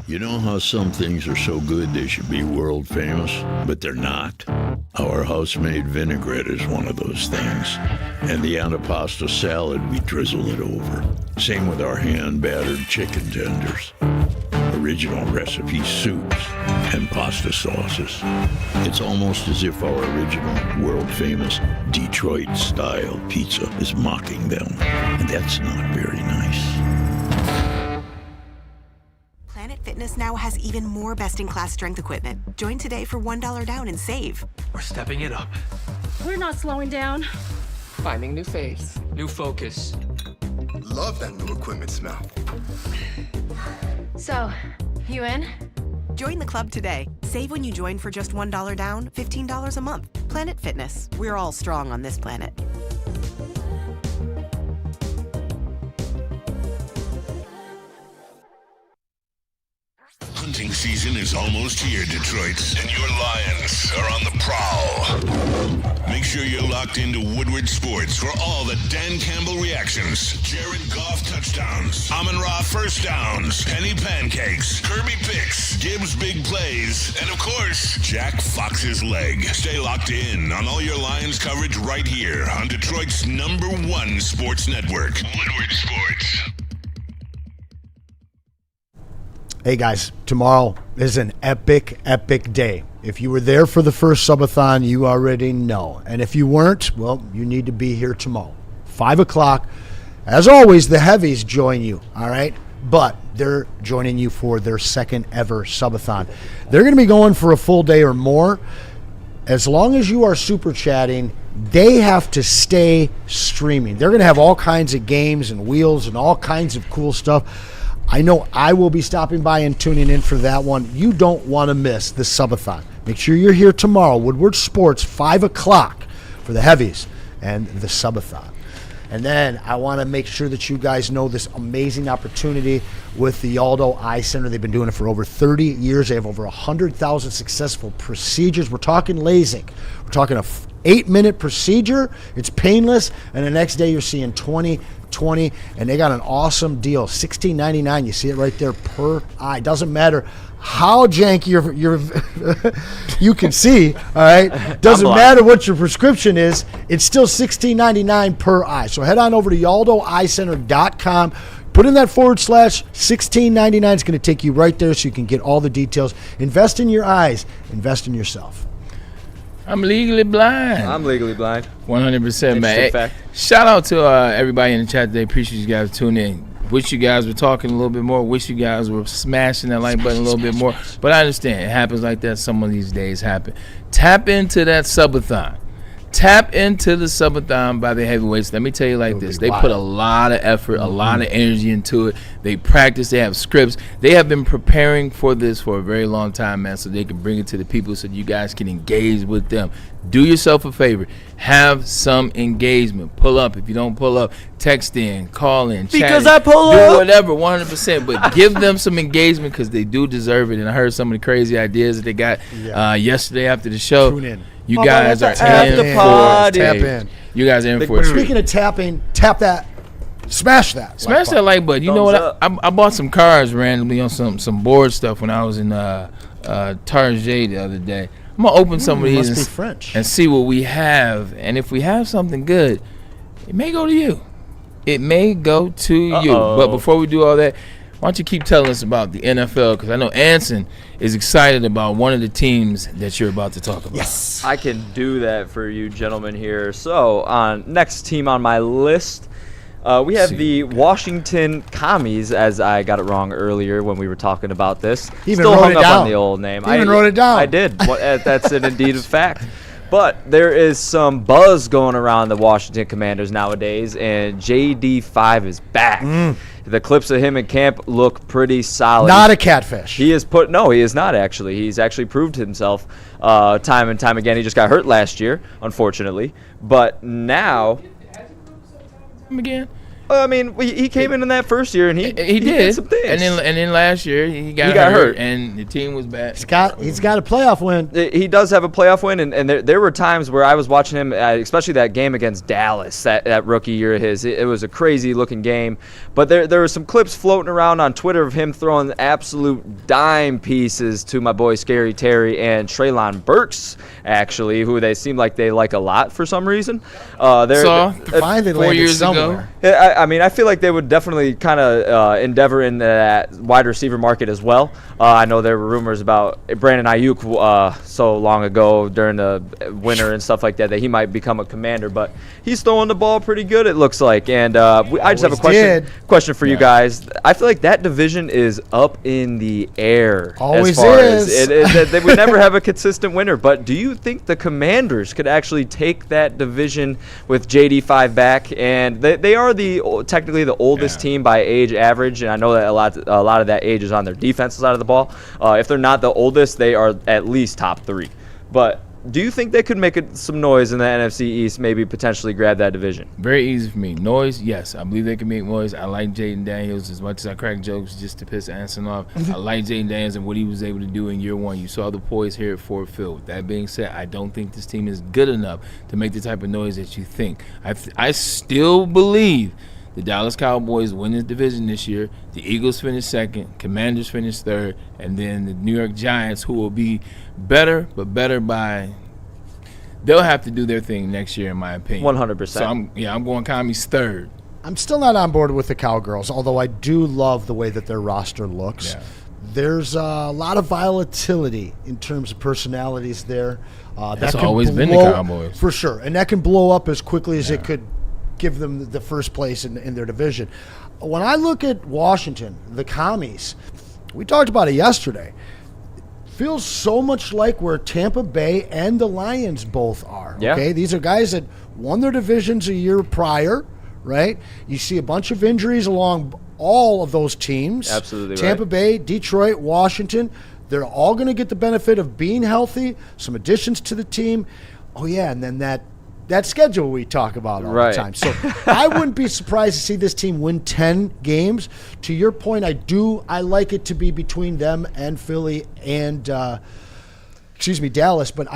You know how some things are so good they should be world famous, but they're not? Our house-made vinaigrette is one of those things. And the antipasto salad, we drizzle it over. Same with our hand-battered chicken tenders. Original recipe soups and pasta sauces. It's almost as if our original world-famous Detroit-style pizza is mocking them. And that's not very nice. Planet Fitness now has even more best-in-class strength equipment. Join today for $1 down and save. We're stepping it up. We're not slowing down. Finding new faith, new focus. Love that new equipment smell. So, you in? Join the club today. Save when you join for just $1 down, $15 a month. Planet Fitness. We're all strong on this planet. Hunting season is almost here, Detroit, and your Lions are on the prowl. Make sure you're locked into Woodward Sports for all the Dan Campbell reactions, Jared Goff touchdowns, Amon-Ra first downs, Penny pancakes, Kirby picks, Gibbs big plays, and of course, Jack Fox's leg. Stay locked in on all your Lions coverage right here on Detroit's #1 sports network, Woodward Sports. Hey guys, tomorrow is an epic, epic day. If you were there for the first subathon, you already know. And if you weren't, well, you need to be here tomorrow. 5 o'clock. As always, the heavies join you, all right? But they're joining you for their second ever subathon. They're going to be going for a full day or more. As long as you are super chatting, they have to stay streaming. They're going to have all kinds of games and wheels and all kinds of cool stuff. I know I will be stopping by and tuning in for that one. You don't want to miss the subathon. Make sure you're here tomorrow, Woodward Sports, 5 o'clock for the heavies and the subathon. And then I want to make sure that you guys know this amazing opportunity with the Aldo Eye Center. They've been doing it for over 30 years. They have over 100,000 successful procedures. We're talking LASIK. We're talking a 8-minute procedure. It's painless. And the next day you're seeing 20, and they got an awesome deal, $16.99. You see it right there per eye. Doesn't matter how janky you can see, all right? Doesn't matter what your prescription is. It's still $16.99 per eye. So head on over to YaldoEyeCenter.com. Put in that /1699. It's going to take you right there so you can get all the details. Invest in your eyes. Invest in yourself. I'm legally blind. I'm legally blind. 100%, man. Hey, fact. shout out to everybody in the chat today. Appreciate you guys tuning in. Wish you guys were talking a little bit more. Wish you guys were smashing that like button a little bit more. But I understand. It happens like that. Some of these days happen. Tap into that subathon. Tap into the subathon by the heavyweights. Let me tell you like this. They put a lot of effort, a lot of energy into it. They practice. They have scripts. They have been preparing for this for a very long time, man, so they can bring it to the people so you guys can engage with them. Do yourself a favor. Have some engagement. Pull up. If you don't pull up, text in, call in, chat Because in, I pull do up. whatever, 100%. But give them some engagement because they do deserve it. And I heard some of the crazy ideas that they got yesterday after the show. Tune in. You guys are in Tap in. You guys are in for it. Speaking of tapping, tap that. Smash that. Smash that like button. You know what? I bought some cars randomly on some board stuff when I was in Trajen the other day. I'm gonna open some of these must be French. and see what we have. And if we have something good, it may go to you. It may go to you. But before we do all that, why don't you keep telling us about the NFL? Because I know Anson is excited about one of the teams that you're about to talk about. Yes. I can do that for you gentlemen here. So, next team on my list, we have the Washington Commies, as I got it wrong earlier when we were talking about this. Even Still wrote hung it up down. on the old name. Even wrote it down. I did. That's an indeed a fact. But there is some buzz going around the Washington Commanders nowadays, and JD5 is back. The clips of him in camp look pretty solid. Not a catfish. He is he is not actually. He's actually proved himself time and time again. He just got hurt last year, unfortunately. But now, Again? I mean, he came in that first year and he did some things. And then last year he got hurt and the team was bad. He's got a playoff win. He does have a playoff win, and there were times where I was watching him, especially that game against Dallas, that rookie year of his. It was a crazy-looking game. But there were some clips floating around on Twitter of him throwing absolute dime pieces to my boy Scary Terry and Treylon Burks, actually, who they seem like they like a lot for some reason. Finally 4 years somewhere. ago. I mean, I feel like they would definitely kind of endeavor in that wide receiver market as well. I know there were rumors about Brandon Ayuk so long ago during the winter and stuff like that he might become a Commander, but he's throwing the ball pretty good, it looks like. And I just have a question for you guys. I feel like that division is up in the air. Always as far is. As it is. They would never have a consistent winner, but do you think the Commanders could actually take that division with JD5 back? And they are technically the oldest team by age average, and I know that a lot of that age is on their defensive side of the ball. If they're not the oldest, they are at least top 3. But do you think they could make some noise in the NFC East, maybe potentially grab that division? Very easy for me. Noise, yes. I believe they can make noise. I like Jaden Daniels as much as I crack jokes just to piss Anson off. I like Jaden Daniels and what he was able to do in year 1. You saw the poise here at Ford Field. With that being said, I don't think this team is good enough to make the type of noise that you think. I still believe the Dallas Cowboys win this division this year. The Eagles finish second. Commanders finish third. And then the New York Giants, who will be better, but better by – they'll have to do their thing next year, in my opinion. 100%. So, I'm going Commies third. I'm still not on board with the Cowgirls, although I do love the way that their roster looks. Yeah. There's a lot of volatility in terms of personalities there. That's always been the Cowboys. For sure. And that can blow up as quickly as it could give them the first place in their division. When I look at Washington, the Commies, we talked about it yesterday, feels so much like where Tampa Bay and the Lions both are. Yeah. Okay, these are guys that won their divisions a year prior, right? You see a bunch of injuries along all of those teams. Absolutely Tampa right. Bay, Detroit, Washington, they're all going to get the benefit of being healthy, some additions to the team. Oh, yeah, and then that schedule we talk about all the time. So I wouldn't be surprised to see this team win 10 games. To your point, I like it to be between them and Philly and Dallas, but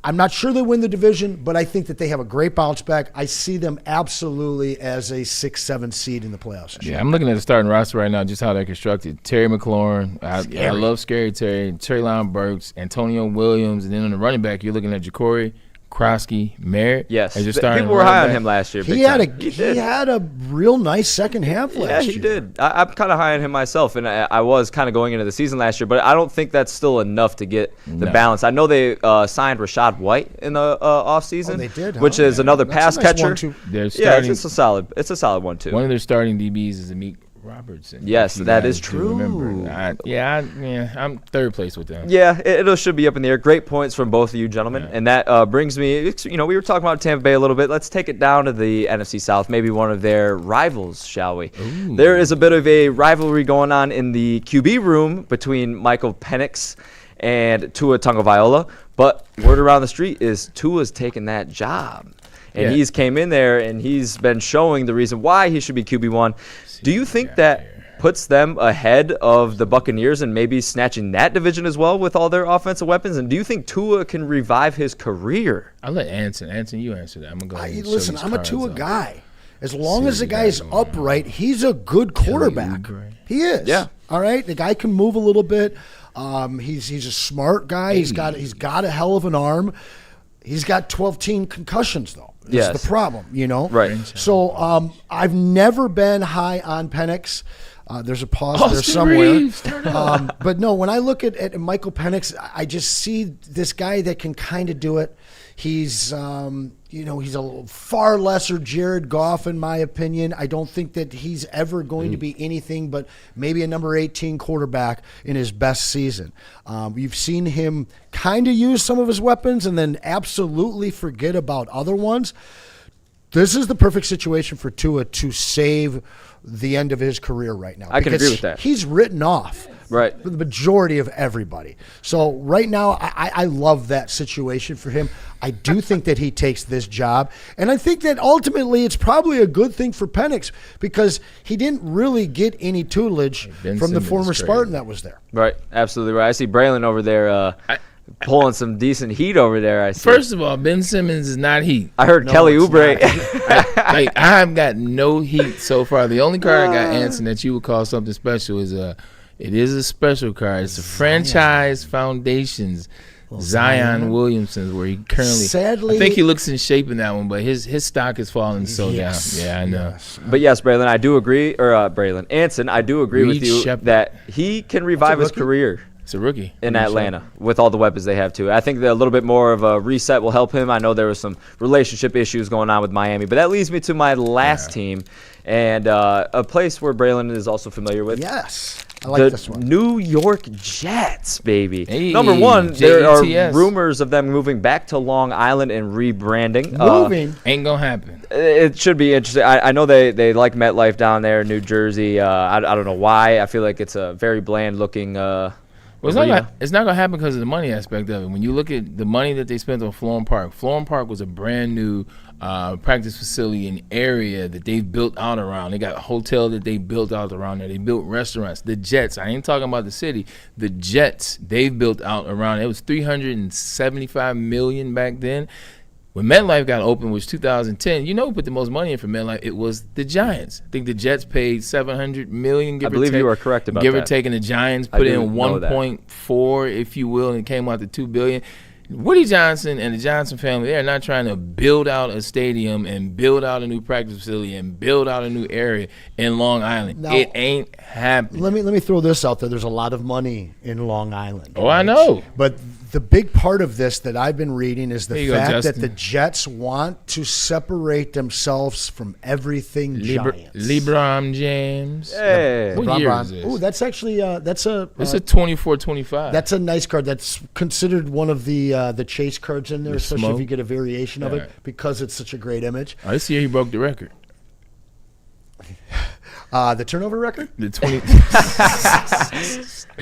I'm not sure they win the division, but I think that they have a great bounce back. I see them absolutely as a 6-7 seed in the playoffs. Yeah, I'm looking at the starting roster right now, just how they're constructed. Terry McLaurin, I love Scary Terry, Treylon Burks, Antonio Williams, and then on the running back, you're looking at Ja'Cory Krosky, Merritt. Yes, as your starting people were high on running him back. last year. He had a real nice second half last year. Yeah, he did. I'm kind of high on him myself, and I was kind of going into the season last year, but I don't think that's still enough to get the balance. I know they signed Rashad White in the offseason, they did, huh? which is another That's pass a nice catcher. 1-2. It's a solid 1-2. One of their starting DBs is Amik Robertson. Yes, You that guys is do true. Remember. I'm third place with them. Yeah, it should be up in the air. Great points from both of you gentlemen. And that brings me, we were talking about Tampa Bay a little bit. Let's take it down to the NFC South, maybe one of their rivals, shall we? Ooh. There is a bit of a rivalry going on in the QB room between Michael Penix and Tua Tagovailoa, but word around the street is Tua's taking that job. And he's came in there and he's been showing the reason why he should be QB1. Do you think that puts them ahead of the Buccaneers and maybe snatching that division as well with all their offensive weapons? And do you think Tua can revive his career? I'll let Anson, you answer that. I'm going to go ahead and show Listen, these I'm a cards Tua off. guy. As long as the guy's upright, he's a good quarterback. He is. Yeah. All right. The guy can move a little bit. He's a smart guy. He's got a hell of an arm. He's got 12-team concussions though. That's the problem, Right. So I've never been high on Penix. There's a pause there somewhere. But no, when I look at Michael Penix, I just see this guy that can kind of do it. He's, he's a far lesser Jared Goff, in my opinion. I don't think that he's ever going to be anything but maybe a number 18 quarterback in his best season. You've seen him kind of use some of his weapons and then absolutely forget about other ones. This is the perfect situation for Tua to save the end of his career right now. I can agree with that. He's written off. Right. For the majority of everybody. So right now, I love that situation for him. I do think that he takes this job. And I think that ultimately it's probably a good thing for Penix because he didn't really get any tutelage from the former Spartan that was there. Right. Absolutely right. I see Braylon over there pulling some decent heat over there. I see. First of all, Ben Simmons is not heat. I heard Kelly Oubre. I've got no heat so far. The only card I got, Anson, that you would call something special is it is a special card. It's a franchise foundations. Zion Williamson, where he currently, sadly, I think he looks in shape in that one, but his stock has fallen so down. Yeah, I know. But yes, Braylon, I do agree, Anson, I do agree with you that he can revive his career. It's a rookie in Atlanta with all the weapons they have too. I think that a little bit more of a reset will help him. I know there was some relationship issues going on with Miami, but that leads me to my last team and a place where Braylon is also familiar with. Yes. I like this one. New York Jets, baby. Hey, Number one, Jets. there are rumors of them moving back to Long Island and rebranding. Moving? Ain't going to happen. It should be interesting. I know they like MetLife down there in New Jersey. I don't know why. I feel like it's a very bland-looking Well, it's not going to happen because of the money aspect of it. When you look at the money that they spent on Florham Park was a brand new practice facility and area that they've built out around. They got a hotel that they built out around there. They built restaurants. The Jets, I ain't talking about the city. The Jets, they've built out around. It was $375 million back then. When MetLife got open, which was 2010, you know who put the most money in for MetLife? It was the Giants. I think the Jets paid $700 million, give or take. I believe you are correct about that. Give or take, and the Giants put in 1.4, if you will, and it came out to $2 billion. Woody Johnson and the Johnson family, they are not trying to build out a stadium and build out a new practice facility and build out a new area in Long Island. Now, it ain't happening. Let me throw this out there. There's a lot of money in Long Island. Oh, right? I know. But the big part of this that I've been reading is the fact that the Jets want to separate themselves from everything Giants. LeBron James. Hey. What year is this? Oh, that's actually it's a 24-25. That's a nice card. That's considered one of the chase cards in there, especially if you get a variation of it because it's such a great image. This year he broke the record. The turnover record? The 20.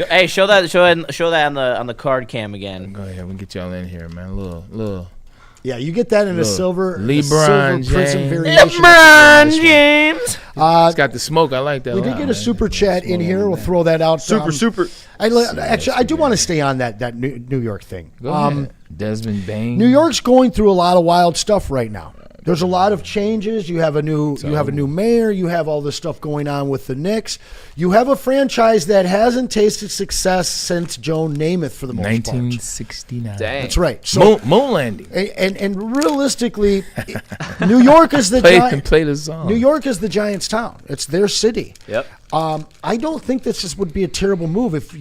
Hey, show that on the card cam again. Go ahead, we'll get y'all in here, man. Little. Yeah, you get that in a silver LeBron prism James. variation. LeBron James. It's got the smoke. I like that. We did get a super chat in here. We'll throw that out. Super. I do want to stay on that New York thing. Go ahead. Desmond Bain. New York's going through a lot of wild stuff right now. There's a lot of changes. You have a new mayor. You have all this stuff going on with the Knicks. You have a franchise that hasn't tasted success since Joe Namath for the most 1969. part. That's right. So moon landing. And realistically, New York is the play the song. New York is the Giants' town. It's their city. Yep. I don't think this would be a terrible move if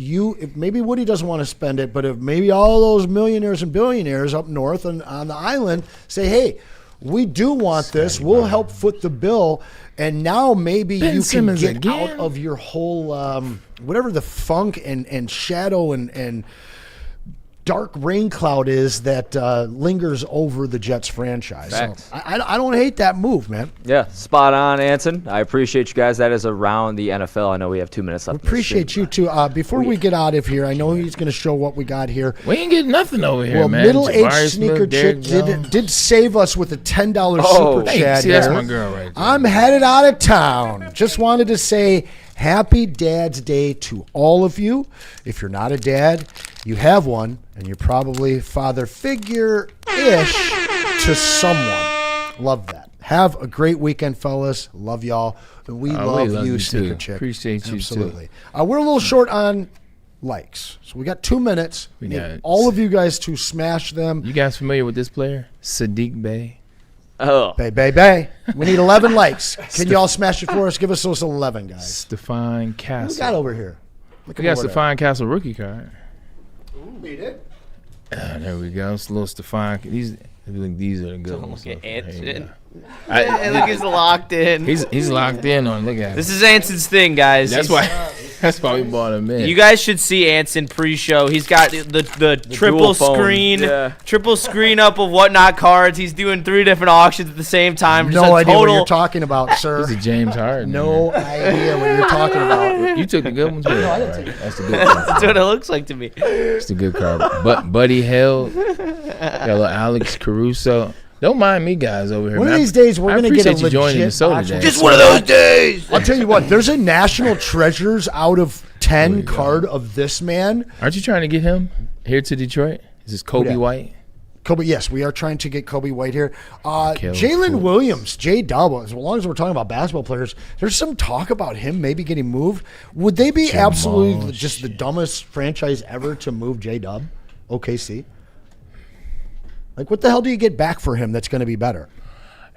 maybe Woody doesn't want to spend it, but if maybe all those millionaires and billionaires up north and on the island say, hey, we do want this. We'll help foot the bill. And now maybe you can get out of your whole whatever the funk and shadow and dark rain cloud is that lingers over the Jets franchise. Facts. So I don't hate that move, man. Yeah, spot on, Anson. I appreciate you guys. That is around the NFL. I know we have 2 minutes left. We appreciate you too. Before we get out of here, I know he's going to show what we got here. We ain't getting nothing over here, well, man. Middle-aged sneaker chick did save us with a $10 super chat. See, that's my girl right there. I'm headed out of town. Just wanted to say Happy Dad's Day to all of you. If you're not a dad, you have one, and you're probably father figure-ish to someone. Love that. Have a great weekend, fellas. Love y'all. And we love you, Sneaker Chick. Appreciate you, absolutely. We're a little short on likes, so we got 2 minutes. We need all of you guys to smash them. You guys familiar with this player? Sadiq Bey. Oh. Bay. We need 11 likes. Can you all smash it for us? Give us those 11, guys. Stefan Castle. What we got over here? We got Stefan Castle rookie card. Ooh, beat it. There we go. It's a little Stefan. These are the good ones. Look at Anson. Look, he's locked in. He's locked in on. Look at him. This is Anson's thing, guys. That's why we bought him in. You guys should see Anson pre-show. He's got the triple screen up of whatnot cards. He's doing 3 different auctions at the same time. No idea what you're talking about, sir. He's a James Harden. No idea what you're talking about. You took the good ones. No, I didn't take it. That's the good card. That's what it looks like to me. It's the good card. But Buddy Hill, Alex Caruso. Don't mind me, guys, over here. One of these days, we're going to get a legit joining the soda day. Just one of those days. I'll tell you what. There's a national treasures out of 10 card of this man. Aren't you trying to get him here to Detroit? Is this Kobe White? Kobe, yes, we are trying to get Kobe White here. Jalen Williams, J-Dub, as long as we're talking about basketball players, there's some talk about him maybe getting moved. Would they be absolutely just the dumbest franchise ever to move J-Dub? OKC? Like, what the hell do you get back for him that's going to be better?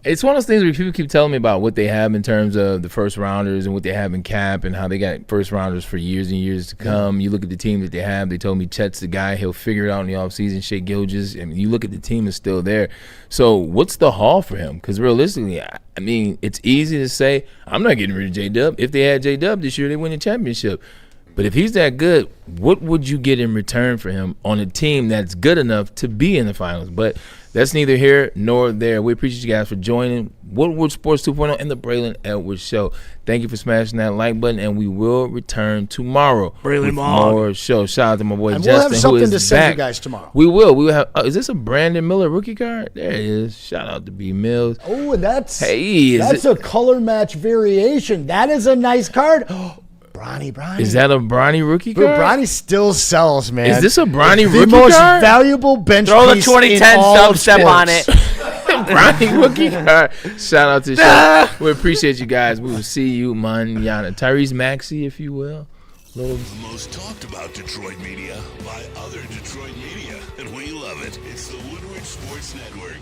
It's one of those things where people keep telling me about what they have in terms of the first rounders and what they have in cap and how they got first rounders for years and years to come. You look at the team that they have. They told me Chet's the guy. He'll figure it out in the offseason. Shea Gilgeous. I mean, you look at the team is still there. So what's the haul for him? Because realistically, I mean, it's easy to say, I'm not getting rid of J-Dub. If they had J-Dub this year, they win the championship. But if he's that good, what would you get in return for him on a team that's good enough to be in the finals? But that's neither here nor there. We appreciate you guys for joining Woodward Sports 2.0 and the Braylon Edwards Show. Thank you for smashing that like button, and we will return tomorrow with more shows. Shout out to my boy and Justin, we'll have something who is to send back. you guys tomorrow. We will. We will have. Is this a Brandon Miller rookie card? There it is. Shout out to B Mills. Oh, and that's that's a color match variation. That is a nice card. Bronny. Is that a Bronny rookie card? Bronny still sells, man. Is this a Bronny rookie card? The most valuable bench Throw piece the 2010 in all dubstep on it. Bronny rookie card. Shout out to Sean. We appreciate you guys. We will see you manana. Tyrese Maxey, if you will. The most talked about Detroit media by other Detroit media, and we love it. It's the Woodward Sports Network.